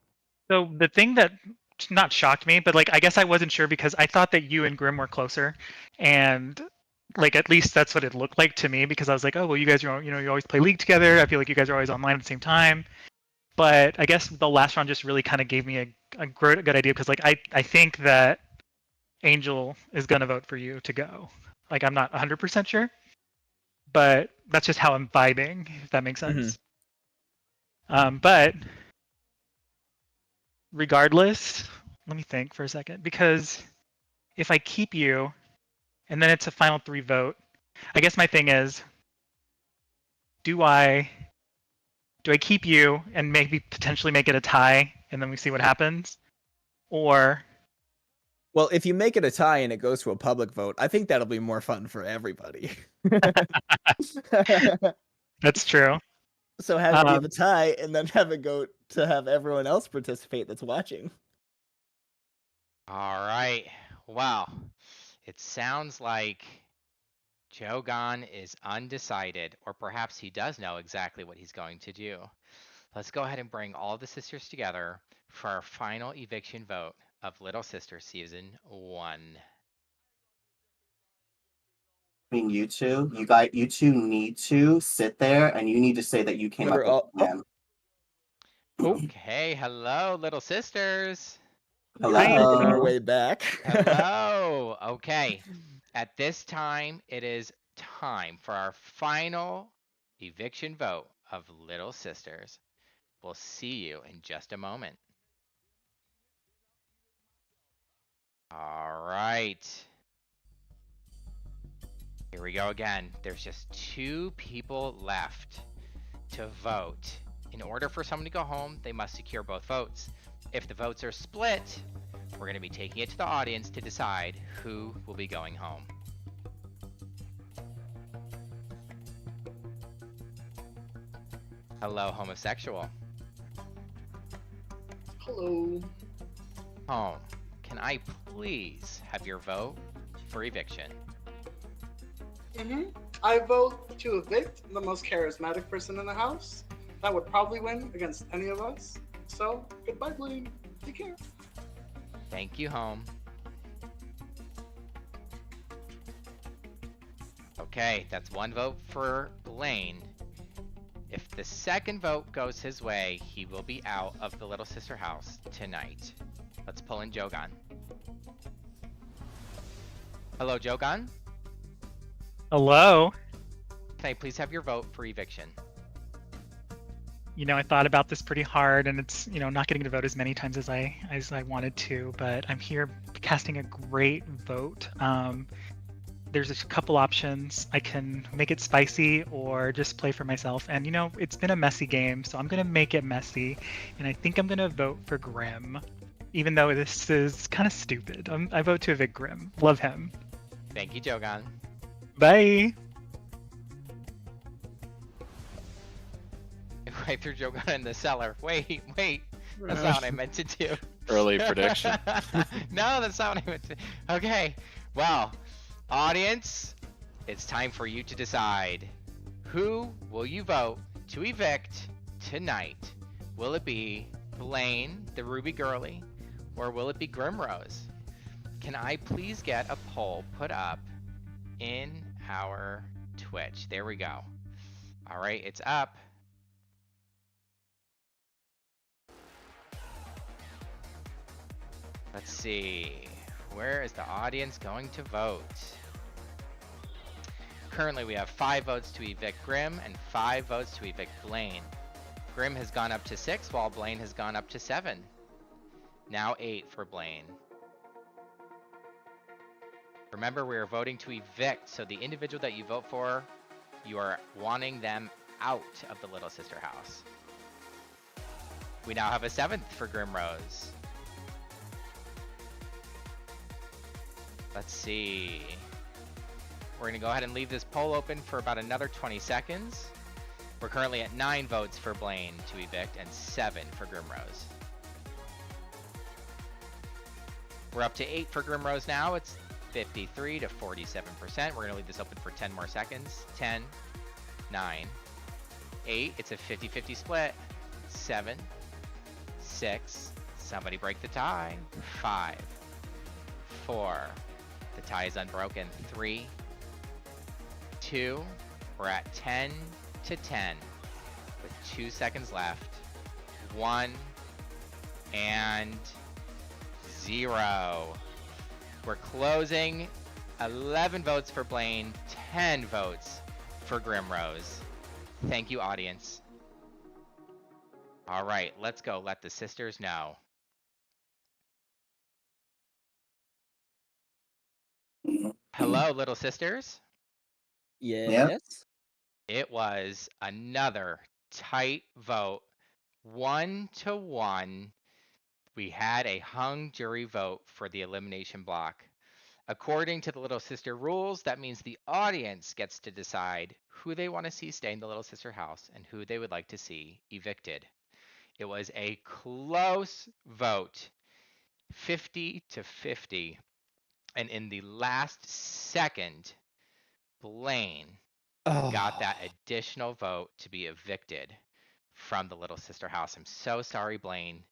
So the thing that not shocked me, but like I guess I wasn't sure because I thought that you and Grim were closer, and like at least that's what it looked like to me because I was like, oh well, you guys are you always play League together. I feel like you guys are always online at the same time. But I guess the last round just really kind of gave me a good idea because like I think that Angel is gonna vote for you to go. Like I'm not 100% sure, but that's just how I'm vibing. If that makes sense. But regardless, let me think for a second because if I keep you, and then it's a final 3 vote, I guess my thing is, do I keep you and maybe potentially make it a tie, and then we see what happens, or? Well, if you make it a tie and it goes to a public vote, I think that'll be more fun for everybody. That's true. So have it be the tie and then have it go to have everyone else participate that's watching. All right. Wow. It sounds like Jogan is undecided, or perhaps he does know exactly what he's going to do. Let's go ahead and bring all the sisters together for our final eviction vote of Little Sisters Season 1. I mean, you two need to sit there and you need to say that you came up with the plan. Okay, hello, Little Sisters. Hello. On our way back. Hello. Okay. At this time, it is time for our final eviction vote of Little Sisters. We'll see you in just a moment. All right. Here we go again. There's just 2 people left to vote. In order for someone to go home, they must secure both votes. If the votes are split, we're going to be taking it to the audience to decide who will be going home. Hello, homosexual. Hello. Home. Can I please have your vote for eviction? I vote to evict the most charismatic person in the house. That would probably win against any of us. So, goodbye, Blaine. Take care. Thank you, Home. Okay, that's 1 vote for Blaine. If the second vote goes his way, he will be out of the Little Sister house tonight. Let's pull in Jogan. Hello, Jogan. Hello. Can I please have your vote for eviction? I thought about this pretty hard, and it's not getting to vote as many times as I wanted to, but I'm here casting a great vote. There's a couple options. I can make it spicy or just play for myself, and it's been a messy game, so I'm gonna make it messy, and I think I'm gonna vote for Grim, even though this is kind of stupid. I vote to evict Grim. Love him. Thank you, Jogan. Bye. I threw Jogan in the cellar. Wait. That's not what I meant to do. Early prediction. No, that's not what I meant to. Okay. Well, audience, it's time for you to decide. Who will you vote to evict tonight? Will it be Blaine, the Ruby Girly, or will it be Grimrose? Can I please get a poll put up in our Twitch? There we go. All right, it's up. Let's see. Where is the audience going to vote? Currently, we have 5 votes to evict Grim and 5 votes to evict Blaine. Grim has gone up to 6, while Blaine has gone up to 7. Now 8 for Blaine. Remember, we are voting to evict, so the individual that you vote for, you are wanting them out of the Little Sister house. We now have a 7th for Grimrose. Let's see. We're gonna go ahead and leave this poll open for about another 20 seconds. We're currently at 9 votes for Blaine to evict and 7 for Grimrose. We're up to 8 for Grimrose now. It's 53 to 47%. We're gonna leave this open for 10 more seconds. 10, 9, 8. It's a 50-50 split. 7, 6. Somebody break the tie. 5, 4. The tie is unbroken. 3, 2. We're at 10 to 10 with 2 seconds left. 1 and 0. We're closing. 11 votes for Blaine, 10 votes for Grimrose. Thank you, audience. All right, let's go. Let the sisters know. Hello, little sisters. Yes. It was another tight vote, 1-1. We had a hung jury vote for the elimination block. According to the Little Sister rules, that means the audience gets to decide who they want to see stay in the Little Sister house and who they would like to see evicted. It was a close vote, 50 to 50. And in the last second, Blaine got that additional vote to be evicted from the Little Sister house. I'm so sorry, Blaine.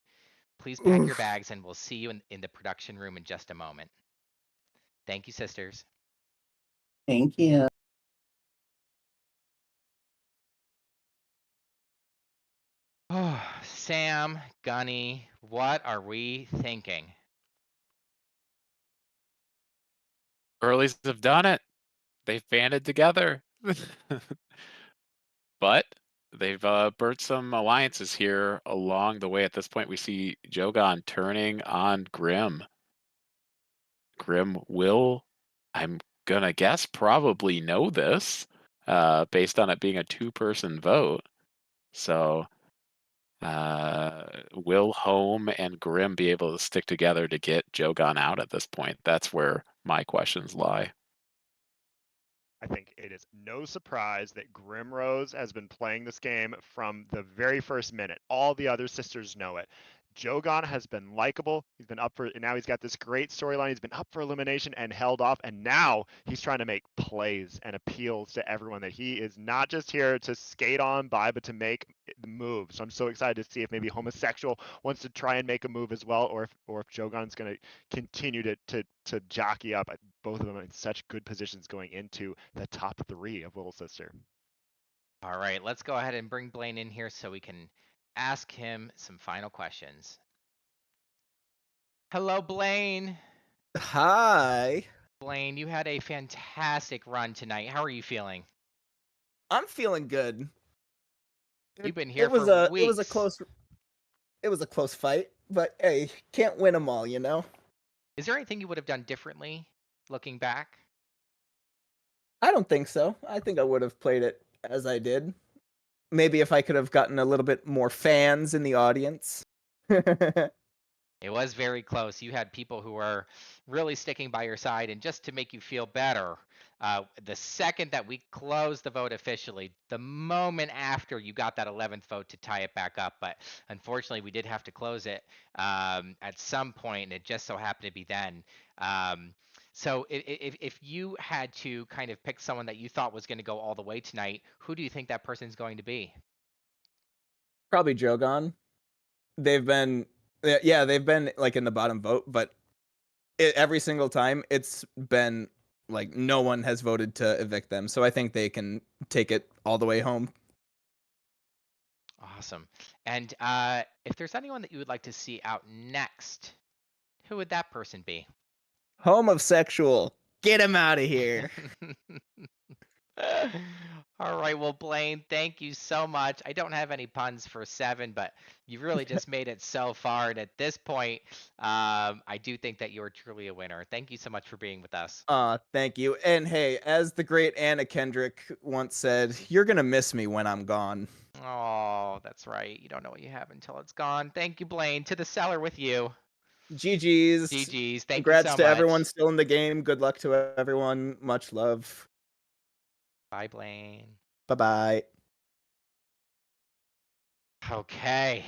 Please pack your bags and we'll see you in the production room in just a moment. Thank you, sisters. Thank you. Sam, Gunny, what are we thinking? Girlies have done it. They've banded together. But they've burnt some alliances here along the way. At this point, we see Jogan turning on Grim. Grim will, I'm gonna guess, probably know this, based on it being a 2-person vote. So, will Home and Grim be able to stick together to get Jogan out at this point? That's where my questions lie. I think it is no surprise that Grimrose has been playing this game from the very first minute. All the other sisters know it. Jogan has been likable. He's been up for, now he's got this great storyline. He's been up for elimination and held off, and now he's trying to make plays and appeals to everyone that he is not just here to skate on by, but to make the move. So I'm so excited to see if maybe Homosexual wants to try and make a move as well, or if Jogan's going to continue to jockey up. Both of them in such good positions going into the top 3 of Little Sister. All right, let's go ahead and bring Blaine in here so we can ask him some final questions. Hello, Blaine. Hi. Blaine, you had a fantastic run tonight. How are you feeling? I'm feeling good. You've been here for weeks. It was a close fight, but hey, can't win them all, you know? Is there anything you would have done differently looking back? I don't think so. I think I would have played it as I did. Maybe if I could have gotten a little bit more fans in the audience. It was very close. You had people who were really sticking by your side, and just to make you feel better, the second that we closed the vote officially, the moment after you got that 11th vote to tie it back up, but unfortunately we did have to close it at some point, and it just so happened to be then. So if you had to kind of pick someone that you thought was going to go all the way tonight, who do you think that person's going to be? Probably Jogon. They've been they've been like in the bottom vote, but every single time it's been like no one has voted to evict them. So I think they can take it all the way home. Awesome. And if there's anyone that you would like to see out next, who would that person be? Homosexual. Get him out of here. All right, well, Blaine, thank you so much. I don't have any puns for 7, but you really just made it so far. And at this point, I do think that you're truly a winner. Thank you so much for being with us. Thank you. And hey, as the great Anna Kendrick once said, you're going to miss me when I'm gone. Oh, that's right. You don't know what you have until it's gone. Thank you, Blaine. To the cellar with you. GG's. GG's. Thank Congrats you so to much. everyone still in the game. Good luck to everyone. Much love. Bye, Blaine. Bye-bye. Okay.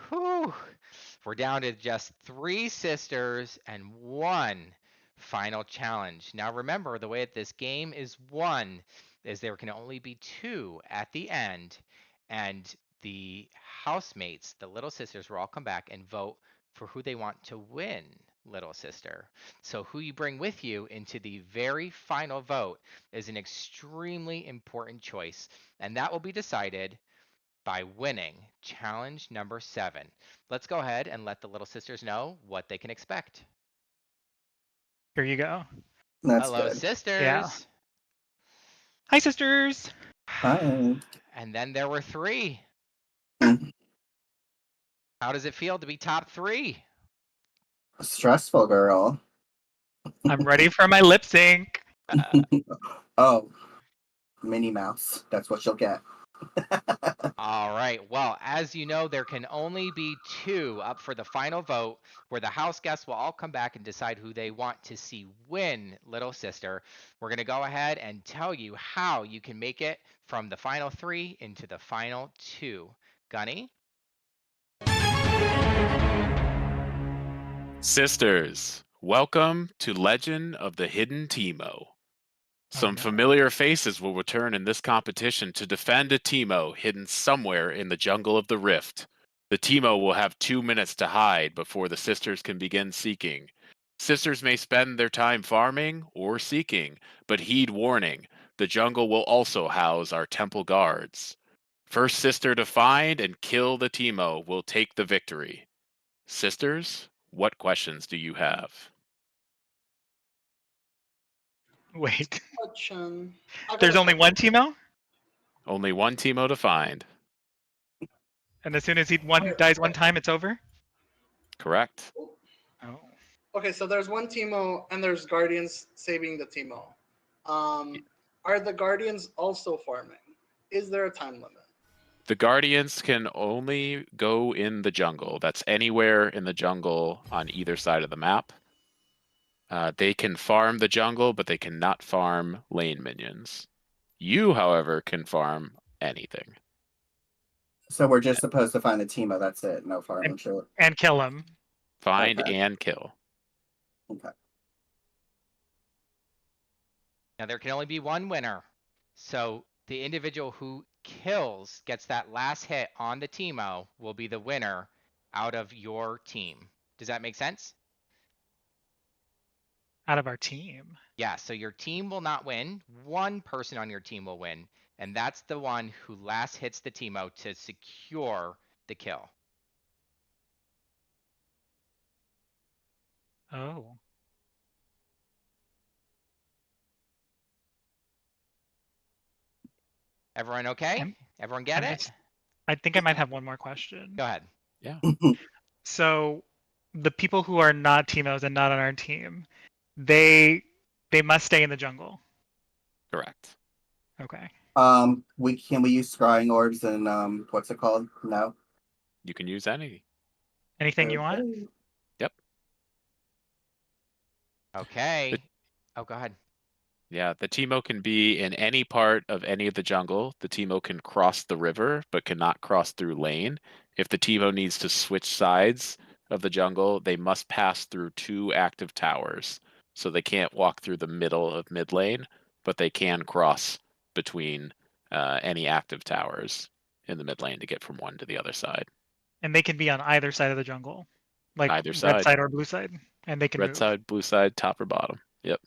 Whew. We're down to just 3 sisters and 1 final challenge. Now remember, the way that this game is won is there can only be 2 at the end, and the housemates, the little sisters, will all come back and vote for who they want to win little sister. So who you bring with you into the very final vote is an extremely important choice, and that will be decided by winning challenge number 7. Let's go ahead and let the little sisters know what they can expect. Here you go. That's Hello, good. sisters. Yeah. Hi, sisters. Hi. And then there were 3. How does it feel to be top 3? Stressful, girl. I'm ready for my lip sync. Oh, Minnie Mouse. That's what you'll get. All right. Well, as you know, there can only be 2 up for the final vote, where the house guests will all come back and decide who they want to see win little sister. We're going to go ahead and tell you how you can make it from the final 3 into the final 2. Gunny? Sisters, welcome to Legend of the Hidden Teemo. Some familiar faces will return in this competition to defend a Teemo hidden somewhere in the jungle of the Rift. The Teemo will have 2 minutes to hide before the sisters can begin seeking. Sisters may spend their time farming or seeking, but heed warning, the jungle will also house our temple guards. First sister to find and kill the Teemo will take the victory. Sisters, what questions do you have? Wait. Question. There's only one Teemo? Only one Teemo to find. And as soon as he dies one time, it's over? Correct. Oh. Okay, so there's one Teemo and there's Guardians saving the Teemo. Are the Guardians also farming? Is there a time limit? The Guardians can only go in the jungle. That's anywhere in the jungle on either side of the map. They can farm the jungle, but they cannot farm lane minions. You, however, can farm anything. So we're just supposed to find the Teemo. That's it. No farming shit. And kill him. Find Okay. and kill. Okay. Now, there can only be one winner. So the individual who kills, gets that last hit on the Teemo, will be the winner out of your team. Does that make sense? Out of our team. Yeah, so your team will not win. One person on your team will win. And that's the one who last hits the Teemo to secure the kill. Oh. Everyone okay? Everyone get I'm it? just- I think I might have one more question. Go ahead. Yeah. So the people who are not Teemos and not on our team, they must stay in the jungle. Correct. Okay. We use scrying orbs and what's it called? No. You can use any. Anything you want? Yep. Okay. Oh, go ahead. Yeah, the Teemo can be in any part of any of the jungle. The Teemo can cross the river, but cannot cross through lane. If the Teemo needs to switch sides of the jungle, they must pass through 2 active towers. So they can't walk through the middle of mid lane, but they can cross between any active towers in the mid lane to get from one to the other side. And they can be on either side of the jungle, like Either red side. side or blue side, and they can Red move. side, blue side, top or bottom. Yep.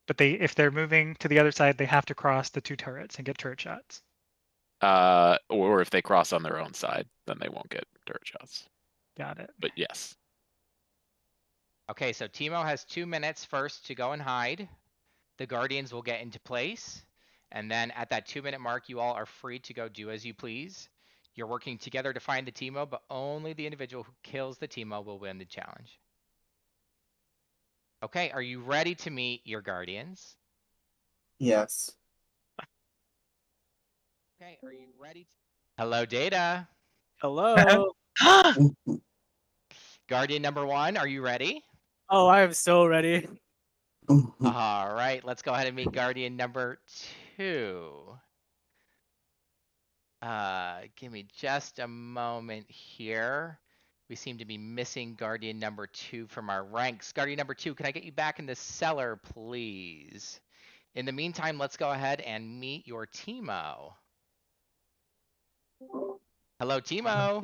But if they're moving to the other side, they have to cross the 2 turrets and get turret shots. Or if they cross on their own side, then they won't get turret shots. Got it. But yes. Okay, so Teemo has 2 minutes first to go and hide. The Guardians will get into place. And then at that 2-minute mark, you all are free to go do as you please. You're working together to find the Teemo, but only the individual who kills the Teemo will win the challenge. Okay, are you ready to meet your Guardians? Yes. Okay, are you ready? Hello, Data. Hello. Guardian number 1, are you ready? Oh, I am so ready. All right, let's go ahead and meet Guardian number 2. Give me just a moment here. We seem to be missing Guardian number 2 from our ranks. Guardian number 2, can I get you back in the cellar, please? In the meantime, let's go ahead and meet your Teemo. Hello, Teemo.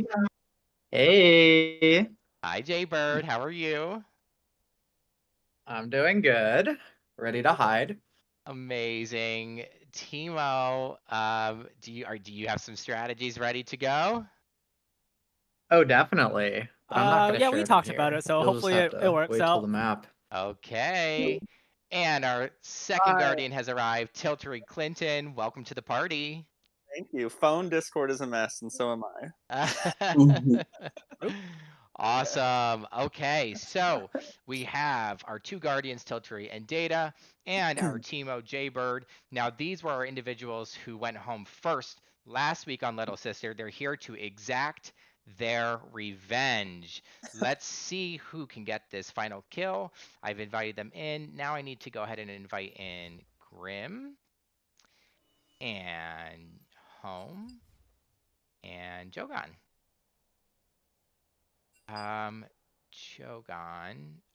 Hey, Hi, Jaybird. How are you? I'm doing good. Ready to hide. Amazing. Teemo, do you have some strategies ready to go? Oh, definitely. But I'm not gonna Yeah, share we them talked here. about it, so You'll just hopefully have it to works wait till out. the map. Okay. And our second Guardian has arrived, Tiltery Clinton. Welcome to the party. Thank you. Phone Discord is a mess, and so am I. Awesome. Okay, so we have our 2 Guardians, Tiltery and Data, and our Teemo Jaybird. Now, these were our individuals who went home first last week on Little Sister. They're here to exact their revenge. Let's see who can get this final kill. I've invited them in. Now I need to go ahead and invite in Grim and Home and Jogan. Jogan,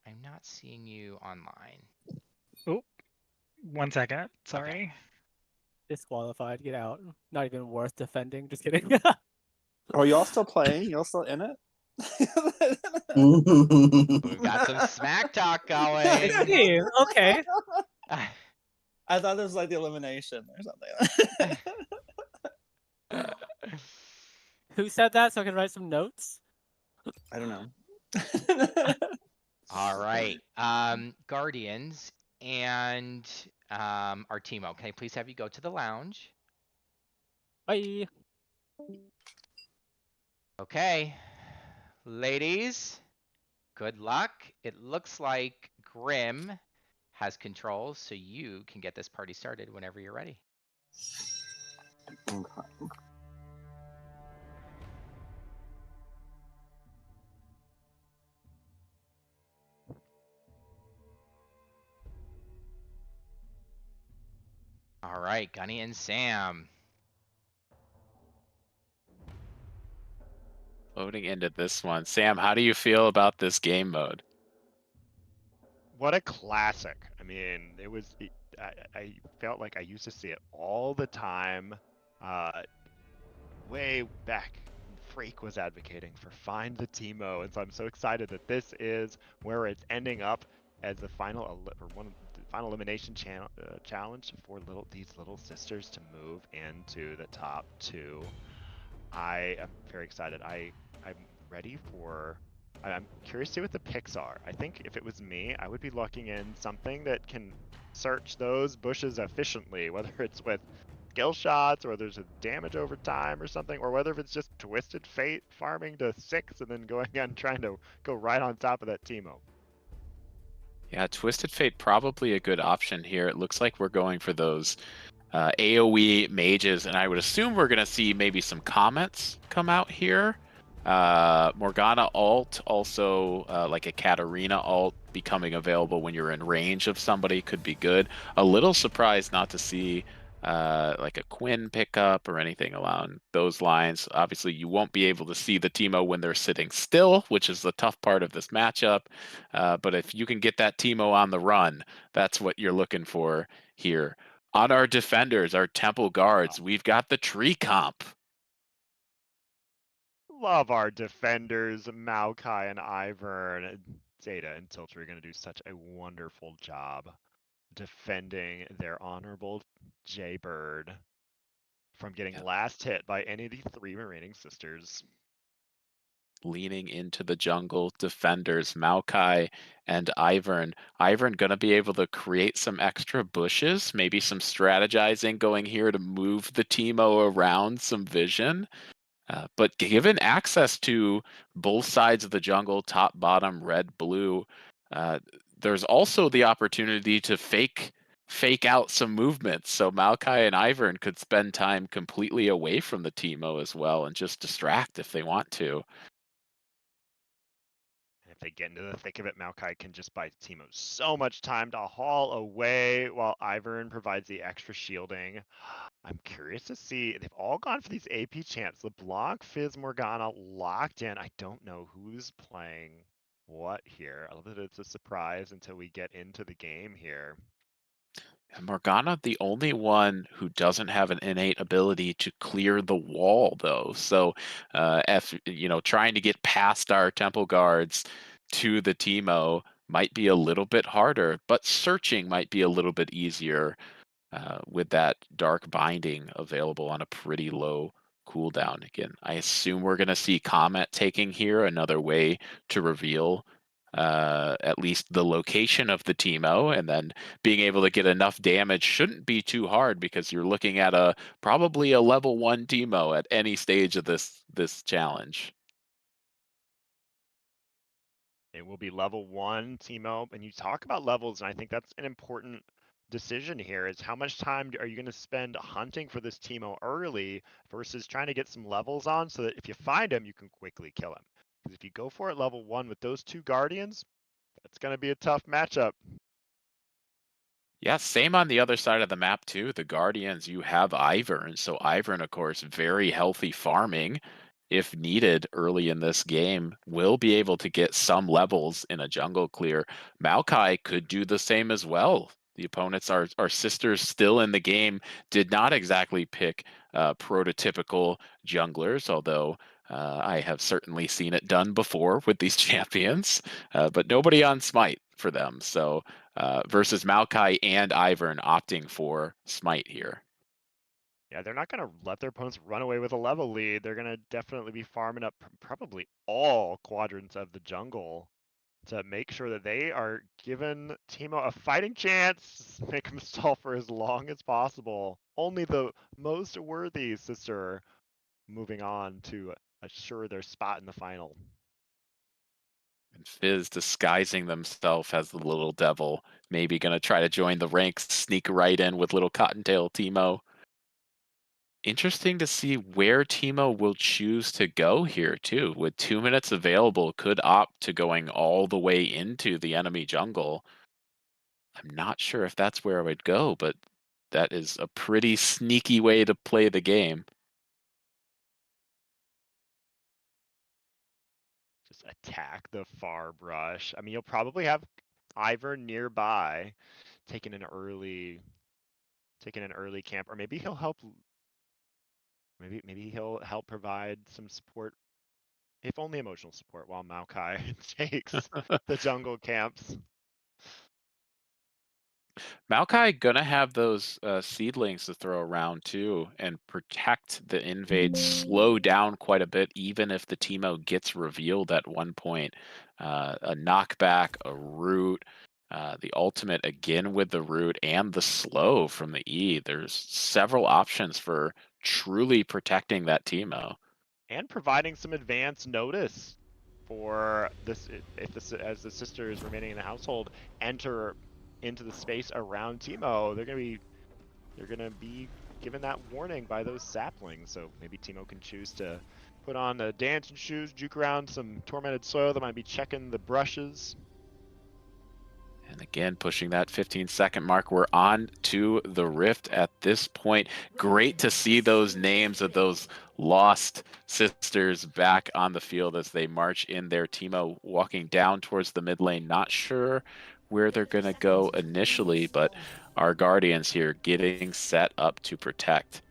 I'm not seeing you online. Oh, 1 second. Sorry. Disqualified. Get out. Not even worth defending. Just kidding. Are y'all still playing? Y'all still in it? We've got some smack talk going. Okay. I thought it was like the elimination or something. Who said that so I can write some notes? I don't know. All right. Guardians and our Teemo. Can I please have you go to the lounge? Bye. Okay. Ladies, good luck. It looks like Grim has control, so you can get this party started whenever you're ready. Okay. All right, Gunny and Sam. Loading into this one. Sam, how do you feel about this game mode? What a classic. I mean, it was. I felt like I used to see it all the time. Way back, Freak was advocating for Find the Teemo, and so I'm so excited that this is where it's ending up as the final final elimination challenge for these little sisters to move into the top 2. I am very excited. I'm ready for. I'm curious to see what the picks are. I think if it was me, I would be locking in something that can search those bushes efficiently, whether it's with skill shots or there's a damage over time or something, or whether if it's just Twisted Fate farming to 6 and then going and trying to go right on top of that Teemo. Yeah, Twisted Fate probably a good option here. It looks like we're going for those AoE mages, and I would assume we're going to see maybe some comments come out here. Morgana ult, also like a Katarina ult becoming available when you're in range of somebody could be good. A little surprised not to see like a Quinn pickup or anything along those lines. Obviously, you won't be able to see the Teemo when they're sitting still, which is the tough part of this matchup. But if you can get that Teemo on the run, that's what you're looking for here. On our defenders, our temple guards, we've got the tree comp. love our defenders, Maokai and Ivern. Zeta and Tilter are going to do such a wonderful job defending their honorable Jaybird from getting last hit by any of the 3 remaining sisters. Leaning into the jungle defenders, Maokai and Ivern. Ivern gonna be able to create some extra bushes, maybe some strategizing going here to move the Teemo around some vision. But given access to both sides of the jungle, top, bottom, red, blue, there's also the opportunity to fake out some movements. So Maokai and Ivern could spend time completely away from the Teemo as well and just distract if they want to. If they get into the thick of it, Maokai can just buy Teemo so much time to haul away while Ivern provides the extra shielding. I'm curious to see. They've all gone for these AP champs. LeBlanc, Fizz, Morgana locked in. I don't know who's playing what here. I love that it's a surprise until we get into the game here. Morgana, the only one who doesn't have an innate ability to clear the wall, though. So, if trying to get past our temple guards to the Teemo might be a little bit harder, but searching might be a little bit easier with that dark binding available on a pretty low cooldown. Again, I assume we're going to see Comet taking here, another way to reveal at least the location of the Teemo, and then being able to get enough damage shouldn't be too hard because you're looking at probably a level 1 Teemo at any stage of this challenge. It will be level 1 Teemo, and you talk about levels, and I think that's an important decision here is how much time are you going to spend hunting for this Teemo early versus trying to get some levels on so that if you find him, you can quickly kill him. Because if you go for it level 1 with those 2 Guardians, that's going to be a tough matchup. Yeah, same on the other side of the map too. The Guardians, you have Ivern. So Ivern, of course, very healthy farming. If needed early in this game, will be able to get some levels in a jungle clear. Maokai could do the same as well. The opponents are sisters still in the game, did not exactly pick prototypical junglers, although I have certainly seen it done before with these champions, but nobody on Smite for them. So versus Maokai and Ivern opting for Smite here. Yeah, they're not going to let their opponents run away with a level lead. They're going to definitely be farming up probably all quadrants of the jungle to make sure that they are giving Teemo a fighting chance, make them stall for as long as possible. Only the most worthy sister moving on to assure their spot in the final. And Fizz disguising themselves as the little devil, maybe going to try to join the ranks, sneak right in with little Cottontail Teemo. Interesting to see where Teemo will choose to go here too. With 2 minutes available, could opt to going all the way into the enemy jungle. I'm not sure if that's where I would go, but that is a pretty sneaky way to play the game. Just attack the far brush. I mean, you'll probably have Ivern nearby taking an early camp, or maybe he'll help. Maybe he'll help provide some support, if only emotional support, while Maokai takes the jungle camps. Maokai gonna have those seedlings to throw around too and protect the invade, slow down quite a bit, even if the Teemo gets revealed at one point. A knockback, a root, the ultimate again with the root and the slow from the E. There's several options for truly protecting that Teemo. And providing some advance notice for this, as the sisters remaining in the household enter into the space around Teemo, they're gonna be given that warning by those saplings. So maybe Teemo can choose to put on the dancing shoes, juke around some tormented soil that might be checking the brushes. And again, pushing that 15-second mark. We're on to the Rift at this point. Great to see those names of those lost sisters back on the field as they march in there. Teemo walking down towards the mid lane. Not sure where they're going to go initially, but our Guardians here getting set up to protect.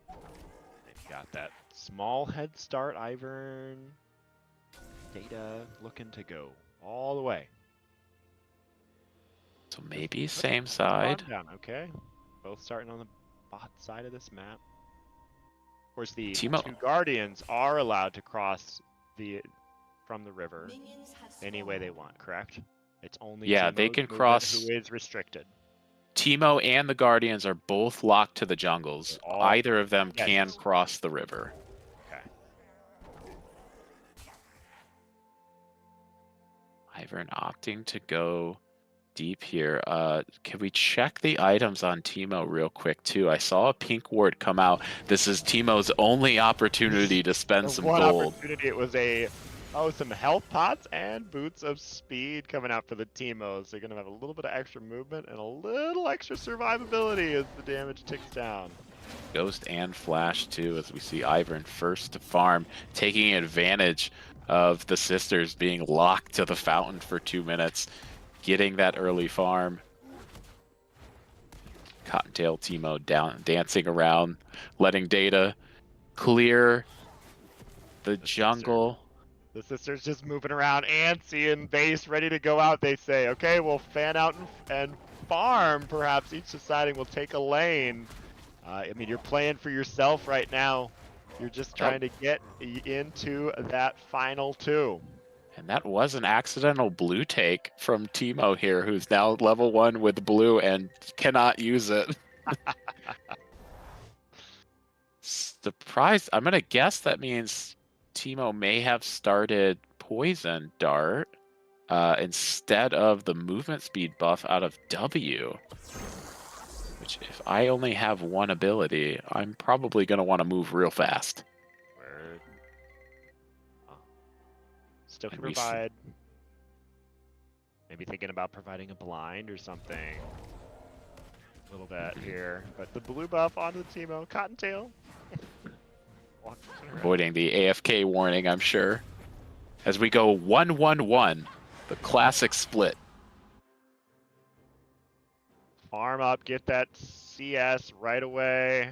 They've got small head start, Ivern. Data looking to go all the way. So maybe same side. Down, okay. Both starting on the bot side of this map. Of course, the Teemo. 2 Guardians are allowed to cross from the river any way they want, correct? It's only Yeah, they Teemo's can movement cross. who is restricted. Teemo and the Guardians are both locked to the jungles. All- Either of them Yes. can cross the river. Okay. Ivern opting to go deep here. Can we check the items on Teemo real quick too? I saw a pink ward come out. This is Teemo's only opportunity to spend The some one gold. opportunity, it was some health pots and boots of speed coming out for the Teemos. They're gonna have a little bit of extra movement and a little extra survivability as the damage ticks down. Ghost and Flash too, as we see Ivern first to farm, taking advantage of the sisters being locked to the fountain for 2 minutes, getting that early farm. Cottontail Teemo dancing around, letting Data clear the jungle. The sisters just moving around and seeing base ready to go out. They say, okay, we'll fan out and farm, perhaps each deciding we'll take a lane. I mean, you're playing for yourself right now. You're just trying to get into that final 2. And that was an accidental blue take from Teemo here, who's now level 1 with blue and cannot use it. Surprised. I'm going to guess that means Teemo may have started Poison Dart instead of the movement speed buff out of W. Which, if I only have one ability, I'm probably going to want to move real fast. Word. Still can And we provide. Maybe thinking about providing a blind or something. A little bit here. But the blue buff onto the Teemo. Cottontail. Avoiding the AFK warning, I'm sure. As we go 1-1-1, the classic split. Farm up, get that CS right away.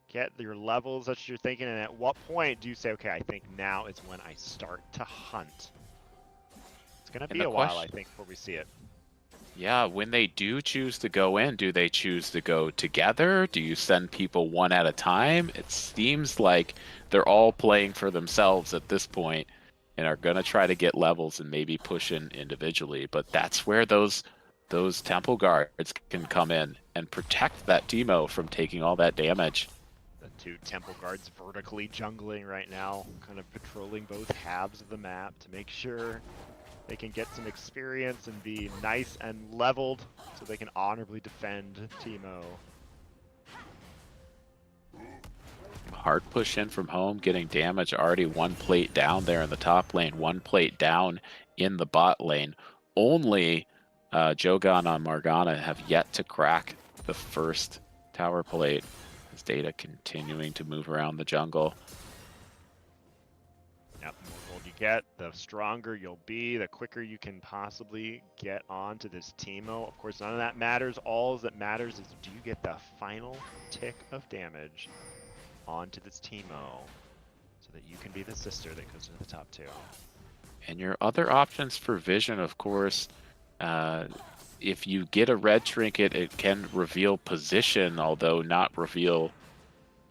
Get your levels that you're thinking, and at what point do you say, okay, I think now is when I start to hunt? It's going to be a while, I think, before we see it. Yeah, when they do choose to go in, do they choose to go together? Do you send people one at a time? It seems like they're all playing for themselves at this point and are going to try to get levels and maybe push in individually. But that's where those temple guards can come in and protect that Teemo from taking all that damage. The 2 temple guards vertically jungling right now, kind of patrolling both halves of the map to make sure they can get some experience and be nice and leveled so they can honorably defend Teemo. Hard push in from home, getting damage. Already 1 plate down there in the top lane, 1 plate down in the bot lane. Only Jogan on Morgana have yet to crack the first tower plate. As Data continuing to move around the jungle. Yep, the more gold you get, the stronger you'll be, the quicker you can possibly get onto this Teemo. Of course, none of that matters. All that matters is, do you get the final tick of damage onto this Teemo so that you can be the sister that goes to the top 2. And your other options for vision, of course, if you get a red trinket, it can reveal position, although not reveal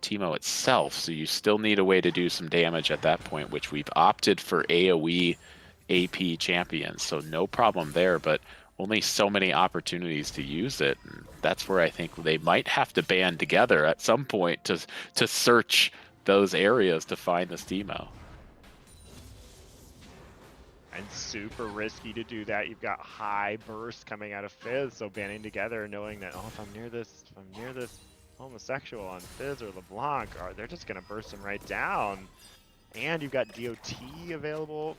Teemo itself. So you still need a way to do some damage at that point, which we've opted for AoE AP champions. So no problem there, but only so many opportunities to use it. And that's where I think they might have to band together at some point to search those areas to find this Teemo. And super risky to do that. You've got high burst coming out of Fizz, so banding together, knowing that, oh, if I'm near this homosexual on Fizz or LeBlanc, they're just gonna burst him right down. And you've got DOT available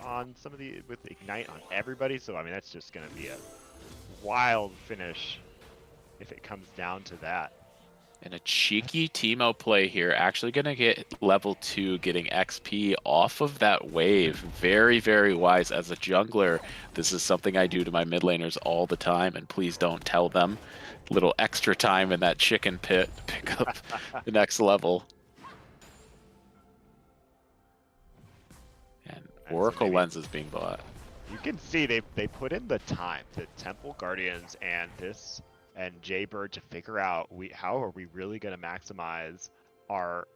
on some of with Ignite on everybody, so I mean that's just gonna be a wild finish if it comes down to that. And a cheeky Teemo play here, actually going to get level 2, getting XP off of that wave. Very, very wise. As a jungler, this is something I do to my mid laners all the time, and please don't tell them. A little extra time in that chicken pit to pick up the next level. so Oracle maybe- lenses being bought. You can see they put in the time to Temple Guardians and Jaybird to figure out how are we really going to maximize our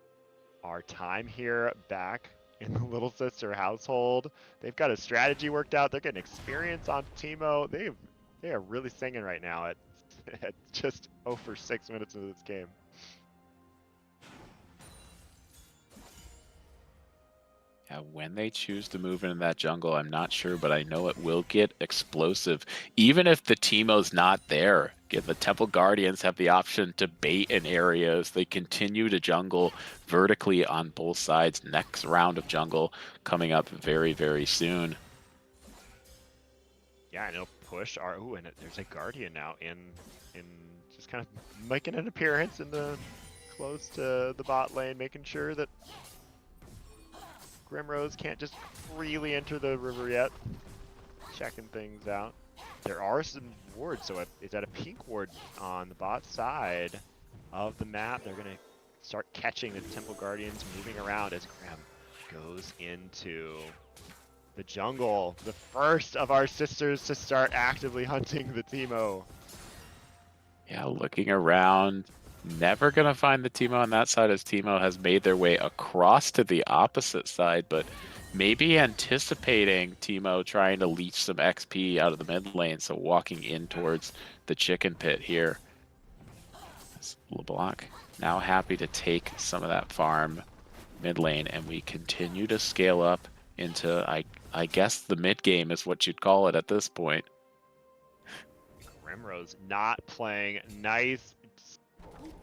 time here back in the Little Sister household. They've got a strategy worked out. They're getting experience on Teemo. They are really singing right now at just over 6 minutes into this game. Yeah, when they choose to move into that jungle, I'm not sure, but I know it will get explosive. Even if the Teemo's not there, the Temple Guardians have the option to bait in areas. They continue to jungle vertically on both sides. Next round of jungle coming up very, very soon. Yeah, and it'll push our. Ooh, and there's a Guardian now in just kind of making an appearance in the close to the bot lane, making sure that Grimrose can't just freely enter the river yet. Checking things out. There are some wards, so it's at a pink ward on the bot side of the map. They're going to start catching the Temple Guardians moving around as Graham goes into the jungle. The first of our sisters to start actively hunting the Teemo. Yeah, looking around. Never going to find the Teemo on that side as Teemo has made their way across to the opposite side, but maybe anticipating Teemo trying to leech some XP out of the mid lane, so walking in towards the chicken pit here. LeBlanc now happy to take some of that farm mid lane, and we continue to scale up into, I guess the mid game is what you'd call it at this point. Grimrose not playing nice.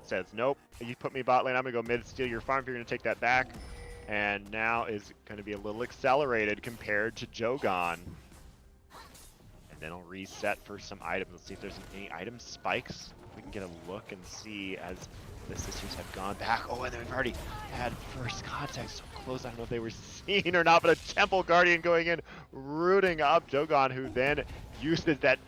Says, nope, you put me bot lane, I'm gonna go mid, steal your farm if you're gonna take that back. And now is gonna be a little accelerated compared to Jogon. And then I'll reset for some items. Let's see if there's any item spikes. We can get a look and see as the sisters have gone back. Oh, and they've already had first contact so close. I don't know if they were seen or not, but a Temple Guardian going in, rooting up Jogon, who then uses that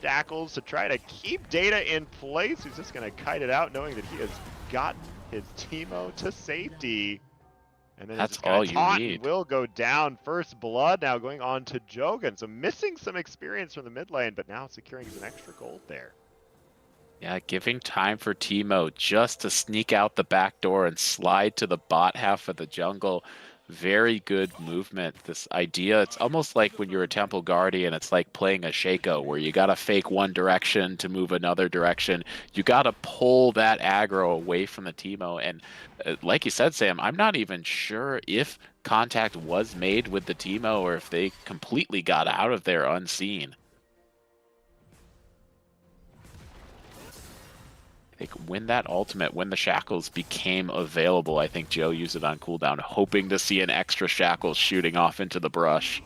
shackles to try to keep Data in place. He's just going to kite it out, knowing that he has got his Teemo to safety. And then That's all you need. Will go down. First blood now going on to Jogan. So missing some experience from the mid lane, but now securing some extra gold there. Yeah, giving time for Teemo just to sneak out the back door and slide to the bot half of the jungle. Very good movement. This idea, it's almost like when you're a Temple Guardian, it's like playing a Shaco where you gotta fake one direction to move another direction. You gotta pull that aggro away from the Teemo. And like you said, Sam, I'm not even sure if contact was made with the Teemo or if they completely got out of there unseen. I think when that ultimate, when the shackles became available, I think Joe used it on cooldown, hoping to see an extra shackle shooting off into the brush.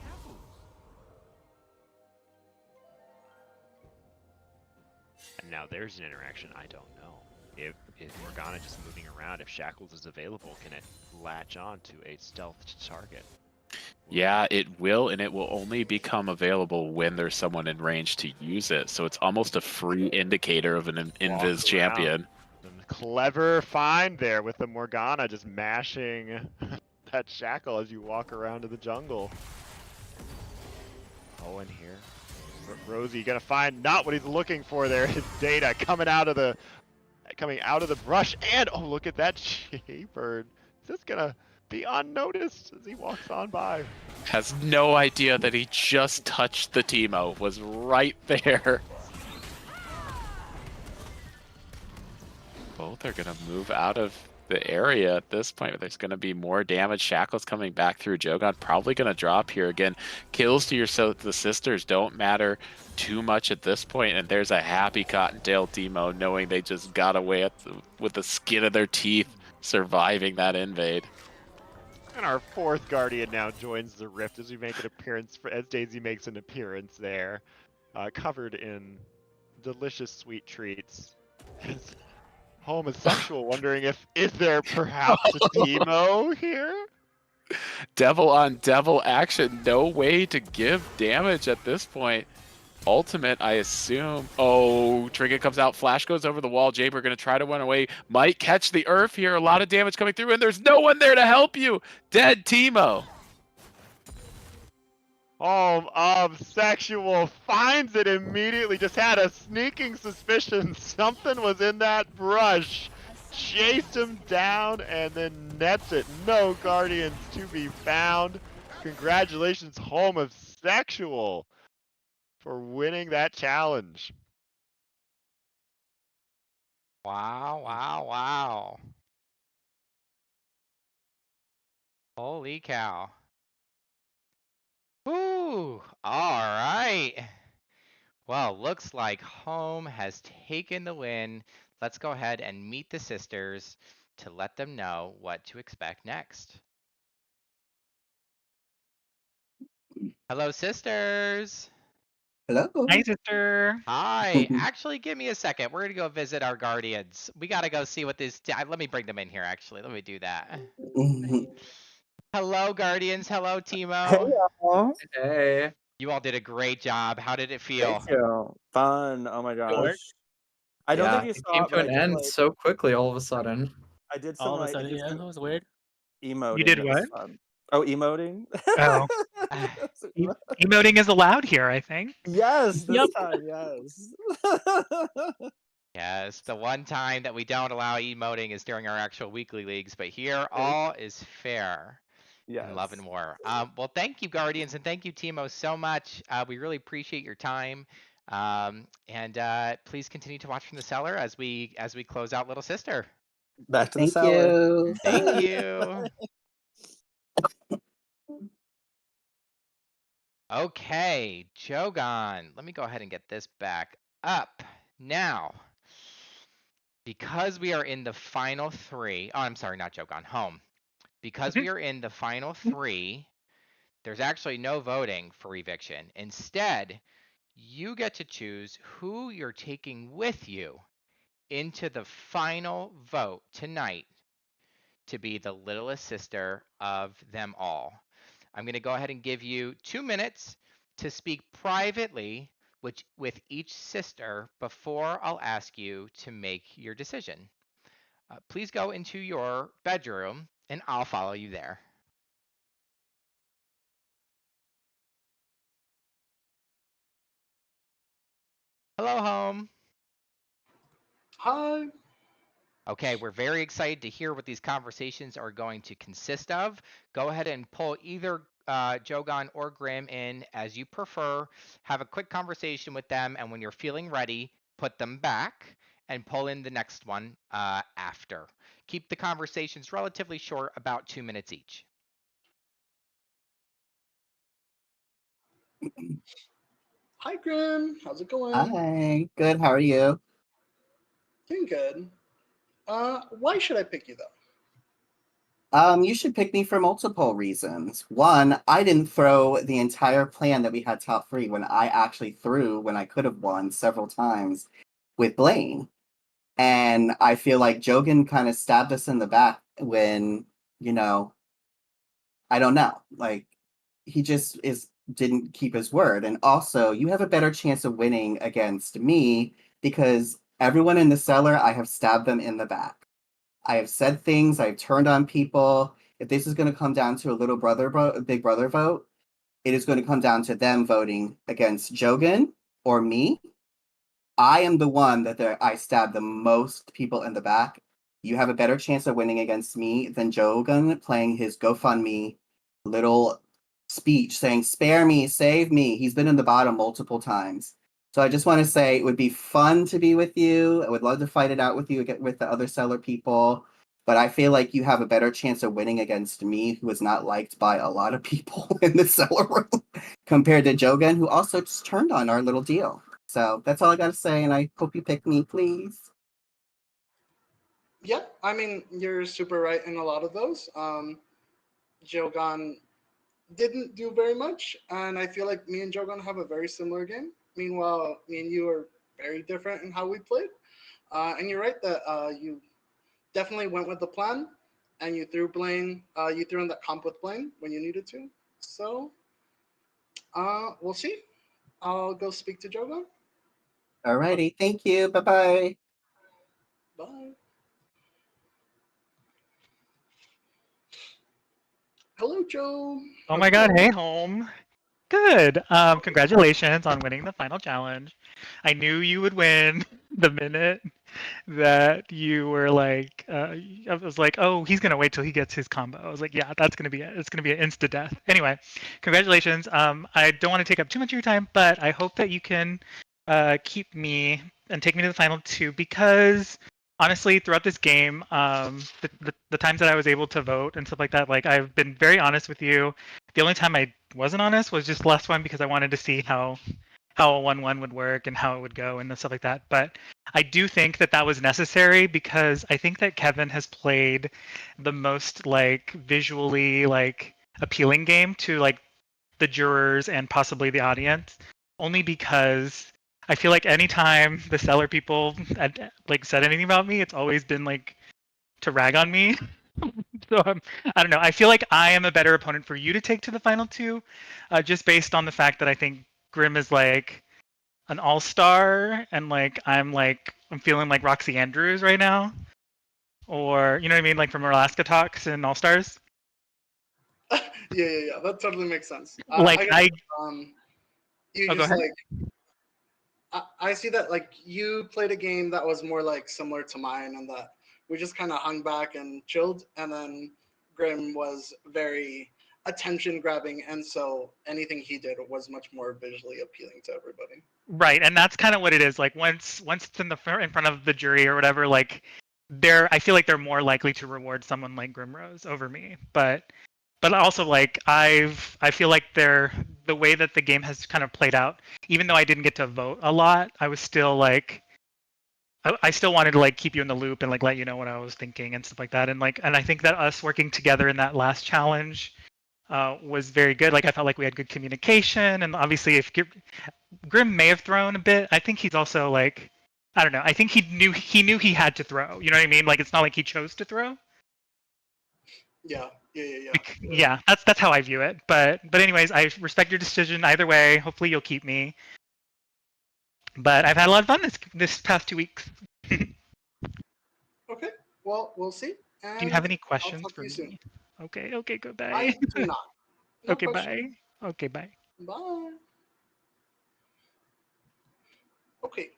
And now there's an interaction I don't know. If Morgana just moving around, if Shackles is available, can it latch on to a stealth target? Yeah, it will, and it will only become available when there's someone in range to use it. So it's almost a free indicator of an invis champion. Clever find there with the Morgana just mashing that shackle as you walk around to the jungle. Oh, and here, Rosie gonna find not what he's looking for there. His Data coming out of the brush, and oh, look at that Jaybird. Is this gonna be unnoticed as he walks on by? Has no idea that he just touched the Teemo, was right there. Both are gonna move out of the area at this point. There's gonna be more damage. Shackles coming back through. Jogon probably gonna drop here again. Kills to the sisters don't matter too much at this point, and there's a happy Cottontail Teemo knowing they just got away with the skin of their teeth, surviving that invade. And our fourth Guardian now joins the Rift as we make an appearance, as Daisy makes an appearance there, covered in delicious sweet treats. Homosexual wondering is there perhaps a Teemo here? Devil on devil action, no way to give damage at this point. Ultimate, I assume. Oh, Trinket comes out, Flash goes over the wall. Jaybird gonna try to run away. Might catch the Earth here. A lot of damage coming through, and there's no one there to help you. Dead Teemo. Home of Sexual finds it immediately. Just had a sneaking suspicion something was in that brush. Chased him down and then nets it. No Guardians to be found. Congratulations, Home of Sexual, for winning that challenge. Wow, wow, wow. Holy cow. Woo! All right. Well, looks like Home has taken the win. Let's go ahead and meet the sisters to let them know what to expect next. Hello, sisters. Hello. Hi, sister. Hi. Actually, give me a second. We're gonna go visit our guardians. We gotta go see what this. Let me bring them in here. Actually, let me do that. Hello, guardians. Hello, Timo. y'all. Hey. You all did a great job. How did it feel? Thank you. Fun. Oh my gosh. I don't think you It saw came it, to but I an did end like so quickly all of a sudden. I did some All of a like I sudden, did yeah, some that was weird. emoting. You did It was what? fun. Oh, emoting. Oh. Emoting is allowed here, I think. Yes, this Yep. time, yes. Yes, the one time that we don't allow emoting is during our actual weekly leagues, but here all is fair in Love and Yes. War. Well, thank you, Guardians, and thank you, Timo, so much. We really appreciate your time. And please continue to watch from the cellar as we close out Little Sister. Back to the Thank cellar. you. Thank you. Okay, Jogon. Let me go ahead and get this back up. Now, because we are in the final three, oh, I'm sorry, not Jogon, Home. Because we are in the final three, there's actually no voting for eviction. Instead, you get to choose who you're taking with you into the final vote tonight to be the littlest sister of them all. I'm going to go ahead and give you 2 minutes to speak privately with each sister before I'll ask you to make your decision. Please go into your bedroom and I'll follow you there. Hello, Home. Hi. Okay, we're very excited to hear what these conversations are going to consist of. Go ahead and pull either Jogon or Grim in as you prefer. Have a quick conversation with them, and when you're feeling ready, put them back and pull in the next one after. Keep the conversations relatively short, about 2 minutes each. Hi, Grim. How's it going? Hi. Good. How are you? Doing good. Why should I pick you though? You should pick me for multiple reasons. One, I didn't throw the entire plan that we had top three when I actually threw when I could have won several times with Blaine. And I feel like Jogan kind of stabbed us in the back when, I don't know. Like he just didn't keep his word. And also, you have a better chance of winning against me because everyone in the cellar, I have stabbed them in the back. I have said things, I've turned on people. If this is going to come down to a little brother vote, big brother vote, it is going to come down to them voting against Jogan or me. I am the one that I stabbed the most people in the back. You have a better chance of winning against me than Jogan playing his GoFundMe little speech saying, "Spare me, save me." He's been in the bottom multiple times. So I just want to say it would be fun to be with you. I would love to fight it out with you with the other seller people. But I feel like you have a better chance of winning against me, who is not liked by a lot of people in the seller room, compared to Jogan, who also just turned on our little deal. So that's all I got to say, and I hope you pick me, please. Yep, I mean, you're super right in a lot of those. Jogan didn't do very much, and I feel like me and Jogan have a very similar game. Meanwhile, me and you are very different in how we played. And you're right that you definitely went with the plan, and you threw Blaine. You threw in that comp with Blaine when you needed to. So we'll see. I'll go speak to Jogan. Alrighty, thank you. Bye-bye. Bye. Hello, Joe. Oh my God! Hey, Home. Good. Congratulations on winning the final challenge. I knew you would win the minute that you were like, I was like, oh, he's gonna wait till he gets his combo. I was like, yeah, that's gonna be it. It's gonna be an insta death. Anyway, congratulations. I don't want to take up too much of your time, but I hope that you can keep me and take me to the final two, because honestly, throughout this game, the times that I was able to vote and stuff like that, like I've been very honest with you. The only time I wasn't honest was just the last one, because I wanted to see how a 1-1 would work and how it would go and stuff like that. But I do think that that was necessary, because I think that Kevin has played the most like visually like appealing game to like the jurors and possibly the audience, only because I feel like anytime the Cellar people had like said anything about me, it's always been like to rag on me. So I don't know. I feel like I am a better opponent for you to take to the final two, just based on the fact that I think Grim is like an all-star, and like I'm feeling like Roxy Andrews right now, or you know what I mean, like from Alaska Talks and All Stars. Yeah. That totally makes sense. Like you Oh, go just ahead. like I see that like you played a game that was more like similar to mine, and that we just kind of hung back and chilled, and then Grim was very attention grabbing, and so anything he did was much more visually appealing to everybody. Right, and that's kind of what it is. Like once it's in front of the jury or whatever, like I feel like they're more likely to reward someone like Grimrose over me. But also like I feel like the way that the game has kind of played out, even though I didn't get to vote a lot, I was still like I still wanted to like keep you in the loop and like let you know what I was thinking and stuff like that. And I think that us working together in that last challenge was very good. Like I felt like we had good communication, and obviously if Grim may have thrown a bit, I think he's also like, I don't know. I think he knew he had to throw. You know what I mean? Like it's not like he chose to throw. Yeah. Yeah, that's how I view it. But anyways, I respect your decision either way. Hopefully you'll keep me. But I've had a lot of fun this past 2 weeks. Okay. Well, we'll see. Do you have any I'll questions talk for to you me? soon. Okay, goodbye. I do not. No Okay, questions. bye. Okay, bye. Bye. Okay.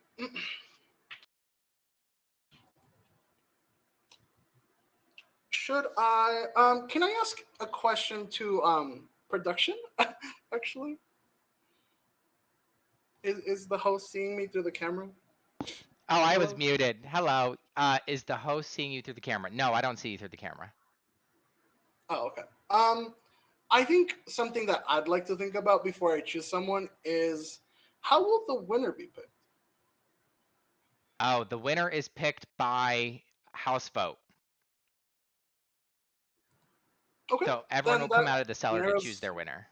Should I can I ask a question to production actually? Is the host seeing me through the camera? Oh, I was muted. Hello. Is the host seeing you through the camera? No, I don't see you through the camera. Oh, okay. I think something that I'd like to think about before I choose someone is how will the winner be picked? Oh, the winner is picked by house vote. Okay. So everyone will come that out of the cellar to narrows- choose their winner.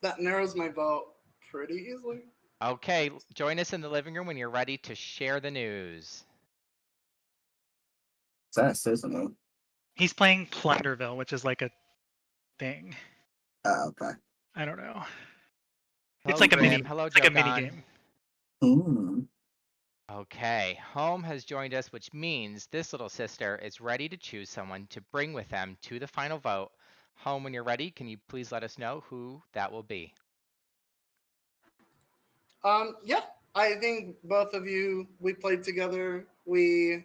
That narrows my vote pretty easily. Okay, join us in the living room when you're ready to share the news. Sus, isn't it? He's playing Plunderville, which is like a thing. Oh, okay. I don't know. Hello, It's like a Grim. mini. Hello, it's like a mini Jogan. game. Okay, Home has joined us, which means this little sister is ready to choose someone to bring with them to the final vote. Home, when you're ready, can you please let us know who that will be? Yeah, I think both of you, we played together, we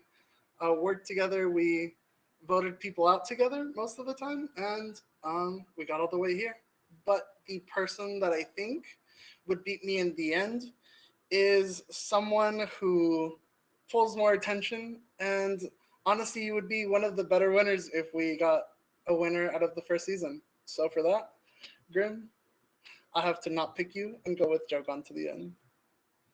worked together, we voted people out together most of the time, and we got all the way here. But the person that I think would beat me in the end is someone who pulls more attention, and honestly, you would be one of the better winners if we got a winner out of the first season. So for that, Grim, I have to not pick you and go with Jogan to the end.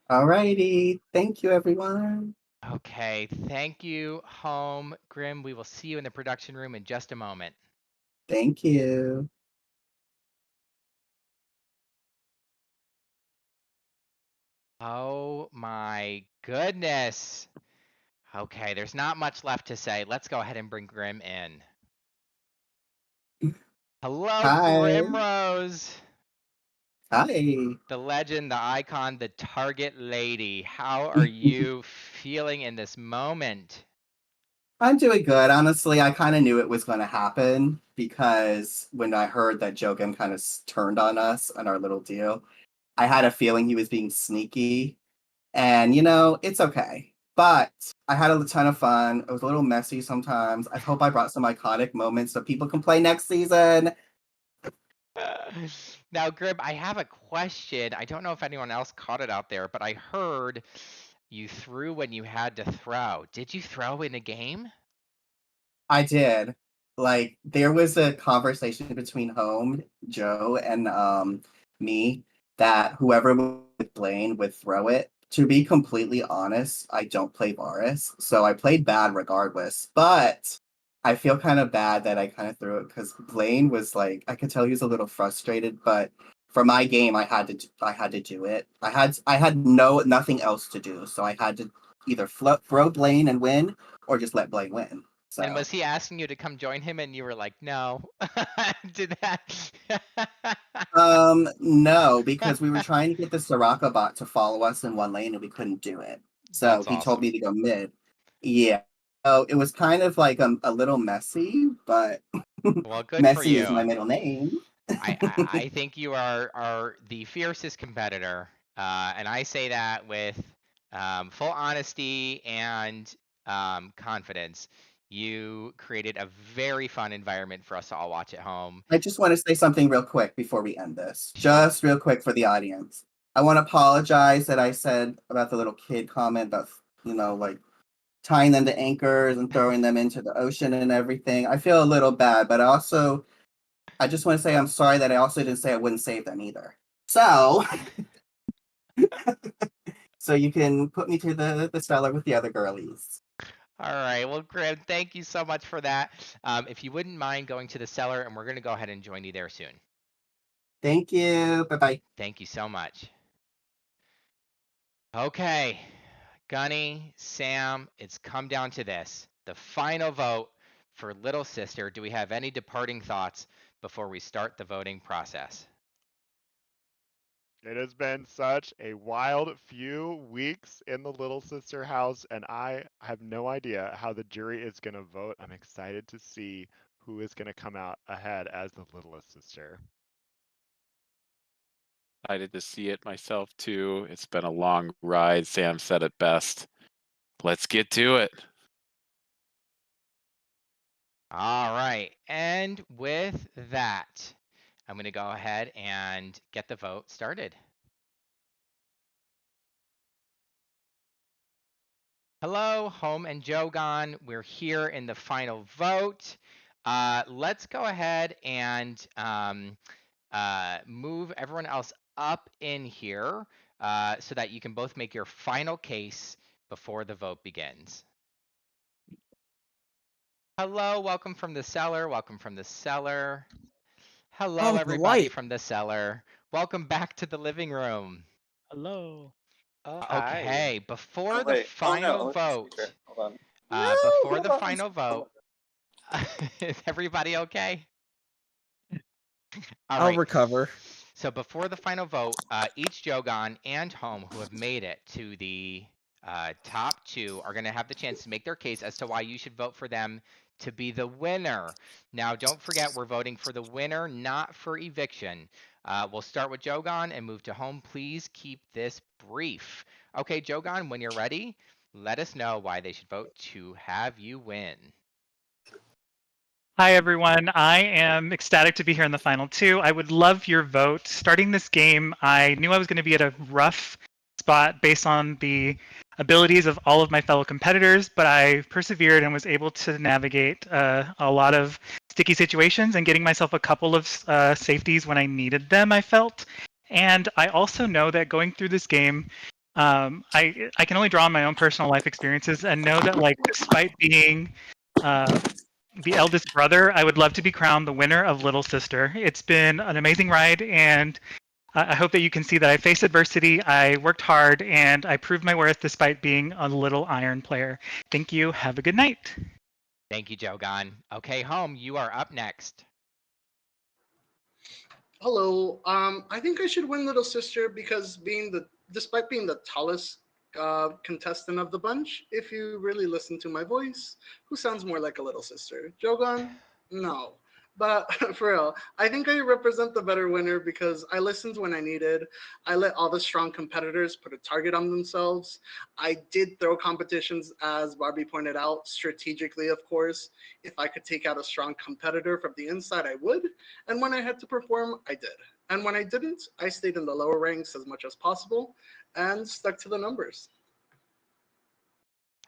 Alrighty. Thank you, everyone. Okay, thank you, Home. Grim, we will see you in the production room in just a moment. Thank you. Oh my goodness. Okay, there's not much left to say. Let's go ahead and bring Grim in. Hello, Hi. Grimrose. Hi. The legend, the icon, the target lady. How are you feeling in this moment? I'm doing good. Honestly, I kind of knew it was going to happen because when I heard that Jogan kind of turned on us on our little deal, I had a feeling he was being sneaky. And, it's okay. But I had a ton of fun. It was a little messy sometimes. I hope I brought some iconic moments so people can play next season. Now, Grib, I have a question. I don't know if anyone else caught it out there, but I heard you threw when you had to throw. Did you throw in a game? I did. Like, there was a conversation between Home, Joe, and me that whoever with Blaine would throw it. To be completely honest, I don't play Varus, so I played bad regardless. But I feel kind of bad that I kind of threw it because Blaine was like, I could tell he was a little frustrated, but for my game, I had to do it. I had nothing else to do, so I had to either throw Blaine and win, or just let Blaine win. So. And was he asking you to come join him and you were like, no? Did that? No, because we were trying to get the Soraka bot to follow us in one lane and we couldn't do it. So That's he awesome. told me to go mid. Yeah. So it was kind of like a little messy, but Well, good for messy you. is my middle name. I think you are the fiercest competitor, and I say that with full honesty and confidence. You created a very fun environment for us to all watch at home. I just want to say something real quick before we end this. Just real quick for the audience. I want to apologize that I said about the little kid comment about, like tying them to anchors and throwing them into the ocean and everything. I feel a little bad, but I just want to say I'm sorry that I also didn't say I wouldn't save them either. So, so you can put me to the cellar with the other girlies. All right. Well, Grim, thank you so much for that. If you wouldn't mind going to the cellar, and we're going to go ahead and join you there soon. Thank you. Bye-bye. Thank you so much. Okay. Gunny, Sam, it's come down to this. The final vote for Little Sister. Do we have any departing thoughts before we start the voting process? It has been such a wild few weeks in the Little Sister house, and I have no idea how the jury is going to vote. I'm excited to see who is going to come out ahead as the littlest sister. Excited to see it myself too. It's been a long ride. Sam said it best. Let's get to it. All right. And with that, I'm going to go ahead and get the vote started. Hello, Home and Jogan. We're here in the final vote. Let's go ahead and move everyone else up in here so that you can both make your final case before the vote begins. Hello, welcome from the cellar. Welcome from the cellar. Hello, everybody from the cellar. Welcome back to the living room. Hello. Okay, before the wait. final no. vote. Hold on. Before the final vote. Is everybody okay? All I'll right. recover. So before the final vote, each Jogan and Home who have made it to the top two are going to have the chance to make their case as to why you should vote for them to be the winner. Now, don't forget, we're voting for the winner, not for eviction. We'll start with Jogan and move to Home. Please keep this brief. Okay, Jogan, when you're ready, let us know why they should vote to have you win. Hi, everyone. I am ecstatic to be here in the final two. I would love your vote. Starting this game, I knew I was going to be at a rough spot based on the abilities of all of my fellow competitors, but I persevered and was able to navigate a lot of sticky situations and getting myself a couple of safeties when I needed them, I felt. And I also know that going through this game, I can only draw on my own personal life experiences and know that, like, despite being the eldest brother, I would love to be crowned the winner of Little Sister. It's been an amazing ride, and I hope that you can see that I faced adversity, I worked hard, and I proved my worth despite being a little iron player. Thank you. Have a good night. Thank you, Jogan. Okay, Home, you are up next. Hello. I think I should win Little Sister because despite being the tallest contestant of the bunch, if you really listen to my voice, who sounds more like a little sister. Jogan? No. But for real, I think I represent the better winner because I listened when I needed. I let all the strong competitors put a target on themselves. I did throw competitions, as Barbie pointed out, strategically, of course. If I could take out a strong competitor from the inside, I would. And when I had to perform, I did. And when I didn't, I stayed in the lower ranks as much as possible and stuck to the numbers.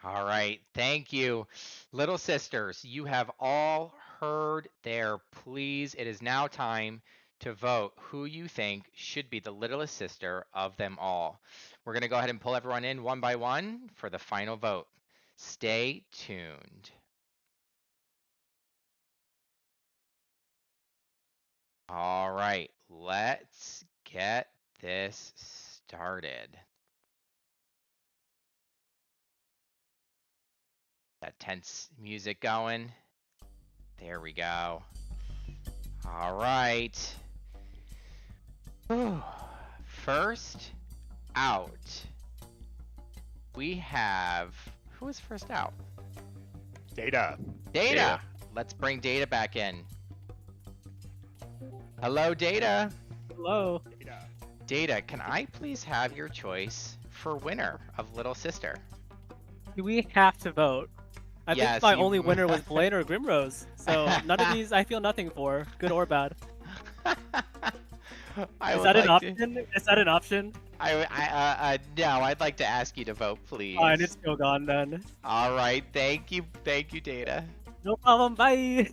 All right, thank you. Little sisters, you have all heard their pleas. It is now time to vote who you think should be the littlest sister of them all. We're going to go ahead and pull everyone in one by one for the final vote. Stay tuned. All right, let's get this started. That tense music going. There we go. All right. Whew. First out, we have, who is first out? Data. Data. Let's bring Data back in. Hello, Data. Hello. Data, can I please have your choice for winner of Little Sister? Do we have to vote? I Yes, think my you- only winner was Blaine or Grimrose. So none of these I feel nothing for, good or bad. Is that an option? Is that an option? No, I'd like to ask you to vote, please. Fine, it's Jogan then. All right, thank you, Data. No problem, bye!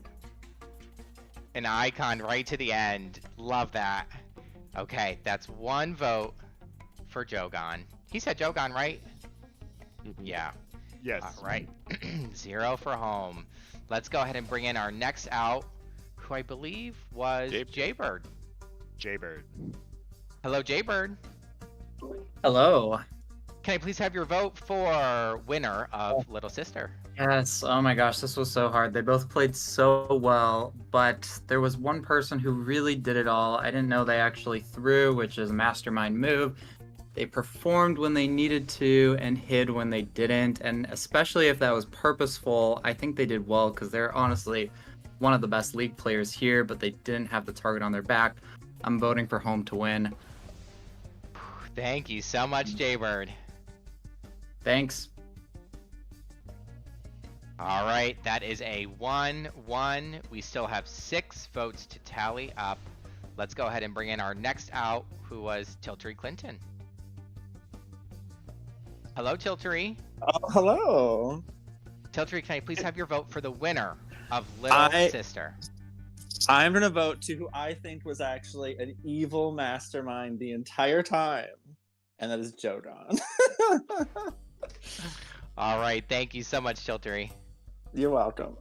An icon right to the end. Love that. Okay, that's one vote for Jogan. He said Jogan, right? Yeah. Yes. All right. 0 for home. Let's go ahead and bring in our next out, who I believe was Jaybird. Jaybird. Hello, Jaybird. Hello. Can I please have your vote for winner of Little Sister? Yes, oh my gosh, this was so hard. They both played so well, but there was one person who really did it all. I didn't know they actually threw, which is a mastermind move. They performed when they needed to and hid when they didn't, and especially if that was purposeful, I think they did well because they're honestly one of the best League players here, but they didn't have the target on their back. I'm voting for home to win. Thank you so much, Jaybird. Thanks. All right, that is a 1-1. We still have 6 votes to tally up. Let's go ahead and bring in our next out, who was Tiltery Clinton. Hello, Tiltery. Oh, hello. Tiltery, can I please have your vote for the winner of Little Sister? I'm gonna vote to who I think was actually an evil mastermind the entire time, and that is Jodan. All right, thank you so much, Tiltery. You're welcome.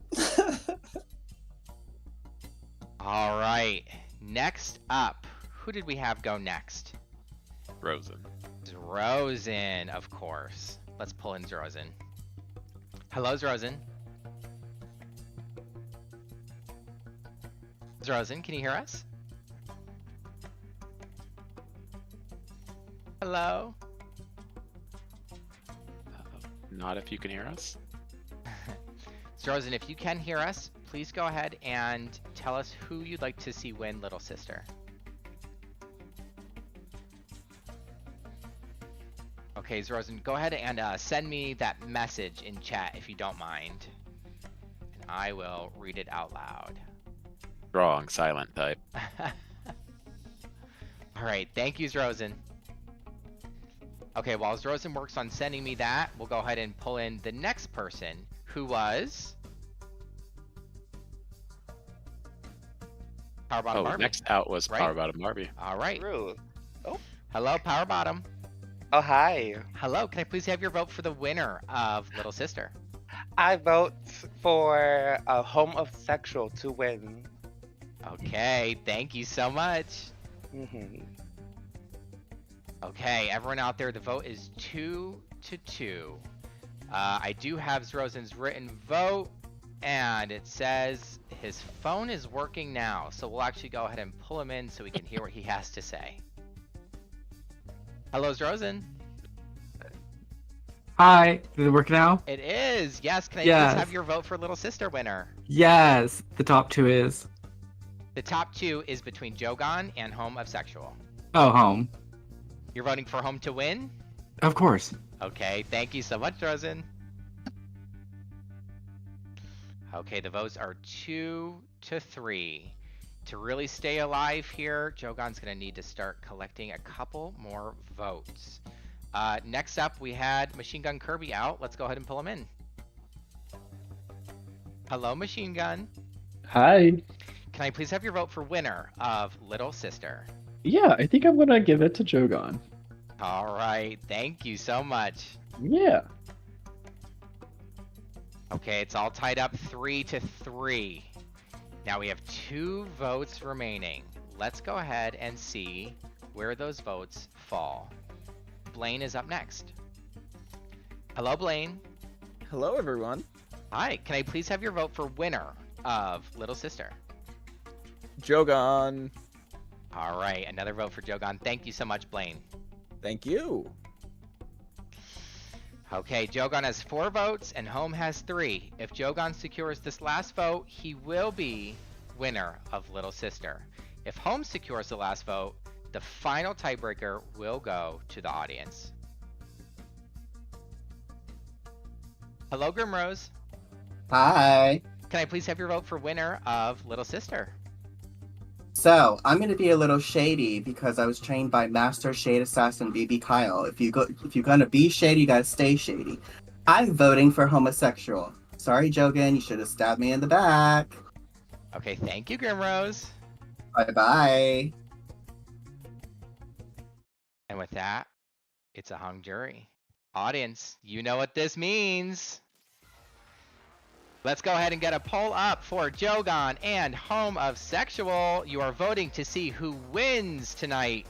All right, next up, who did we have go next? Rosen. Zrozen, of course. Let's pull in Zrozen. Hello, Zrozen. Zrozen, can you hear us? Hello? Not if you can hear us. Zrozen, if you can hear us, please go ahead and tell us who you'd like to see win Little Sister. Okay, Zrozen, go ahead and send me that message in chat if you don't mind. And I will read it out loud. Wrong, silent type. All right, thank you, Zrozen. Okay, while Zrozen works on sending me that, we'll go ahead and pull in the next person, who was Power Bottom Barbie. Next out was right? Power Bottom Barbie. All right. Ruth. Oh. Hello, Power Bottom. Oh, hi. Hello, can I please have your vote for the winner of Little Sister? I vote for Home of Sexual to win. Okay, thank you so much. Okay, everyone out there, the vote is 2-2. I do have Zrozen's written vote, and it says his phone is working now, so we'll actually go ahead and pull him in so we can hear what he has to say. Hello, Zrozen. Hi. Did it work now? It is. Yes. Can I Yes. please have your vote for Little Sister winner? Yes. The top two is. The top two is between Jogan and Home of Sexual. Oh, home. You're voting for Home to win? Of course. Okay, thank you so much, Rosen. Okay, the votes are 2-3. To really stay alive here, Jogan's gonna need to start collecting a couple more votes. Next up, we had Machine Gun Kirby out. Let's go ahead and pull him in. Hello, Machine Gun. Hi. Can I please have your vote for winner of Little Sister? Yeah, I think I'm gonna give it to Jogan. All right, thank you so much. Yeah. Okay, it's all tied up 3-3. Now we have 2 votes remaining. Let's go ahead and see where those votes fall. Blaine is up next. Hello, Blaine. Hello, everyone. Hi, can I please have your vote for winner of Little Sister? Jogan. All right, another vote for Jogan. Thank you so much, Blaine. Thank you. Okay, Jogan has 4 votes and Home has 3. If Jogan secures this last vote, he will be winner of Little Sister. If Home secures the last vote, the final tiebreaker will go to the audience. Hello, Grimrose. Hi. Can I please have your vote for winner of Little Sister? So I'm gonna be a little shady because I was trained by Master Shade Assassin BB Kyle. If you're gonna be shady, you gotta stay shady. I'm voting for homosexual. Sorry, Jogan, you should have stabbed me in the back. Okay, thank you, Grimrose. Bye bye. And with that, it's a hung jury. Audience, you know what this means. Let's go ahead and get a poll up for Jogan and Home of Sexual. You are voting to see who wins tonight.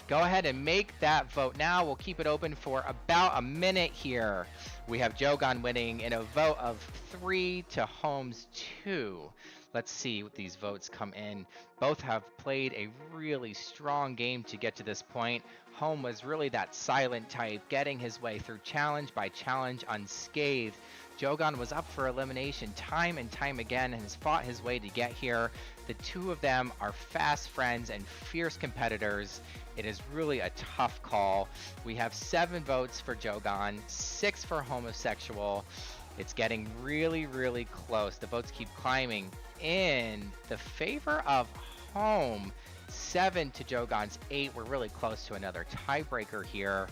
Go ahead and make that vote now. We'll keep it open for about a minute here. We have Jogan winning in a vote of 3 to Home's 2. Let's see what these votes come in. Both have played a really strong game to get to this point. Home was really that silent type, getting his way through challenge by challenge unscathed. Jogan was up for elimination time and time again and has fought his way to get here. The two of them are fast friends and fierce competitors. It is really a tough call. We have 7 votes for Jogan, 6 for Homosexual. It's getting really, really close. The votes keep climbing in the favor of Home. 7 to Jogan's 8. We're really close to another tiebreaker here.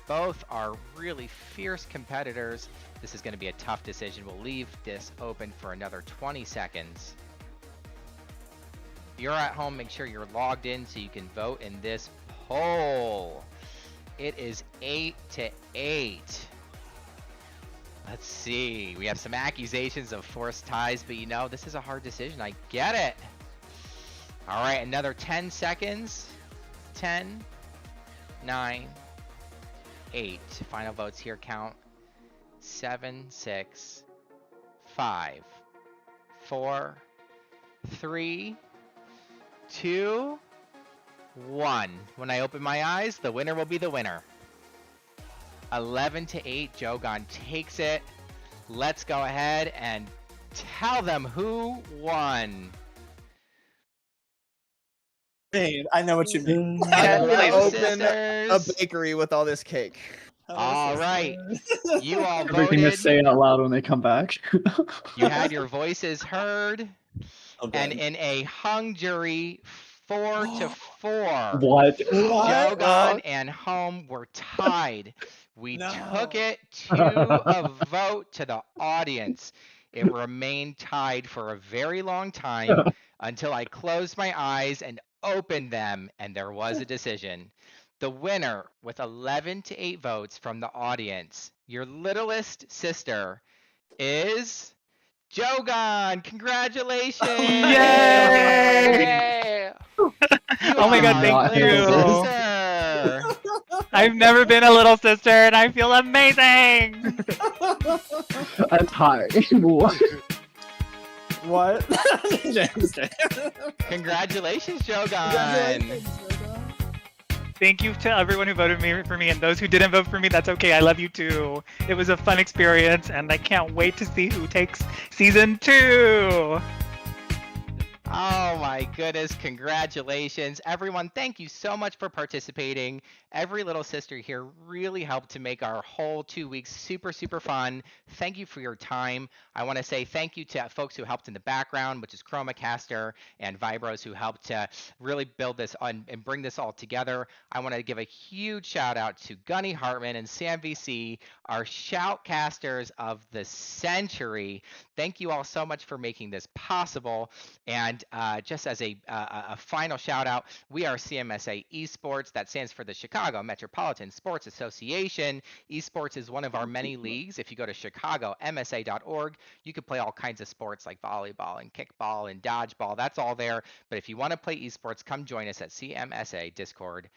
Both are really fierce competitors. This is going to be a tough decision. We'll leave this open for another 20 seconds. If you're at home, make sure you're logged in so you can vote in this poll. It is 8-8. Let's see. We have some accusations of forced ties, but you know, this is a hard decision. I get it. All right, another 10 seconds. 10, 9, 8. Final votes here count. 7, 6, 5, 4, 3, 2, 1. When I open my eyes, the winner will be the winner. 11-8, Jogan takes it. Let's go ahead and tell them who won. Bane, I know what you mean. I'm gonna open Sisters. a bakery with all this cake. All right. You all Everything voted. is saying out loud when they come back. You had your voices heard. Okay. And in a hung jury, 4-4. What? Jogan and Home were tied. We took it to a vote to the audience. It remained tied for a very long time until I closed my eyes and opened them, and there was a decision. The winner with 11-8 votes from the audience, your littlest sister, is Jogan. Congratulations! Yay! Oh my god, thank you. I've never been a little sister and I feel amazing. That's hard. What? Congratulations, Jogan. Congratulations, Jogan. Thank you to everyone who voted for me, and those who didn't vote for me, that's okay. I love you too. It was a fun experience, and I can't wait to see who takes season 2. Oh my goodness, congratulations. Everyone, thank you so much for participating. Every little sister here really helped to make our whole 2 weeks super, super fun. Thank you for your time. I want to say thank you to folks who helped in the background, which is Chromacaster and Vibros, who helped to really build this on and bring this all together. I want to give a huge shout out to Gunny Hartman and Sam VC, our shoutcasters of the century. Thank you all so much for making this possible. And just as a final shout out, we are CMSA Esports. That stands for the Chicago Metropolitan Sports Association. Esports is one of our many leagues. If you go to chicagomsa.org, you can play all kinds of sports like volleyball and kickball and dodgeball. That's all there. But if you want to play esports, come join us at CMSA.com.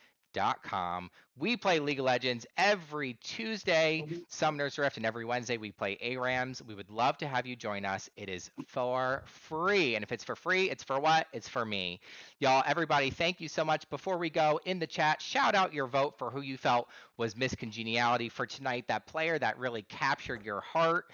We play League of Legends every Tuesday, Summoner's Rift, and every Wednesday we play ARAMs. We would love to have you join us. It is for free. And if it's for free, it's for what? It's for me. Y'all, everybody, thank you so much. Before we go, in the chat, shout out your vote for who you felt was Miss Congeniality for tonight, that player that really captured your heart.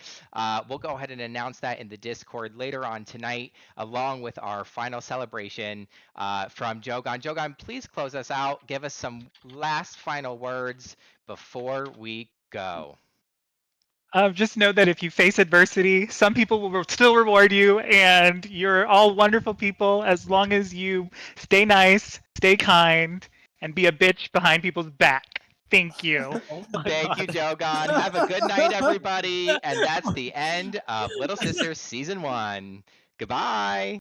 We'll go ahead and announce that in the Discord later on tonight, along with our final celebration from Jogan. Jogan, please close us out. Give us some last final words before we go. Just know that if you face adversity, some people will still reward you, and you're all wonderful people as long as you stay nice, stay kind, and be a bitch behind people's back. Thank you. Thank you, Jogan. Have a good night, everybody. And that's the end of Little Sisters Season 1. Goodbye.